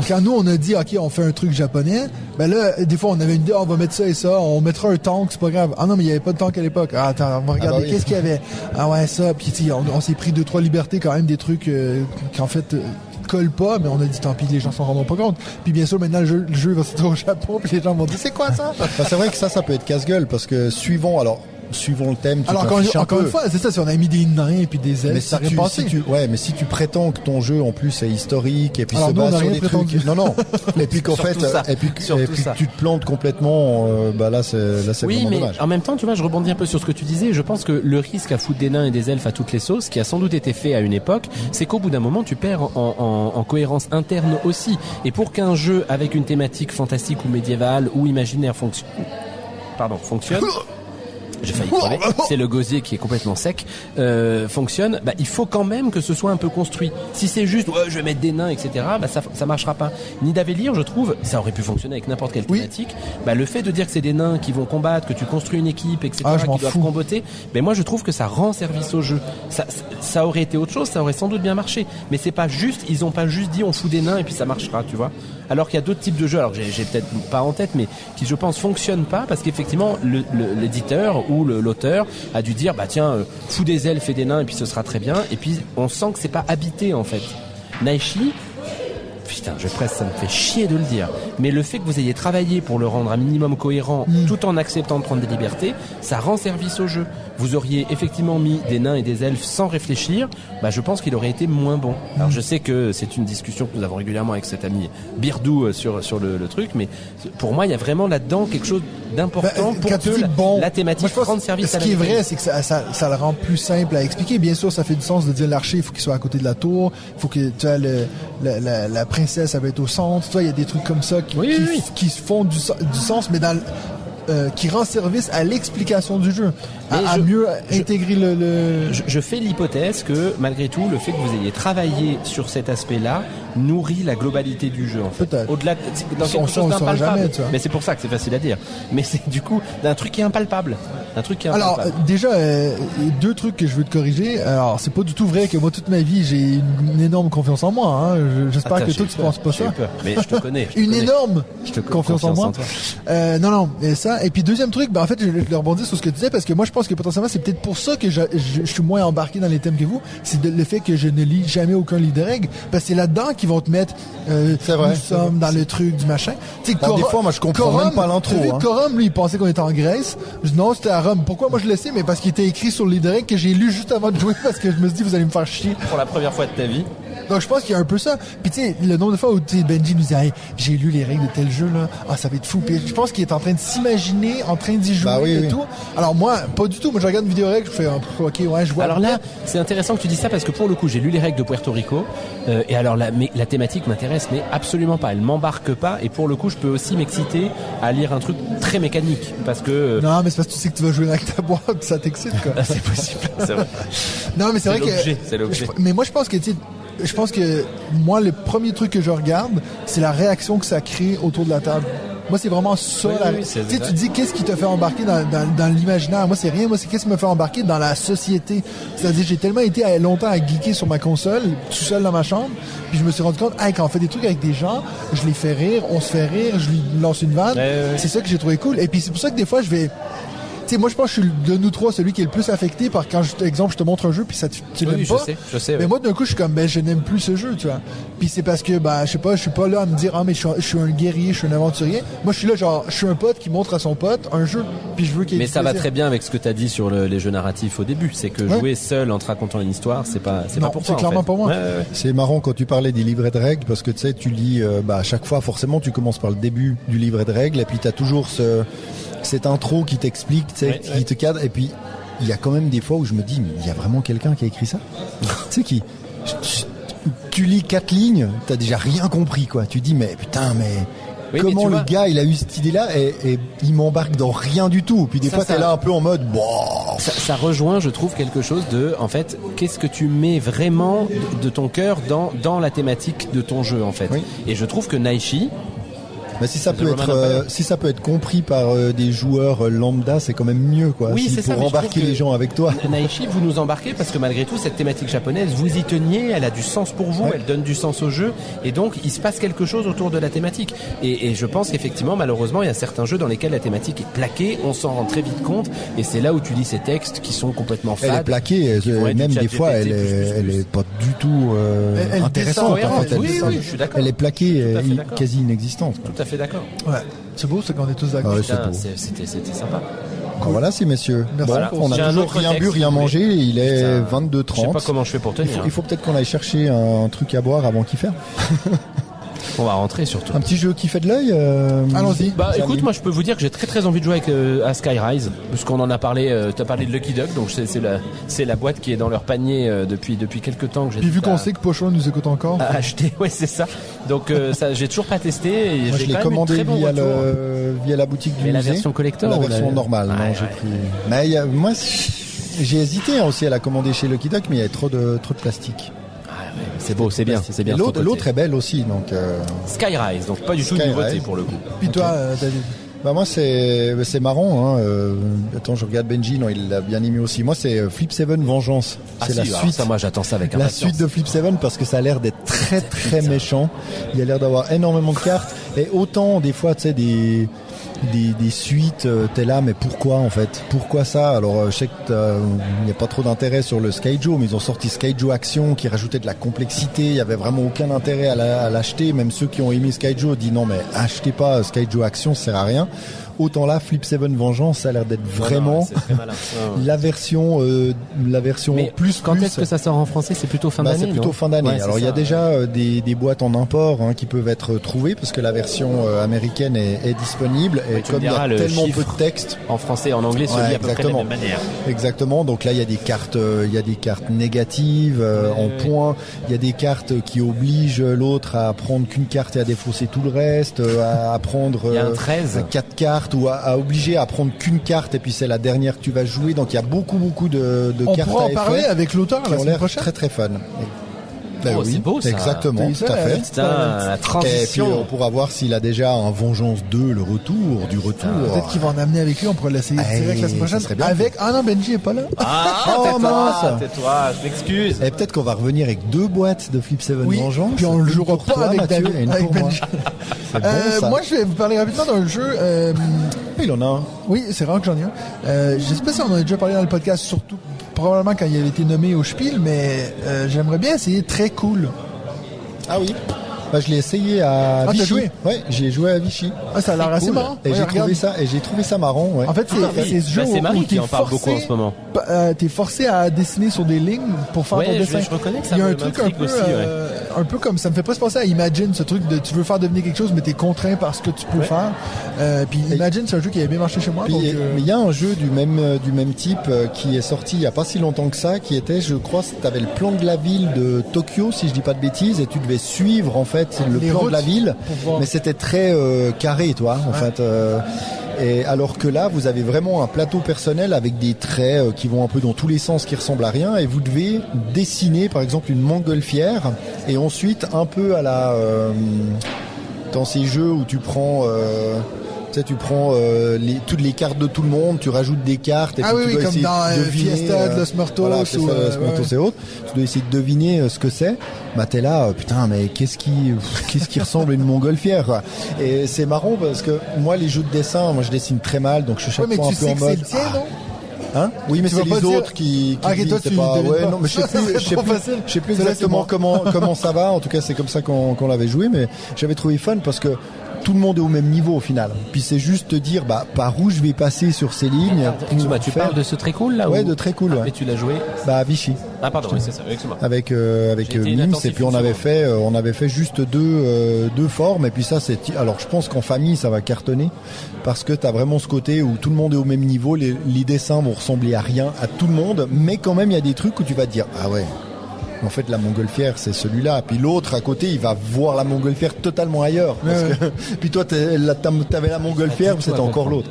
quand nous on a dit ok on fait un truc japonais, ben là des fois on avait une idée, on va mettre ça et ça, on mettra un tank, c'est pas grave. Ah non mais il y avait pas de tank à l'époque. Ah attends, on va regarder qu'est-ce qu'il y avait. Ah ouais ça, puis on s'est pris 2-3 libertés quand même, des trucs qui en fait colle pas, mais on a dit tant pis, les gens s'en rendront pas compte. Puis bien sûr maintenant le jeu va se trouver au Japon, puis les gens vont dire c'est quoi ça? C'est vrai que ça peut être casse-gueule parce que suivant le thème, tu alors encore une fois, c'est ça, si on a mis des nains et puis des elfes, ça aurait passé. Mais si tu prétends que ton jeu en plus est historique et puis se base sur des trucs, non, et puis qu'en fait, et puis que tu te plantes complètement, là c'est vraiment dommage. Mais en même temps, tu vois, je rebondis un peu sur ce que tu disais. Je pense que le risque à foutre des nains et des elfes à toutes les sauces, qui a sans doute été fait à une époque, c'est qu'au bout d'un moment, tu perds en cohérence interne aussi. Et pour qu'un jeu avec une thématique fantastique ou médiévale ou imaginaire fonctionne. j'ai failli crever, c'est le gosier qui est complètement sec, fonctionne, bah, il faut quand même que ce soit un peu construit. Si c'est juste, ouais, je vais mettre des nains, etc., bah, ça marchera pas. Nidavellir, je trouve, ça aurait pu fonctionner avec n'importe quelle thématique. Bah, le fait de dire que c'est des nains qui vont combattre, que tu construis une équipe, etc., qui doivent comboter, mais moi, je trouve que ça rend service au jeu. Ça aurait été autre chose, ça aurait sans doute bien marché. Mais c'est pas juste, ils ont pas juste dit on fout des nains et puis ça marchera, tu vois. Alors qu'il y a d'autres types de jeux, alors que j'ai peut-être pas en tête, mais qui je pense fonctionnent pas parce qu'effectivement l'éditeur ou l'auteur a dû dire bah tiens, fous des elfes et des nains et puis ce sera très bien. Et puis on sent que c'est pas habité en fait. Naishi, putain, ça me fait chier de le dire. Mais le fait que vous ayez travaillé pour le rendre un minimum cohérent, tout en acceptant de prendre des libertés, ça rend service au jeu. Vous auriez effectivement mis des nains et des elfes sans réfléchir, bah je pense qu'il aurait été moins bon. Alors je sais que c'est une discussion que nous avons régulièrement avec cet ami Birdou sur le truc, mais pour moi il y a vraiment là-dedans quelque chose d'important pour que la thématique rende service à la Ce qui est vrai, c'est que ça le rend plus simple à expliquer. Bien sûr, ça fait du sens de dire l'archer, il faut qu'il soit à côté de la tour, il faut que tu as la princesse, ça va être au centre. Toi, il y a des trucs comme ça qui font du sens, mais dans qui rend service à l'explication du jeu, à mieux intégrer le... Je fais l'hypothèse que malgré tout, le fait que vous ayez travaillé sur cet aspect-là nourrit la globalité du jeu en fait. Peut-être. Au-delà dans quelque chose d'impalpable. Mais c'est pour ça que c'est facile à dire. Mais c'est du coup d'un truc qui est impalpable. Alors déjà deux trucs que je veux te corriger. Alors c'est pas du tout vrai que moi toute ma vie j'ai une énorme confiance en moi. Hein. J'espère que toi tu penses pas ça. Mais je te connais. Énorme confiance en moi. Non, et ça. Et puis deuxième truc, en fait je rebondis sur ce que tu disais parce que moi je pense que potentiellement c'est peut-être pour ça que je suis moins embarqué dans les thèmes que vous. C'est le fait que je ne lis jamais aucun livre de règles parce que c'est là-dedans qu'ils vont te mettre c'est vrai, nous sommes dans le truc du machin. Des fois moi je comprends même pas l'intro. Corum lui il pensait qu'on était en Grèce. Non, c'était à Rome. Pourquoi moi je le sais? Mais parce qu'il était écrit sur le livre de règles que j'ai lu juste avant de jouer parce que je me suis dit vous allez me faire chier. Pour la première fois de ta vie. Donc je pense qu'il y a un peu ça. Puis tu sais, le nombre de fois où Benji nous dit hey, j'ai lu les règles de tel jeu là, ça va être fou. Puis je pense qu'il est en train de s'imaginer, en train d'y jouer et tout. Alors moi, pas du tout. Moi je regarde une vidéo règles, je fais ok, ouais, je vois. Alors là, c'est intéressant que tu dis ça parce que pour le coup, j'ai lu les règles de Puerto Rico et alors la thématique m'intéresse mais absolument pas. Elle m'embarque pas et pour le coup, je peux aussi m'exciter à lire un truc très mécanique parce que non, mais c'est parce que tu sais que tu vas jouer avec ta boîte, ça t'excite quoi. C'est possible, c'est vrai. Non, mais c'est vrai c'est l'objet. Mais moi je pense que je pense que moi le premier truc que je regarde c'est la réaction que ça crée autour de la table. Moi c'est vraiment ça. Tu dis qu'est-ce qui te fait embarquer dans l'imaginaire. Moi c'est rien, moi c'est qu'est-ce qui me fait embarquer dans la société. C'est-à-dire j'ai tellement été longtemps à geeker sur ma console tout seul dans ma chambre puis je me suis rendu compte quand on fait des trucs avec des gens je les fais rire, on se fait rire, je lui lance une vanne. C'est ça que j'ai trouvé cool et puis c'est pour ça que des fois je vais tu sais, moi je pense que je suis de nous trois celui qui est le plus affecté par quand je te montre un jeu puis ça tu l'aimes pas. Je sais. Mais moi d'un coup je suis comme je n'aime plus ce jeu, tu vois. Puis c'est parce que je sais pas, je suis pas là à me dire mais je suis un guerrier, je suis un aventurier. Moi je suis là genre je suis un pote qui montre à son pote un jeu puis je veux qu'il ait Mais ça va très bien avec ce que tu as dit sur les jeux narratifs au début, c'est que jouer seul en te racontant une histoire, c'est pas pour toi. C'est clairement pas moi. C'est marrant quand tu parlais des livrets de règles parce que tu sais tu lis à chaque fois forcément tu commences par le début du livret de règles et puis tu as toujours cette intro qui t'explique, qui te cadre, et puis il y a quand même des fois où je me dis, mais il y a vraiment quelqu'un qui a écrit ça? Tu sais qui? Tu lis 4 lignes, t'as déjà rien compris, quoi. Tu dis, mais putain, comment le gars il a eu cette idée-là et il m'embarque dans rien du tout. Puis des fois t'es là un peu en mode, ça rejoint, je trouve, quelque chose de, en fait, qu'est-ce que tu mets vraiment de ton cœur dans la thématique de ton jeu, en fait. Oui. Et je trouve que Naishi, mais si ça peut être compris par des joueurs lambda, c'est quand même mieux, quoi. Oui, c'est ça. Pour embarquer les gens avec toi. Naishi, vous nous embarquez parce que malgré tout, cette thématique japonaise, vous y teniez, elle a du sens pour vous, elle donne du sens au jeu, et donc il se passe quelque chose autour de la thématique. Et je pense qu'effectivement, malheureusement, il y a certains jeux dans lesquels la thématique est plaquée, on s'en rend très vite compte, et c'est là où tu lis ces textes qui sont complètement fades. Elle est plaquée, même des fois, elle est pas du tout intéressante. En fait. Oui, je suis d'accord. Elle est plaquée, quasi inexistante. Tout à fait d'accord. Ouais, c'est beau, c'est qu'on est tous d'accord. C'était sympa. Cool. Voilà, c'est messieurs. Voilà. On a toujours rien bu, rien mangé. Il est 22h30. Je sais pas comment je fais pour tenir. Il faut peut-être qu'on aille chercher un truc à boire avant qu'il ferme. On va rentrer surtout. Un petit jeu qui fait de l'œil. Allons-y. Bah Salut. écoute, moi je peux vous dire que j'ai très envie de jouer à Skyrise, parce qu'on en a parlé. T'as parlé de Lucky Duck, donc c'est la boîte qui est dans leur panier depuis quelques temps que j'ai. Puis vu qu'on sait que Pochon nous écoute encore. à acheter, ouais c'est ça. Donc ça, j'ai toujours pas testé. Et Moi, j'ai je l'ai quand même eu commandé très bon via, retour. via la boutique du Mais la musée. version collector La ou version normale. Ouais, non, j'ai pris. Mais moi, j'ai hésité aussi à la commander chez Lucky Duck, mais il y avait trop de plastique. C'est beau, c'est bien, c'est bien. Et l'autre est belle aussi, donc. Skyrise, donc pas du tout une Skyrise. nouveauté pour le coup. Puis toi, David. Bah moi c'est marrant. Hein. Attends, je regarde Benji, non, il l'a bien aimé aussi. Moi c'est Flip 7 Vengeance. Ah C'est si, la alors suite. ça, moi j'attends ça avec La impatience. suite de Flip 7 parce que ça a l'air d'être très méchant. Il a l'air d'avoir énormément de cartes et autant des fois tu sais des suites t'es là mais pourquoi en fait, pourquoi ça? Alors je sais que il n'y a pas trop d'intérêt sur le Skyjo, mais ils ont sorti Skyjo Action qui rajoutait de la complexité. Il y avait vraiment aucun intérêt à l'acheter. Même ceux qui ont aimé Skyjo disent non mais achetez pas Skyjo Action, ça sert à rien. Autant là, Flip 7 Vengeance, ça a l'air d'être vraiment c'est très malin. la version Mais plus. Quand est-ce que ça sort en français? C'est plutôt fin d'année. C'est plutôt non fin d'année. Ouais, Alors c'est il y a ça. déjà des boîtes en import qui peuvent être trouvées parce que la version américaine est disponible et Ouais, tu me comme il y diras, a le tellement chiffre peu de texte. En français et en anglais, se Ouais, lit à peu près de la exactement. même manière. Exactement. Donc là, il y a des cartes négatives en points. Il y a des cartes qui obligent l'autre à prendre qu'une carte et à défausser tout le reste, à prendre Il y a un 13. 4 cartes ou à obliger à prendre qu'une carte et puis c'est la dernière que tu vas jouer. Donc il y a beaucoup de On cartes pourra à en parler effet avec l'auteur qui la ont semaine l'air prochaine. très fun. Ben Oh, oui, c'est beau, ça. exactement, T'as vu tout ça, à fait. Putain, la Et puis transition. on pourra voir s'il a déjà un Vengeance 2, le retour. Peut-être qu'il va en amener avec lui, on pourrait l'essayer direct la semaine ça prochaine. serait bien. Avec. Ah non, Benji est pas là. Ah, Oh, tais-toi, mince. tais-toi, je m'excuse. Et peut-être qu'on va revenir avec 2 boîtes de Flip 7 Oui, Vengeance. puis on le Une jouera pour pas toi, avec Mathieu, David, et une avec pour moi. Benji. C'est bon, ça. Moi, je vais vous parler rapidement d'un jeu. Il en a un. Oui, c'est rare que j'en ai un. Je sais pas si on en a déjà parlé dans le podcast, surtout probablement quand il avait été nommé au Spiel, mais j'aimerais bien essayer Très Cool. Ah oui. Bah, je l'ai essayé à t'as Vichy. joué? Ouais, j'ai joué à Vichy. Ah, ça a l'air assez marrant. Et Ouais, j'ai trouvé ça marrant. Ouais. En fait, c'est ce jeu Bah, c'est où Marie qui t'es en parle beaucoup en ce moment. T'es forcé à dessiner sur des lignes pour faire Ouais, ton je dessin. reconnais que ça Il y a un me truc un m'intrigue peu, aussi, ouais. un peu comme ça me fait presque penser à Imagine, ce truc de tu veux faire devenir quelque chose mais t'es contraint par ce que tu peux Ouais. faire. Puis Imagine, c'est un jeu qui avait bien marché chez moi. Puis, Donc, mais il y a un jeu du même type qui est sorti il y a pas si longtemps que ça, qui était, je crois, tu avais le plan de la ville de Tokyo, si je dis pas de bêtises, et tu devais suivre en fait le Les plan routes de la ville, pour voir. mais c'était très carré, toi, en fait. Et alors que là, vous avez vraiment un plateau personnel avec des traits qui vont un peu dans tous les sens, qui ressemblent à rien, et vous devez dessiner, par exemple, une montgolfière, et ensuite un peu à la dans ces jeux où tu prends toutes les cartes de tout le monde, tu rajoutes des cartes et Ah puis oui, tu dois comme essayer dans de deviner, Fiesta de Los Muertos voilà, ou, Fiesta de Los Muertos ouais. et autres. Tu dois essayer de deviner ce que c'est. Bah t'es là, putain, mais qu'est-ce qui ressemble à une montgolfière, quoi. Et c'est marrant parce que moi les jeux de dessin, moi je dessine très mal, donc je suis chaque ouais, mais fois un tu peu sais en que c'est mode. le tien, non? Hein? Oui, mais Tu c'est vas pas les dire- autres qui Ah, ok, disent, toi, c'est tu pas, devines ouais, pas. non, mais je sais Ça serait trop facile. je sais plus C'est vrai, exactement c'est moi. comment ça va. En tout cas, c'est comme ça qu'on l'avait joué, mais j'avais trouvé fun parce que tout le monde est au même niveau au final. Puis c'est juste te dire, bah, par où je vais passer sur ces lignes. Excuse-moi, tu parles de ce très cool là Ouais, ou... de très cool, ouais. Mais tu l'as joué. Bah, à Vichy. Ah pardon, oui, c'est ça, excuse-moi. Avec J'ai été Mims, inattentif et puis on avait fait juste deux formes, et puis ça c'est, alors je pense qu'en famille ça va cartonner parce que t'as vraiment ce côté où tout le monde est au même niveau, les dessins vont ressembler à rien à tout le monde, mais quand même il y a des trucs où tu vas te dire ah ouais, en fait la montgolfière c'est celui-là, puis l'autre à côté il va voir la montgolfière totalement ailleurs parce que puis toi t'avais la montgolfière, c'était encore l'autre.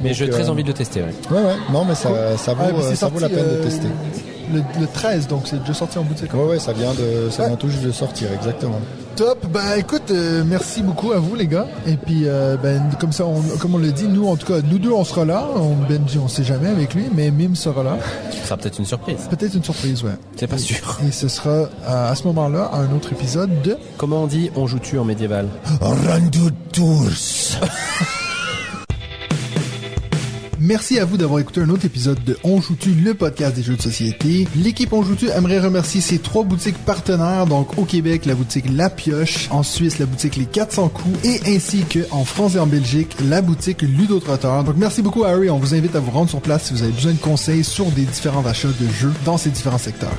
Mais Donc, j'ai très envie de le tester, ouais. Ouais, non mais ça Ah, puis vaut c'est ça vaut la sorti, peine de tester. Le 13, donc c'est déjà sorti en boutique. Ouais, ça vient tout juste de sortir, exactement. Top. Ben écoute, merci beaucoup à vous les gars. Et puis comme ça, comme on l'a dit, nous en tout cas, nous deux on sera là. Benji, on sait jamais avec lui, mais Mim sera là. Ça sera peut-être une surprise. Peut-être une surprise, ouais. C'est pas sûr. Et ce sera à ce moment-là un autre épisode de Comment on dit on joue-tu en médiéval? Randu Tours. Merci à vous d'avoir écouté un autre épisode de On Joue-tu, le podcast des jeux de société. L'équipe On Joue-tu aimerait remercier ses 3 boutiques partenaires, donc au Québec, la boutique La Pioche, en Suisse, la boutique Les 400 coups, et ainsi que en France et en Belgique, la boutique Ludotrotteur. Donc merci beaucoup Harry, on vous invite à vous rendre sur place si vous avez besoin de conseils sur des différents achats de jeux dans ces différents secteurs.